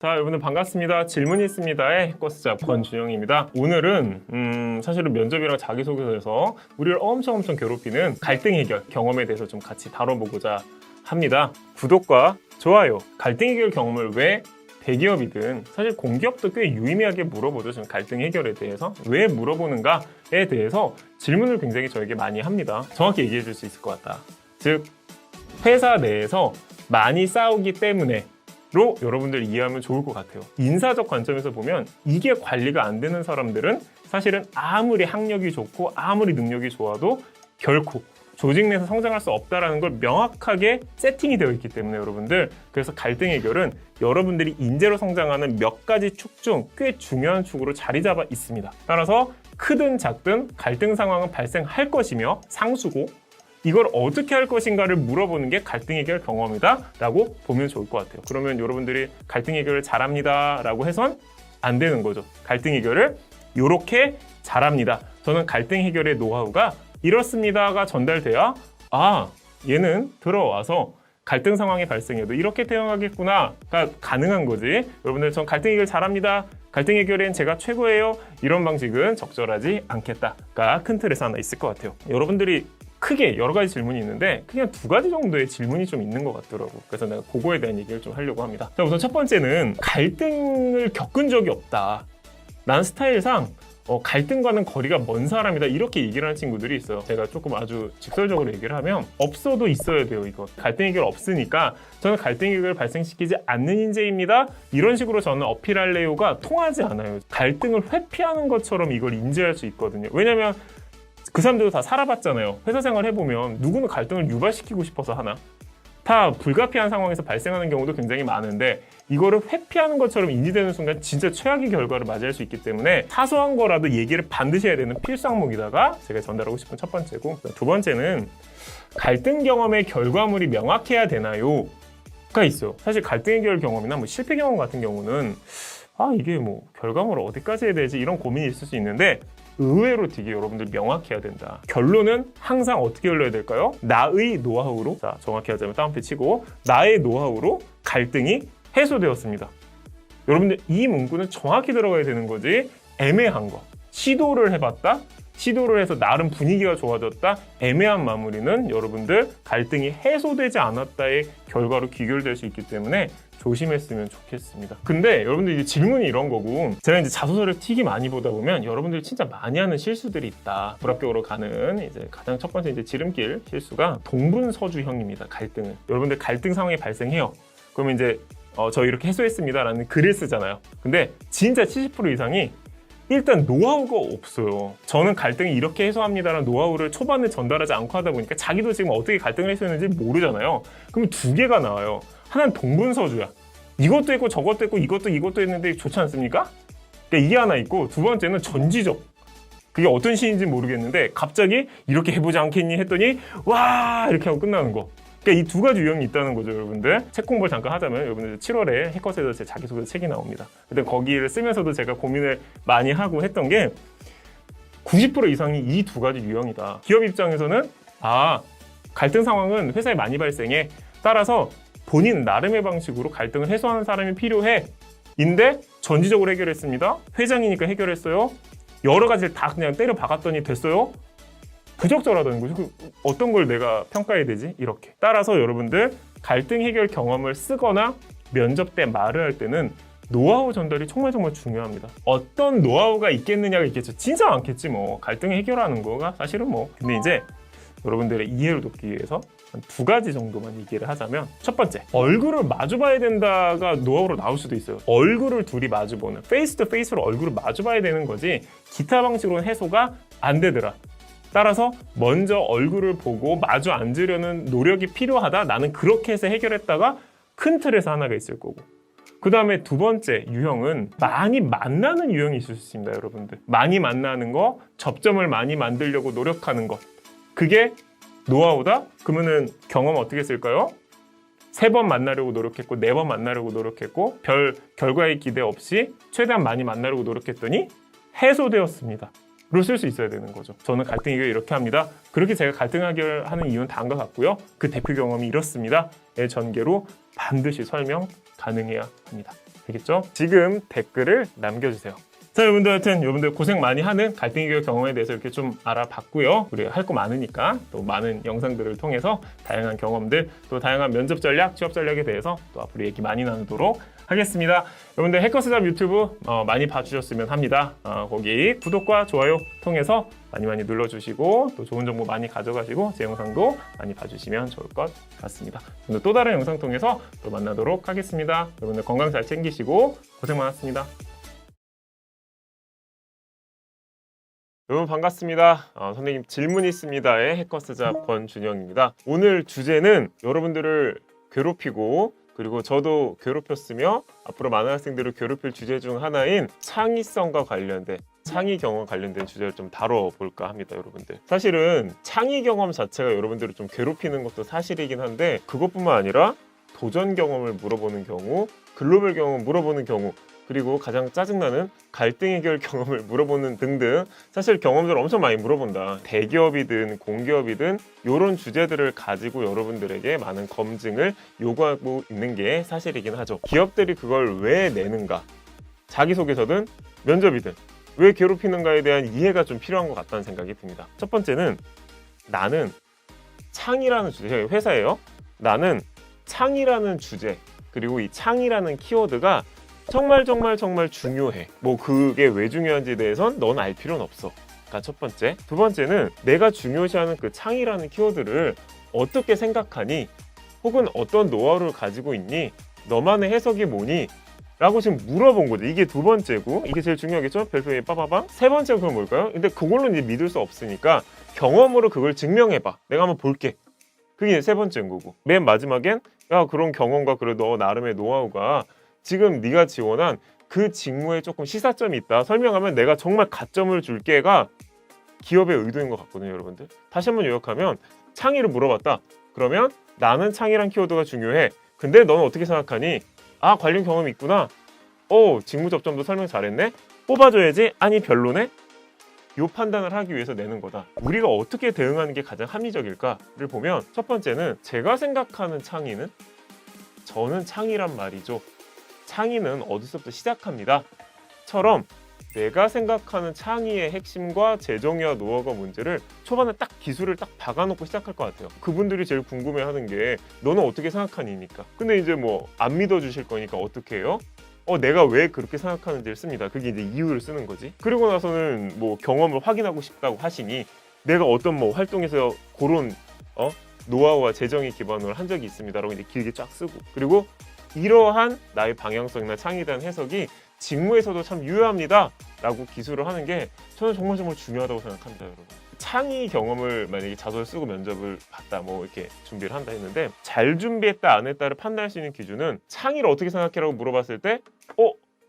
자, 여러분들 반갑습니다. 질문이 있습니다의 해커스잡 권준영입니다. 오늘은 사실은 면접이랑 자기소개서에서 우리를 엄청 괴롭히는 갈등 해결 경험에 대해서 좀 같이 다뤄보고자 합니다. 구독과 좋아요, 갈등 해결 경험을 왜 대기업이든 사실 공기업도 꽤 유의미하게 물어보죠. 지금 갈등 해결에 대해서 왜 물어보는가에 대해서 질문을 굉장히 저에게 많이 합니다. 정확히 얘기해 줄 수 있을 것 같다. 즉 회사 내에서 많이 싸우기 때문에 로 여러분들 이해하면 좋을 것 같아요. 인사적 관점에서 보면 이게 관리가 안 되는 사람들은 사실은 아무리 학력이 좋고 아무리 능력이 좋아도 결코 조직 내에서 성장할 수 없다는 걸 명확하게 세팅이 되어 있기 때문에 여러분들, 그래서 갈등 해결은 여러분들이 인재로 성장하는 몇 가지 축 중 꽤 중요한 축으로 자리 잡아 있습니다. 따라서 크든 작든 갈등 상황은 발생할 것이며 상수고 이걸 어떻게 할 것인가를 물어보는 게 갈등 해결 경험이다 라고 보면 좋을 것 같아요. 그러면 여러분들이 갈등 해결을 잘합니다 라고 해선 안 되는 거죠. 갈등 해결을 이렇게 잘합니다. 저는 갈등 해결의 노하우가 이렇습니다가 전달돼야 얘는 들어와서 갈등 상황이 발생해도 이렇게 대응하겠구나가 가능한 거지. 여러분들 전 갈등 해결 잘합니다. 갈등 해결엔 제가 최고예요. 이런 방식은 적절하지 않겠다가 큰 틀에서 하나 있을 것 같아요. 여러분들이 크게 여러 가지 질문이 있는데 그냥 2가지 정도의 질문이 좀 있는 것 같더라고. 그래서 내가 그거에 대한 얘기를 좀 하려고 합니다. 자, 우선 첫 번째는 갈등을 겪은 적이 없다. 난 스타일상 갈등과는 거리가 먼 사람이다 이렇게 얘기를 하는 친구들이 있어요. 제가 조금 아주 직설적으로 얘기를 하면 없어도 있어야 돼요. 이거 갈등 해결 없으니까 저는 갈등 해결을 발생시키지 않는 인재입니다 이런 식으로 저는 어필할래요가 통하지 않아요. 갈등을 회피하는 것처럼 이걸 인지할 수 있거든요. 왜냐면 그 사람들도 다 살아봤잖아요. 회사 생활 해보면 누구는 갈등을 유발시키고 싶어서 하나? 다 불가피한 상황에서 발생하는 경우도 굉장히 많은데 이거를 회피하는 것처럼 인지되는 순간 진짜 최악의 결과를 맞이할 수 있기 때문에 사소한 거라도 얘기를 반드시 해야 되는 필수 항목이다가 제가 전달하고 싶은 첫 번째고, 2번째는 갈등 경험의 결과물이 명확해야 되나요? 가 있어요. 사실 갈등 해결 경험이나 실패 경험 같은 경우는 이게 결과물을 어디까지 해야 되지 이런 고민이 있을 수 있는데 의외로 되게 여러분들 명확해야 된다. 결론은 항상 어떻게 흘러야 될까요? 나의 노하우로, 자 정확히 하자면 따옴표 치고 나의 노하우로 갈등이 해소되었습니다. 여러분들 이 문구는 정확히 들어가야 되는 거지 애매한 거 시도를 해봤다, 시도를 해서 나름 분위기가 좋아졌다, 애매한 마무리는 여러분들 갈등이 해소되지 않았다의 결과로 귀결될 수 있기 때문에 조심했으면 좋겠습니다. 근데 여러분들 이제 질문이 이런 거고, 제가 이제 자소서를 튀기 많이 보다 보면 여러분들이 진짜 많이 하는 실수들이 있다. 불합격으로 가는 이제 가장 첫 번째 이제 지름길 실수가 동분서주형입니다. 갈등은 여러분들 갈등 상황이 발생해요. 그러면 이제 저 이렇게 해소했습니다라는 글을 쓰잖아요. 근데 진짜 70% 이상이 일단 노하우가 없어요. 저는 갈등이 이렇게 해소합니다라는 노하우를 초반에 전달하지 않고 하다 보니까 자기도 지금 어떻게 갈등을 해소했는지 모르잖아요. 그럼 두 개가 나와요. 하나는 동분서주야. 이것도 했고 저것도 했고 이것도 했는데 좋지 않습니까? 그러니까 이게 하나 있고, 두 번째는 전지적. 그게 어떤 시인지 모르겠는데 갑자기 이렇게 해보지 않겠니 했더니 와 이렇게 하고 끝나는 거. 그러니까 이 두 가지 유형이 있다는 거죠, 여러분들. 책 공부를 잠깐 하자면, 여러분들 7월에 해커스에서 제 자기소개 책이 나옵니다. 근데 거기를 쓰면서도 제가 고민을 많이 하고 했던 게 90% 이상이 이 두 가지 유형이다. 기업 입장에서는 갈등 상황은 회사에 많이 발생해. 따라서 본인 나름의 방식으로 갈등을 해소하는 사람이 필요해. 인데 전지적으로 해결했습니다. 회장이니까 해결했어요. 여러 가지를 다 그냥 때려 박았더니 됐어요. 부적절하다는 거죠. 어떤 걸 내가 평가해야 되지? 이렇게. 따라서 여러분들 갈등 해결 경험을 쓰거나 면접 때 말을 할 때는 노하우 전달이 정말 중요합니다. 어떤 노하우가 있겠느냐가 있겠죠. 진짜 많겠지 뭐. 갈등 해결하는 거가 사실은 뭐. 근데 이제 여러분들의 이해를 돕기 위해서 한 두 가지 정도만 얘기를 하자면, 첫 번째, 얼굴을 마주봐야 된다가 노하우로 나올 수도 있어요. 얼굴을 둘이 마주보는, 페이스 투 페이스로 얼굴을 마주봐야 되는 거지 기타 방식으로는 해소가 안 되더라. 따라서 먼저 얼굴을 보고 마주 앉으려는 노력이 필요하다. 나는 그렇게 해서 해결했다가 큰 틀에서 하나가 있을 거고, 그 다음에 두 번째 유형은 많이 만나는 유형이 있을 수 있습니다. 여러분들 많이 만나는 거, 접점을 많이 만들려고 노력하는 것, 그게 노하우다? 그러면은 경험 어떻게 쓸까요? 3번 만나려고 노력했고 4번 만나려고 노력했고 별 결과의 기대 없이 최대한 많이 만나려고 노력했더니 해소되었습니다. 로 쓸 수 있어야 되는 거죠. 저는 갈등 해결 이렇게 합니다. 그렇게 제가 갈등 해결하는 이유는 다인 것 같고요. 그 대표 경험이 이렇습니다. 의 전개로 반드시 설명 가능해야 합니다. 알겠죠? 지금 댓글을 남겨주세요. 자, 여러분들 하여튼 여러분들 고생 많이 하는 갈등 해결 경험에 대해서 이렇게 좀 알아봤고요. 우리 할 거 많으니까 또 많은 영상들을 통해서 다양한 경험들, 또 다양한 면접 전략, 취업 전략에 대해서 또 앞으로 얘기 많이 나누도록 하겠습니다. 여러분들 해커스잡 유튜브 많이 봐주셨으면 합니다. 거기 구독과 좋아요 통해서 많이 눌러주시고 또 좋은 정보 많이 가져가시고 제 영상도 많이 봐주시면 좋을 것 같습니다. 오늘 또 다른 영상 통해서 또 만나도록 하겠습니다. 여러분들 건강 잘 챙기시고 고생 많았습니다. 여러분 반갑습니다. 선생님 질문 있습니다의 해커스잡 권준영입니다. 오늘 주제는 여러분들을 괴롭히고 그리고 저도 괴롭혔으며 앞으로 많은 학생들을 괴롭힐 주제 중 하나인 창의성과 관련된, 창의 경험 관련된 주제를 좀 다뤄볼까 합니다. 여러분들 사실은 창의 경험 자체가 여러분들을 좀 괴롭히는 것도 사실이긴 한데, 그것뿐만 아니라 도전 경험을 물어보는 경우, 글로벌 경험을 물어보는 경우, 그리고 가장 짜증나는 갈등 해결 경험을 물어보는 등등, 사실 경험들을 엄청 많이 물어본다. 대기업이든 공기업이든 이런 주제들을 가지고 여러분들에게 많은 검증을 요구하고 있는 게 사실이긴 하죠. 기업들이 그걸 왜 내는가, 자기소개서든 면접이든 왜 괴롭히는가에 대한 이해가 좀 필요한 것 같다는 생각이 듭니다. 첫 번째는 나는 창의라는 주제, 회사예요. 나는 창의라는 주제, 그리고 이 창의라는 키워드가 정말 중요해. 뭐 그게 왜 중요한지에 대해선 넌 알 필요는 없어. 가 첫 번째. 두 번째는 내가 중요시하는 그 창의라는 키워드를 어떻게 생각하니? 혹은 어떤 노하우를 가지고 있니? 너만의 해석이 뭐니? 라고 지금 물어본 거죠. 이게 두 번째고, 이게 제일 중요하겠죠? 별표에 빠바방. 세 번째가 그럼 뭘까요? 근데 그걸로 이제 믿을 수 없으니까 경험으로 그걸 증명해봐. 내가 한번 볼게. 그게 세 번째인 거고, 맨 마지막엔 야, 그런 경험과 그래 너 나름의 노하우가 지금 네가 지원한 그 직무에 조금 시사점이 있다. 설명하면 내가 정말 가점을 줄게가 기업의 의도인 것 같거든요, 여러분들. 다시 한번 요약하면 창의를 물어봤다. 그러면 나는 창의란 키워드가 중요해. 근데 너는 어떻게 생각하니? 아, 관련 경험이 있구나. 직무 접점도 설명 잘했네. 뽑아줘야지. 아니 별로네. 이 판단을 하기 위해서 내는 거다. 우리가 어떻게 대응하는 게 가장 합리적일까를 보면, 첫 번째는 제가 생각하는 창의는 저는 창의란 말이죠. 창의는 어디서부터 시작합니다. 처럼 내가 생각하는 창의의 핵심과 재정의와 노하우가 문제를 초반에 딱 기술을 딱 박아놓고 시작할 것 같아요. 그분들이 제일 궁금해하는 게 너는 어떻게 생각하니니까. 근데 이제 뭐 안 믿어주실 거니까 어떻게 해요? 내가 왜 그렇게 생각하는지를 씁니다. 그게 이제 이유를 쓰는 거지. 그리고 나서는 뭐 경험을 확인하고 싶다고 하시니 내가 어떤 뭐 활동에서 그런 노하우와 재정의 기반으로 한 적이 있습니다라고 이제 길게 쫙 쓰고, 그리고 이러한 나의 방향성이나 창의에 대한 해석이 직무에서도 참 유효합니다 라고 기술을 하는 게 저는 정말 중요하다고 생각합니다. 여러분, 창의 경험을 만약에 자소를 쓰고 면접을 봤다, 뭐 이렇게 준비를 한다 했는데, 잘 준비했다 안 했다를 판단할 수 있는 기준은 창의를 어떻게 생각해라고 물어봤을 때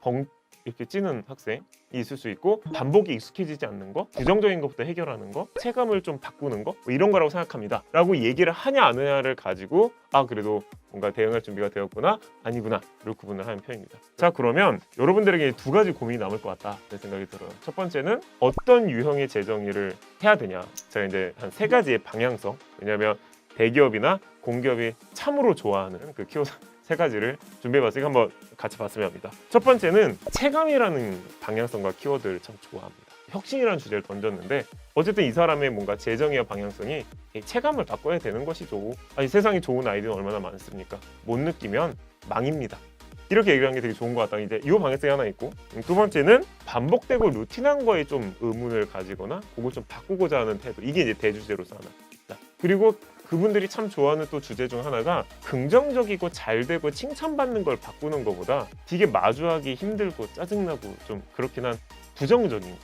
벙 이렇게 찌는 학생이 있을 수 있고, 반복이 익숙해지지 않는 거, 부정적인 것부터 해결하는 거, 체감을 좀 바꾸는 거, 뭐 이런 거라고 생각합니다 라고 얘기를 하냐 안 하냐를 가지고 그래도 뭔가 대응할 준비가 되었구나 아니구나 를 구분을 하는 편입니다. 자, 그러면 여러분들에게 두 가지 고민이 남을 것 같다 는 생각이 들어요. 첫 번째는 어떤 유형의 재정의를 해야 되냐. 제가 이제 한 세 가지의 방향성, 왜냐하면 대기업이나 공기업이 참으로 좋아하는 그 키워드 세 가지를 준비해봤으니까 한번 같이 봤으면 합니다. 첫 번째는 체감이라는 방향성과 키워드를 참 좋아합니다. 혁신이라는 주제를 던졌는데, 어쨌든 이 사람의 뭔가 재정의와 방향성이 이 체감을 바꿔야 되는 것이죠. 아니, 세상에 좋은 아이디어는 얼마나 많습니까? 못 느끼면 망입니다. 이렇게 얘기하는 게 되게 좋은 것 같다. 이제 이 방향성이 하나 있고, 두 번째는 반복되고 루틴한 거에 좀 의문을 가지거나 그걸 좀 바꾸고자 하는 태도. 이게 이제 대주제로서 하나 있다. 그리고 그분들이 참 좋아하는 또 주제 중 하나가 긍정적이고 잘 되고 칭찬받는 걸 바꾸는 것보다 되게 마주하기 힘들고 짜증나고 좀 그렇긴 한 부정적인,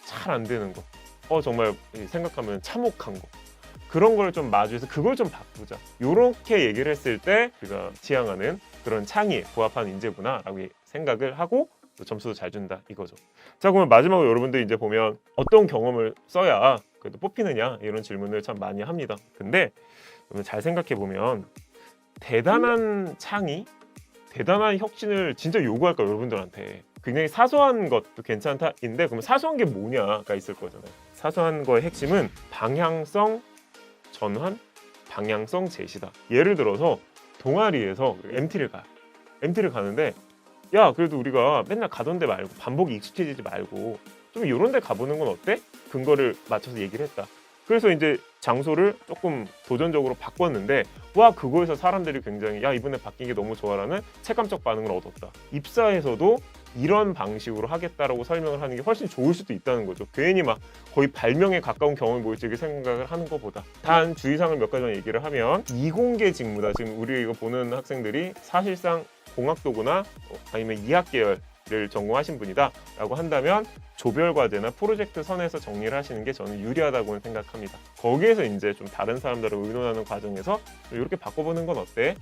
잘 안 되는 거, 정말 생각하면 참혹한 거, 그런 걸 좀 마주해서 그걸 좀 바꾸자, 요렇게 얘기를 했을 때 우리가 지향하는 그런 창의에 부합한 인재구나 라고 생각을 하고 또 점수도 잘 준다 이거죠. 자, 그러면 마지막으로 여러분들 이제 보면 어떤 경험을 써야 그래도 뽑히느냐 이런 질문을 참 많이 합니다. 근데 잘 생각해 보면 대단한 창의, 대단한 혁신을 진짜 요구할까 여러분들한테? 굉장히 사소한 것도 괜찮다인데, 그러면 사소한 게 뭐냐가 있을 거잖아요. 사소한 거의 핵심은 방향성 전환, 방향성 제시다. 예를 들어서 동아리에서 MT를 가요. MT를 가는데, 야, 그래도 우리가 맨날 가던 데 말고 반복이 익숙해지지 말고 좀 이런 데 가보는 건 어때? 근거를 맞춰서 얘기를 했다. 그래서 이제 장소를 조금 도전적으로 바꿨는데, 그거에서 사람들이 굉장히 이번에 바뀐 게 너무 좋아라는 체감적 반응을 얻었다. 입사에서도 이런 방식으로 하겠다라고 설명을 하는 게 훨씬 좋을 수도 있다는 거죠. 괜히 막 거의 발명에 가까운 경험을 보일지 생각을 하는 것보다. 단 주의사항을 몇 가지만 얘기를 하면, 이공계 직무다. 지금 우리 이거 보는 학생들이 사실상 공학도구나 아니면 이학 계열을 전공하신 분이다 라고 한다면 조별과제나 프로젝트 선에서 정리를 하시는 게 저는 유리하다고 생각합니다. 거기에서 이제 좀 다른 사람들하고 의논하는 과정에서 이렇게 바꿔보는 건 어때?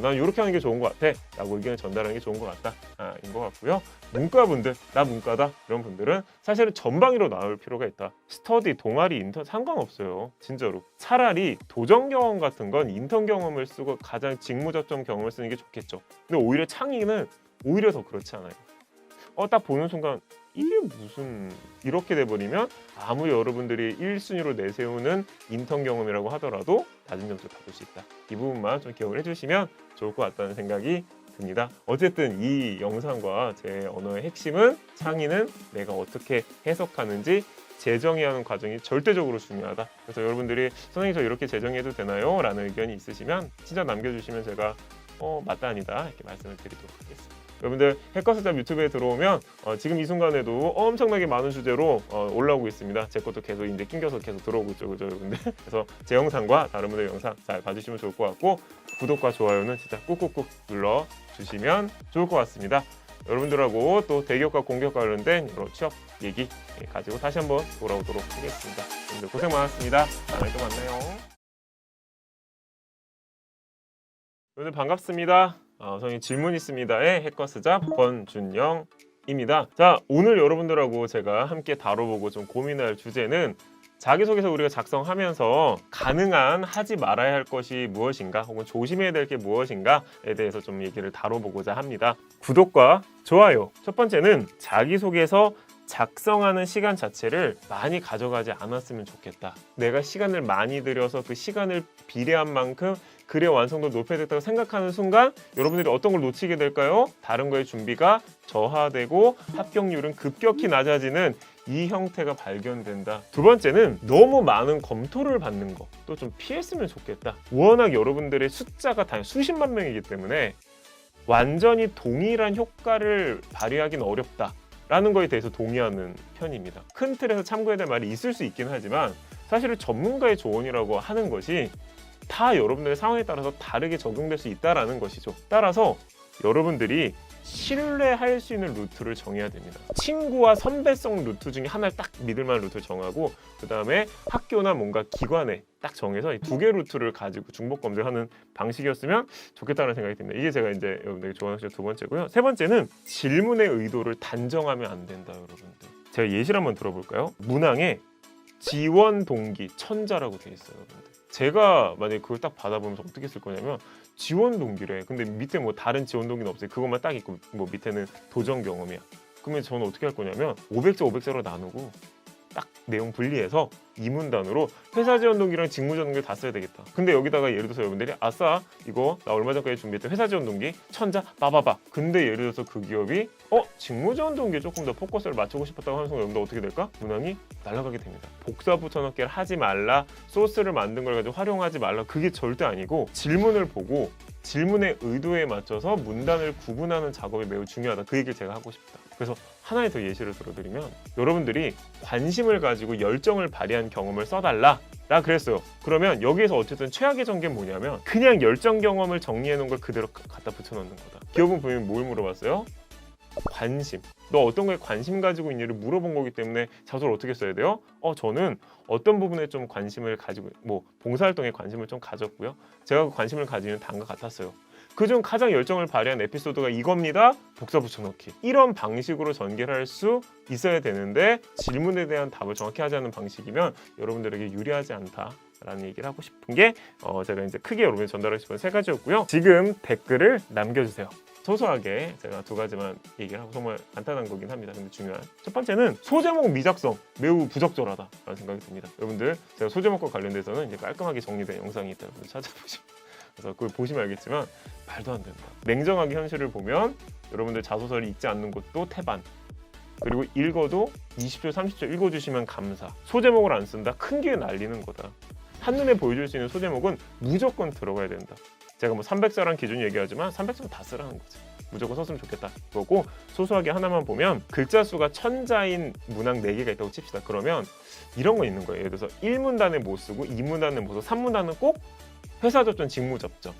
난 이렇게 하는 게 좋은 것 같아 라고 의견을 전달하는 게 좋은 것 같다 인 것 같고요. 문과분들, 나 문과다 이런 분들은 사실은 전방위로 나올 필요가 있다. 스터디, 동아리, 인턴 상관없어요. 진짜로. 차라리 도전 경험 같은 건 인턴 경험을 쓰고 가장 직무 접점 경험을 쓰는 게 좋겠죠. 근데 오히려 창의는 오히려 더 그렇지 않아요. 딱 보는 순간 이게 무슨, 이렇게 돼버리면 아무리 여러분들이 1순위로 내세우는 인턴 경험이라고 하더라도 낮은 점수를 받을 수 있다. 이 부분만 좀 기억을 해주시면 좋을 것 같다는 생각이 듭니다. 어쨌든 이 영상과 제 언어의 핵심은, 창의는 내가 어떻게 해석하는지 재정의하는 과정이 절대적으로 중요하다. 그래서 여러분들이 선생님 저 이렇게 재정의해도 되나요? 라는 의견이 있으시면 진짜 남겨주시면 제가 맞다 아니다 이렇게 말씀을 드리도록 하겠습니다. 여러분들 해커스잡 유튜브에 들어오면 지금 이 순간에도 엄청나게 많은 주제로 올라오고 있습니다. 제 것도 계속 이제 낑겨서 계속 들어오고 있죠, 그죠 여러분들? 그래서 제 영상과 다른 분들 영상 잘 봐주시면 좋을 것 같고, 구독과 좋아요는 진짜 꾹꾹꾹 눌러주시면 좋을 것 같습니다. 여러분들하고 또 대기업과 공기업과 관련된 여러 취업 얘기 가지고 다시 한번 돌아오도록 하겠습니다. 여러분들 고생 많았습니다. 다음에 또 만나요. 여러분들 반갑습니다. 선생님 질문 있습니다의 해커스잡 권준영입니다. 자, 오늘 여러분들하고 제가 함께 다뤄보고 좀 고민할 주제는, 자기소개서 우리가 작성하면서 가능한 하지 말아야 할 것이 무엇인가, 혹은 조심해야 될 게 무엇인가에 대해서 좀 얘기를 다뤄보고자 합니다. 구독과 좋아요. 첫 번째는 자기소개서 작성하는 시간 자체를 많이 가져가지 않았으면 좋겠다. 내가 시간을 많이 들여서 그 시간을 비례한 만큼 글의 완성도를 높여야 됐다고 생각하는 순간 여러분들이 어떤 걸 놓치게 될까요? 다른 거의 준비가 저하되고 합격률은 급격히 낮아지는 이 형태가 발견된다. 두 번째는 너무 많은 검토를 받는 것도 좀 피했으면 좋겠다. 워낙 여러분들의 숫자가 단 수십만 명이기 때문에 완전히 동일한 효과를 발휘하기는 어렵다 라는 거에 대해서 동의하는 편입니다. 큰 틀에서 참고해야 될 말이 있을 수 있긴 하지만, 사실은 전문가의 조언이라고 하는 것이 다 여러분들의 상황에 따라서 다르게 적용될 수 있다는 것이죠. 따라서 여러분들이 신뢰할 수 있는 루트를 정해야 됩니다. 친구와 선배성 루트 중에 하나를 딱 믿을 만한 루트를 정하고 그 다음에 학교나 뭔가 기관에 딱 정해서 이 두 개 루트를 가지고 중복 검색하는 방식이었으면 좋겠다는 생각이 듭니다. 이게 제가 이제 여러분들에게 조언하는 두 번째고요. 세 번째는 질문의 의도를 단정하면 안 된다, 여러분들. 제가 예시를 한번 들어볼까요? 문항에 지원 동기 천자라고 되어 있어요, 여러분들. 제가 만약에 그걸 딱 받아보면서 어떻게 쓸 거냐면 지원 동기래. 근데 밑에 뭐 다른 지원 동기는 없어요. 그것만 딱 있고 뭐 밑에는 도전 경험이야. 그러면 저는 어떻게 할 거냐면 500자 500자로 나누고 딱 내용 분리해서 이문단으로 회사 지원 동기랑 직무 지원 동기 다 써야 되겠다. 근데 여기다가 예를 들어서 여러분들이 아싸 이거 나 얼마 전까지 준비했던 회사 지원 동기 천자 빠바바. 근데 예를 들어서 그 기업이 직무 지원 동기에 조금 더 포커스를 맞추고 싶었다고 하는 순간 여러분들 어떻게 될까? 문항이 날아가게 됩니다. 복사 붙여넣기를 하지 말라, 소스를 만든 걸 가지고 활용하지 말라, 그게 절대 아니고 질문을 보고 질문의 의도에 맞춰서 문단을 구분하는 작업이 매우 중요하다. 그 얘기를 제가 하고 싶다. 그래서 하나의 더 예시를 들어드리면 여러분들이 관심을 가지고 열정을 발휘한 경험을 써달라 라 그랬어요. 그러면 여기에서 어쨌든 최악의 전개는 뭐냐면 그냥 열정 경험을 정리해 놓은 걸 그대로 갖다 붙여넣는 거다. 기업은 분명히 뭘 물어봤어요? 관심. 너 어떤 거에 관심 가지고 있니를 물어본 거기 때문에 자소를 어떻게 써야 돼요? 저는 어떤 부분에 좀 관심을 가지고 봉사활동에 관심을 좀 가졌고요. 제가 그 관심을 가지는 다음과 같았어요. 그중 가장 열정을 발휘한 에피소드가 이겁니다. 복사 붙여넣기. 이런 방식으로 전개를 할 수 있어야 되는데 질문에 대한 답을 정확히 하지 않는 방식이면 여러분들에게 유리하지 않다라는 얘기를 하고 싶은 게 제가 이제 크게 여러분이 전달하고 싶은 세 가지였고요. 지금 댓글을 남겨주세요. 소소하게 제가 두 가지만 얘기를 하고 정말 간단한 거긴 합니다. 근데 중요한 첫 번째는 소제목 미작성 매우 부적절하다라는 생각이 듭니다. 여러분들 제가 소제목과 관련돼서는 이제 깔끔하게 정리된 영상이 있다. 여러분들 찾아보시면 그래서 그걸 보시면 알겠지만 말도 안 된다. 냉정하게 현실을 보면 여러분들 자소서를 읽지 않는 것도 태반. 그리고 읽어도 20초, 30초 읽어주시면 감사. 소제목을 안 쓴다? 큰 기회 날리는 거다. 한눈에 보여줄 수 있는 소제목은 무조건 들어가야 된다. 제가 뭐 300자란 기준 얘기하지만 300자는 다 쓰라는 거죠. 무조건 썼으면 좋겠다. 그거고 소소하게 하나만 보면 글자 수가 1000자인 문항 4개가 있다고 칩시다. 그러면 이런 거 있는 거예요. 예를 들어서 1문단에 못 쓰고 2문단에 못 쓰고 3문단은 꼭 회사 접점, 직무 접점.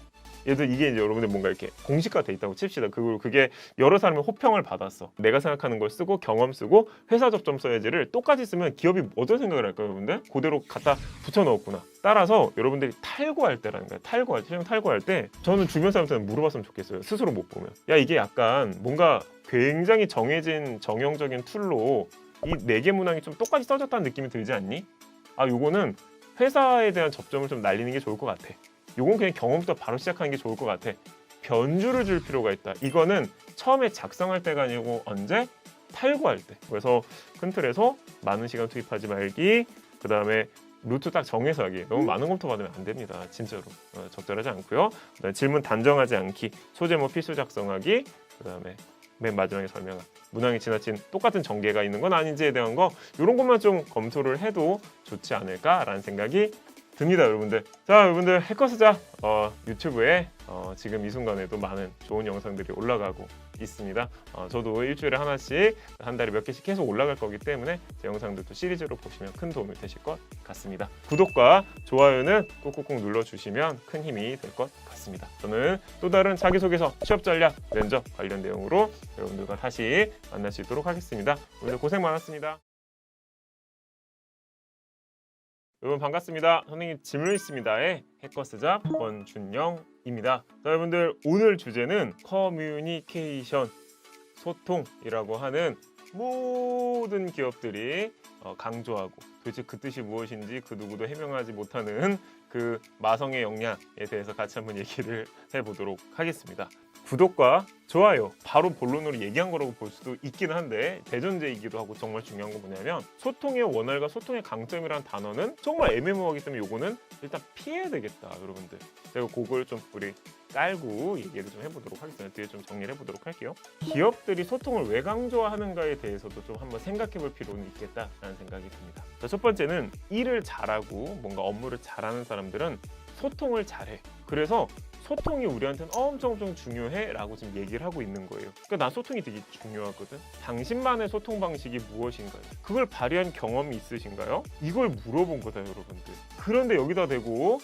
예를 들어 이게 이제 여러분들 뭔가 이렇게 공식화 돼 있다고 칩시다. 그게 여러 사람의 호평을 받았어. 내가 생각하는 걸 쓰고 경험 쓰고 회사 접점 써야지를 똑같이 쓰면 기업이 어떤 생각을 할까요, 여러분들? 그대로 갖다 붙여 넣었구나. 따라서 여러분들이 탈고할 때라는 거예요. 최종 탈고할 때 저는 주변 사람한테 물어봤으면 좋겠어요. 스스로 못 보면. 야, 이게 약간 뭔가 굉장히 정해진 정형적인 툴로 이 4개 문항이 좀 똑같이 써졌다는 느낌이 들지 않니? 요거는 회사에 대한 접점을 좀 날리는 게 좋을 것 같아. 요건 그냥 경험부터 바로 시작하는 게 좋을 것 같아. 변주를 줄 필요가 있다. 이거는 처음에 작성할 때가 아니고 언제? 탈고할 때. 그래서 큰 틀에서 많은 시간 투입하지 말기, 그 다음에 루트 딱 정해서 하기. 너무 많은 검토 받으면 안 됩니다. 진짜로. 적절하지 않고요. 그다음에 질문 단정하지 않기, 소제목 필수 작성하기, 그 다음에 맨 마지막에 설명한 문항이 지나친 똑같은 전개가 있는 건 아닌지에 대한 거 이런 것만 좀 검토를 해도 좋지 않을까라는 생각이 듭니다, 여러분들. 자, 여러분들 해커스자 유튜브에 지금 이 순간에도 많은 좋은 영상들이 올라가고 있습니다. 저도 일주일에 하나씩 한 달에 몇 개씩 계속 올라갈 거기 때문에 제 영상들도 시리즈로 보시면 큰 도움이 되실 것 같습니다. 구독과 좋아요는 꾹꾹꾹 눌러주시면 큰 힘이 될 것 같습니다. 저는 또 다른 자기소개서, 취업 전략, 면접 관련 내용으로 여러분들과 다시 만날 수 있도록 하겠습니다. 오늘 고생 많았습니다. 여러분 반갑습니다. 선생님 질문 있습니다의 해커스자 권준영입니다. 자, 여러분들 오늘 주제는 커뮤니케이션, 소통이라고 하는 모든 기업들이 강조하고 도대체 그 뜻이 무엇인지 그 누구도 해명하지 못하는 그 마성의 역량에 대해서 같이 한번 얘기를 해보도록 하겠습니다. 구독과 좋아요, 바로 본론으로 얘기한 거라고 볼 수도 있긴 한데 대전제이기도 하고 정말 중요한 건 뭐냐면 소통의 원활과 소통의 강점이라는 단어는 정말 애매모호하기 때문에 요거는 일단 피해야 되겠다, 여러분들. 제가 그걸 좀 우리 깔고 얘기를 좀 해보도록 하겠습니다. 뒤에 좀 정리를 해보도록 할게요. 기업들이 소통을 왜 강조하는가에 대해서도 좀 한번 생각해 볼 필요는 있겠다라는 생각이 듭니다. 자, 첫 번째는 일을 잘하고 뭔가 업무를 잘하는 사람들은 소통을 잘해. 그래서 소통이 우리한테는 엄청 중요해 라고 지금 얘기를 하고 있는 거예요. 그러니까 난 소통이 되게 중요하거든. 당신만의 소통 방식이 무엇인가요? 그걸 발휘한 경험이 있으신가요? 이걸 물어본 거다, 여러분들. 그런데 여기다 대고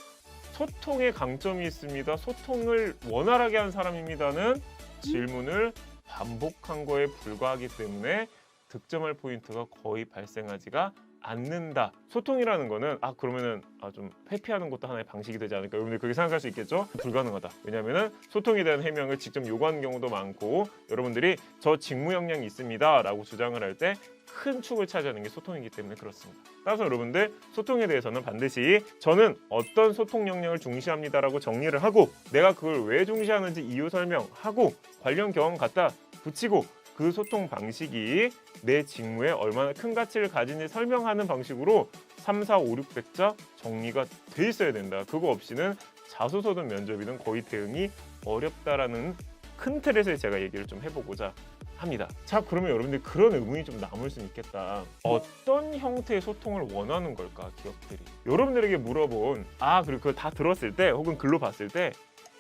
소통에 강점이 있습니다, 소통을 원활하게 한 사람입니다는 질문을 반복한 거에 불과하기 때문에 득점할 포인트가 거의 발생하지가 않는다. 소통이라는 거는 그러면은 좀 회피하는 것도 하나의 방식이 되지 않을까, 여러분들 그렇게 생각할 수 있겠죠? 불가능하다. 왜냐하면은 소통에 대한 해명을 직접 요구하는 경우도 많고, 여러분들이 저 직무 역량이 있습니다 라고 주장을 할 때 큰 축을 차지하는 게 소통이기 때문에 그렇습니다. 따라서 여러분들 소통에 대해서는 반드시 저는 어떤 소통 역량을 중시합니다 라고 정리를 하고, 내가 그걸 왜 중시하는지 이유 설명하고, 관련 경험 갖다 붙이고, 그 소통 방식이 내 직무에 얼마나 큰 가치를 가진지 설명하는 방식으로 3, 4, 5, 600자 정리가 돼 있어야 된다. 그거 없이는 자소서든 면접이든 거의 대응이 어렵다라는 큰 틀에서 제가 얘기를 좀 해보고자 합니다. 자, 그러면 여러분들 그런 의문이 좀 남을 수 있겠다. 어떤 형태의 소통을 원하는 걸까, 기업들이? 여러분들에게 물어본 그리고 그걸 다 들었을 때 혹은 글로 봤을 때,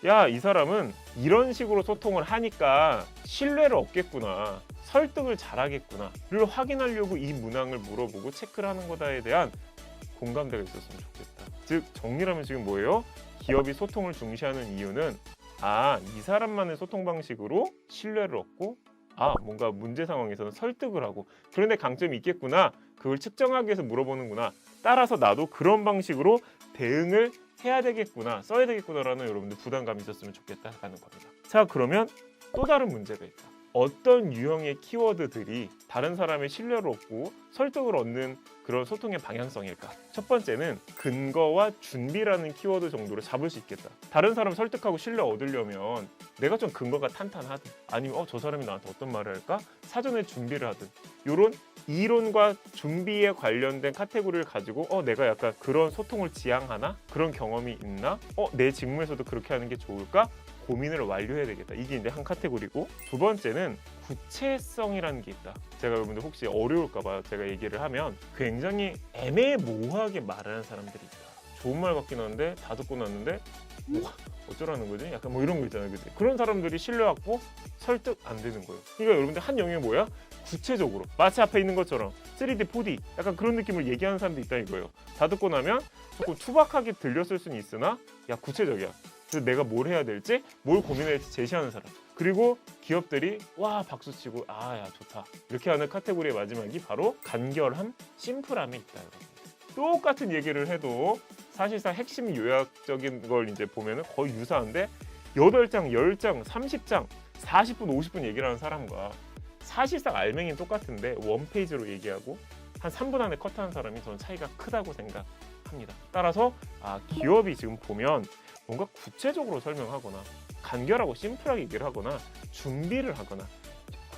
야, 이 사람은 이런 식으로 소통을 하니까 신뢰를 얻겠구나, 설득을 잘하겠구나 를 확인하려고 이 문항을 물어보고 체크를 하는 거다에 대한 공감대가 있었으면 좋겠다. 즉 정리를 하면 지금 뭐예요? 기업이 소통을 중시하는 이유는 이 사람만의 소통 방식으로 신뢰를 얻고 뭔가 문제 상황에서는 설득을 하고, 그런데 강점이 있겠구나, 그걸 측정하기 위해서 물어보는구나, 따라서 나도 그런 방식으로 대응을 해야 되겠구나, 써야 되겠구나라는 여러분들 부담감이 있었으면 좋겠다라는 겁니다. 자, 그러면 또 다른 문제가 있다. 어떤 유형의 키워드들이 다른 사람의 신뢰를 얻고 설득을 얻는 그런 소통의 방향성일까? 첫 번째는 근거와 준비라는 키워드 정도로 잡을 수 있겠다. 다른 사람 설득하고 신뢰 얻으려면 내가 좀 근거가 탄탄하든, 아니면 저 사람이 나한테 어떤 말을 할까? 사전에 준비를 하든, 이런 이론과 준비에 관련된 카테고리를 가지고 내가 약간 그런 소통을 지향하나? 그런 경험이 있나? 내 직무에서도 그렇게 하는 게 좋을까? 고민을 완료해야 되겠다. 이게 이제 한 카테고리고, 두 번째는 구체성이라는 게 있다. 제가 여러분들 혹시 어려울까봐 제가 얘기를 하면 굉장히 애매모호하게 말하는 사람들이 있다. 좋은 말 같긴 한데 다 듣고 났는데 어쩌라는 거지? 약간 이런 거 있잖아요, 그치? 그런 사람들이 신뢰 갖고 설득 안 되는 거예요. 그러니까 여러분들 한 영역이 뭐야? 구체적으로 마치 앞에 있는 것처럼 3D, 4D 약간 그런 느낌을 얘기하는 사람도 있다 이거예요. 다 듣고 나면 조금 투박하게 들렸을 수는 있으나 구체적이야. 그래서 내가 뭘 해야 될지, 뭘 고민할지 제시하는 사람. 그리고 기업들이 박수치고 야 좋다 이렇게 하는 카테고리의 마지막이 바로 간결함, 심플함에 있다. 여러분. 똑같은 얘기를 해도 사실상 핵심 요약적인 걸 이제 보면은 거의 유사한데 8장, 10장, 30장, 40분, 50분 얘기를 하는 사람과 사실상 알맹이는 똑같은데 원페이지로 얘기하고 한 3분 안에 컷하는 사람이 저는 차이가 크다고 생각합니다. 따라서 기업이 지금 보면 뭔가 구체적으로 설명하거나 간결하고 심플하게 얘기를 하거나 준비를 하거나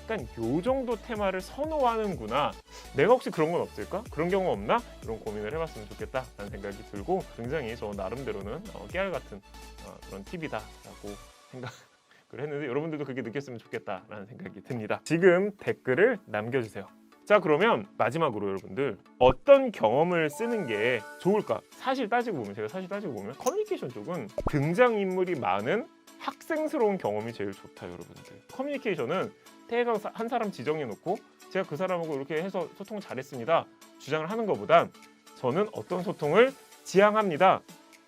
약간 요 정도 테마를 선호하는구나. 내가 혹시 그런 건 없을까? 그런 경우 없나? 이런 고민을 해봤으면 좋겠다라는 생각이 들고, 굉장히 저 나름대로는 깨알 같은 그런 팁이다라고 생각을 했는데, 여러분들도 그렇게 느꼈으면 좋겠다라는 생각이 듭니다. 지금 댓글을 남겨주세요. 자, 그러면 마지막으로 여러분들 어떤 경험을 쓰는 게 좋을까? 사실 따지고 보면 커뮤니케이션 쪽은 등장인물이 많은 학생스러운 경험이 제일 좋다, 여러분들. 커뮤니케이션은 대강 한 사람 지정해놓고 제가 그 사람하고 이렇게 해서 소통을 잘했습니다 주장을 하는 것보단, 저는 어떤 소통을 지향합니다.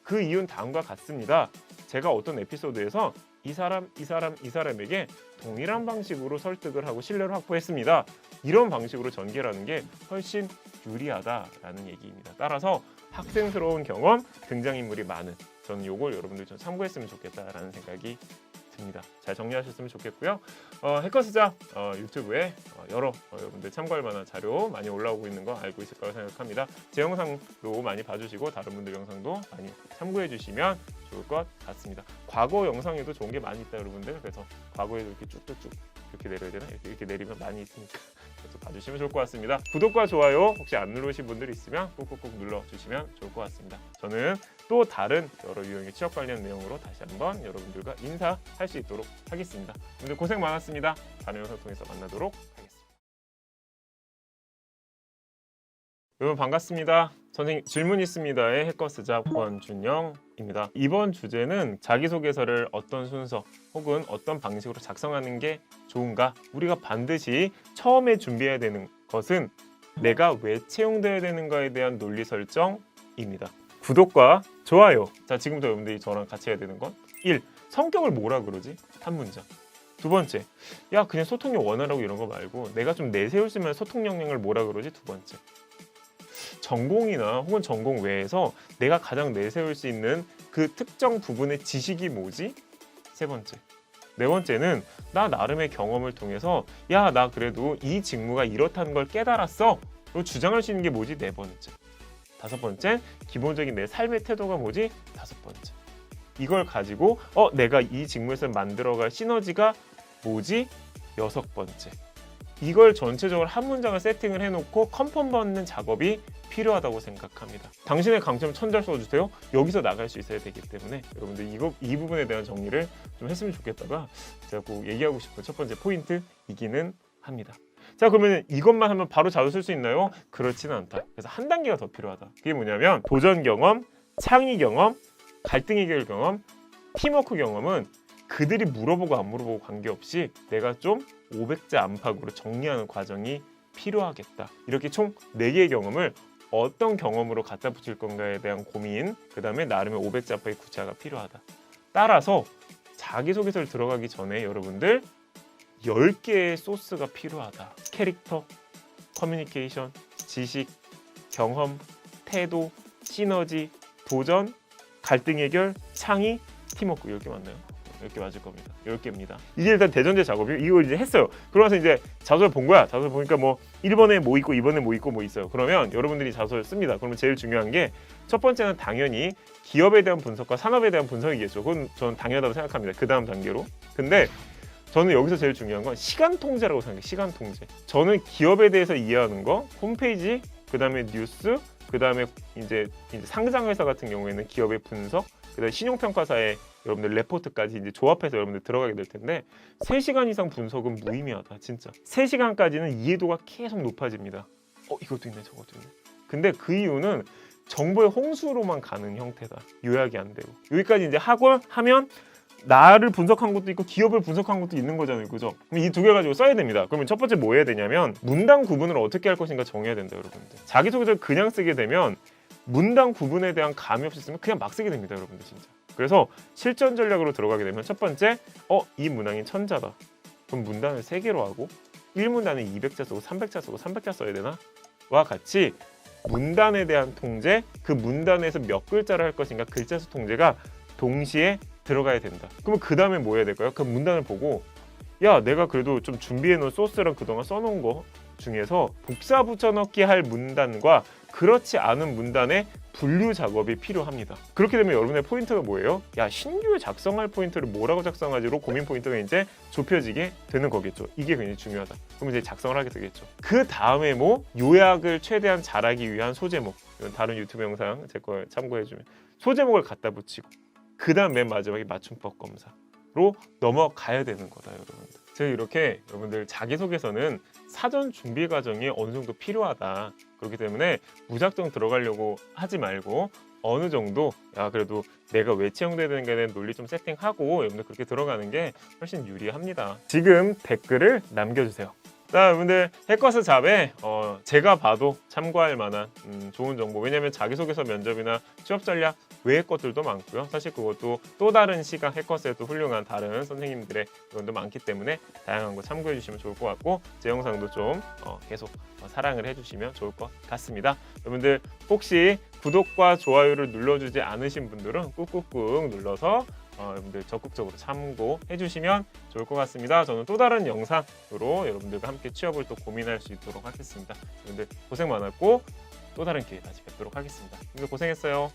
그 이유는 다음과 같습니다. 제가 어떤 에피소드에서 이 사람에게 동일한 방식으로 설득을 하고 신뢰를 확보했습니다. 이런 방식으로 전개하는 게 훨씬 유리하다라는 얘기입니다. 따라서 학생스러운 경험, 등장인물이 많은, 저는 이걸 여러분들 좀 참고했으면 좋겠다라는 생각이 듭니다. 잘 정리하셨으면 좋겠고요. 해커스자 유튜브에 여러 여러분들 참고할 만한 자료 많이 올라오고 있는 거 알고 있을 거라고 생각합니다. 제 영상도 많이 봐주시고 다른 분들 영상도 많이 참고해 주시면 좋을 것 같습니다. 과거 영상에도 좋은 게 많이 있다, 여러분들. 그래서 과거에도 이렇게 쭉쭉쭉 이렇게 내려야 되나? 이렇게 내리면 많이 있으니까 그래서 봐주시면 좋을 것 같습니다. 구독과 좋아요 혹시 안 누르신 분들이 있으면 꾹꾹꾹 눌러주시면 좋을 것 같습니다. 저는 또 다른 여러 유형의 취업 관련 내용으로 다시 한번 여러분들과 인사할 수 있도록 하겠습니다. 오늘 고생 많았습니다. 다음 영상을 통해서 만나도록 하겠습니다. 여러분 반갑습니다. 선생님 질문 있습니다의 해커스자 권준영입니다. 이번 주제는 자기소개서를 어떤 순서 혹은 어떤 방식으로 작성하는 게 좋은가? 우리가 반드시 처음에 준비해야 되는 것은 내가 왜 채용돼야 되는가에 대한 논리 설정입니다. 구독과 좋아요. 자, 지금부터 여러분들이 저랑 같이 해야 되는 건 1. 성격을 뭐라 그러지? 한 문장. 두 번째, 야 그냥 소통력 원활하고 이런 거 말고 내가 좀 내세울 수 있는 소통 역량을 뭐라 그러지? 두 번째, 전공이나 혹은 전공 외에서 내가 가장 내세울 수 있는 그 특정 부분의 지식이 뭐지? 세 번째. 네 번째는 나 나름의 경험을 통해서 야 나 그래도 이 직무가 이렇다는 걸 깨달았어 로 주장할 수 있는 게 뭐지? 네 번째. 다섯 번째, 기본적인 내 삶의 태도가 뭐지? 다섯 번째. 이걸 가지고 내가 이 직무에서 만들어갈 시너지가 뭐지? 여섯 번째. 이걸 전체적으로 한 문장을 세팅을 해놓고 컨펌 받는 작업이 필요하다고 생각합니다. 당신의 강점 천잘 써주세요. 여기서 나갈 수 있어야 되기 때문에 여러분들 이 부분에 대한 정리를 좀 했으면 좋겠다가 제가 꼭 얘기하고 싶은 첫 번째 포인트이기는 합니다. 자, 그러면 이것만 하면 바로 자주 쓸 수 있나요? 그렇지는 않다. 그래서 한 단계가 더 필요하다. 그게 뭐냐면 도전 경험, 창의 경험, 갈등 해결 경험, 팀워크 경험은 그들이 물어보고 안 물어보고 관계없이 내가 좀 500자 안팎으로 정리하는 과정이 필요하겠다. 이렇게 총 4개의 경험을 어떤 경험으로 갖다 붙일 건가에 대한 고민, 그 다음에 나름의 500자 안팎의 구체화가 필요하다. 따라서 자기소개서를 들어가기 전에 여러분들 10개의 소스가 필요하다. 캐릭터, 커뮤니케이션, 지식, 경험, 태도, 시너지, 도전, 갈등 해결, 창의, 팀워크. 10개 맞나요? 10개 맞을 겁니다. 10개입니다. 이게 일단 대전제 작업이에요. 이걸 이제 했어요. 그러면서 이제 자소를 본 거야. 자소를 보니까 뭐 1번에 뭐 있고 2번에 뭐 있고 뭐 있어요. 그러면 여러분들이 자소를 씁니다. 그러면 제일 중요한 게 첫 번째는 당연히 기업에 대한 분석과 산업에 대한 분석이겠죠. 그건 저는 당연하다고 생각합니다. 그 다음 단계로. 근데 저는 여기서 제일 중요한 건 시간 통제라고 생각해요. 시간 통제. 저는 기업에 대해서 이해하는 거, 홈페이지, 그 다음에 뉴스, 그 다음에 이제 상장회사 같은 경우에는 기업의 분석, 그 다음에 신용평가사의 여러분들 레포트까지 이제 조합해서 여러분들 들어가게 될 텐데 3시간 이상 분석은 무의미하다. 진짜. 3시간까지는 이해도가 계속 높아집니다. 이것도 있네, 저것도 있네. 근데 그 이유는 정보의 홍수로만 가는 형태다. 요약이 안 되고. 여기까지 이제 하면 나를 분석한 것도 있고 기업을 분석한 것도 있는 거잖아요. 그죠? 그럼 이 두 개 가지고 써야 됩니다. 그러면 첫 번째 뭐 해야 되냐면 문단 구분을 어떻게 할 것인가 정해야 된다, 여러분들. 자기소개서를 그냥 쓰게 되면 문단 구분에 대한 감이 없이 쓰면 그냥 막 쓰게 됩니다, 여러분들 진짜. 그래서 실전 전략으로 들어가게 되면 첫 번째, 이 문항이 천자다. 그럼 문단을 3개로 하고 1문단에 200자 쓰고 300자 쓰고 300자 써야 되나? 와 같이 문단에 대한 통제, 그 문단에서 몇 글자를 할 것인가 글자 수 통제가 동시에 들어가야 된다. 그러면 그 다음에 뭐 해야 될까요? 그 문단을 보고 야 내가 그래도 좀 준비해놓은 소스랑 그동안 써놓은 거 중에서 복사 붙여넣기 할 문단과 그렇지 않은 문단의 분류 작업이 필요합니다. 그렇게 되면 여러분의 포인트가 뭐예요? 야 신규 작성할 포인트를 뭐라고 작성하지로 고민 포인트가 이제 좁혀지게 되는 거겠죠. 이게 굉장히 중요하다. 그럼 이제 작성을 하게 되겠죠. 그 다음에 뭐 요약을 최대한 잘하기 위한 소제목, 이건 다른 유튜브 영상 제 거 참고해주면 소제목을 갖다 붙이고 그 다음 맨 마지막에 맞춤법 검사로 넘어가야 되는 거다, 여러분들. 제가 이렇게 여러분들 자기소개서는 사전 준비 과정이 어느 정도 필요하다. 그렇기 때문에 무작정 들어가려고 하지 말고 어느 정도 그래도 내가 왜 채용돼야 되는가에 대한 논리 좀 세팅하고 여러분들 그렇게 들어가는 게 훨씬 유리합니다. 지금 댓글을 남겨주세요. 자, 여러분들 해커스 잡에 제가 봐도 참고할 만한 좋은 정보. 왜냐하면 자기소개서 면접이나 취업 전략 외의 것들도 많고요. 사실 그것도 또 다른 시각 해커스의 또 훌륭한 다른 선생님들의 의견도 많기 때문에 다양한 거 참고해 주시면 좋을 것 같고 제 영상도 좀 계속 사랑을 해주시면 좋을 것 같습니다. 여러분들 혹시 구독과 좋아요를 눌러주지 않으신 분들은 꾹꾹꾹 눌러서 여러분들 적극적으로 참고해 주시면 좋을 것 같습니다. 저는 또 다른 영상으로 여러분들과 함께 취업을 또 고민할 수 있도록 하겠습니다. 여러분들 고생 많았고 또 다른 기회에 다시 뵙도록 하겠습니다. 여러분들 고생했어요.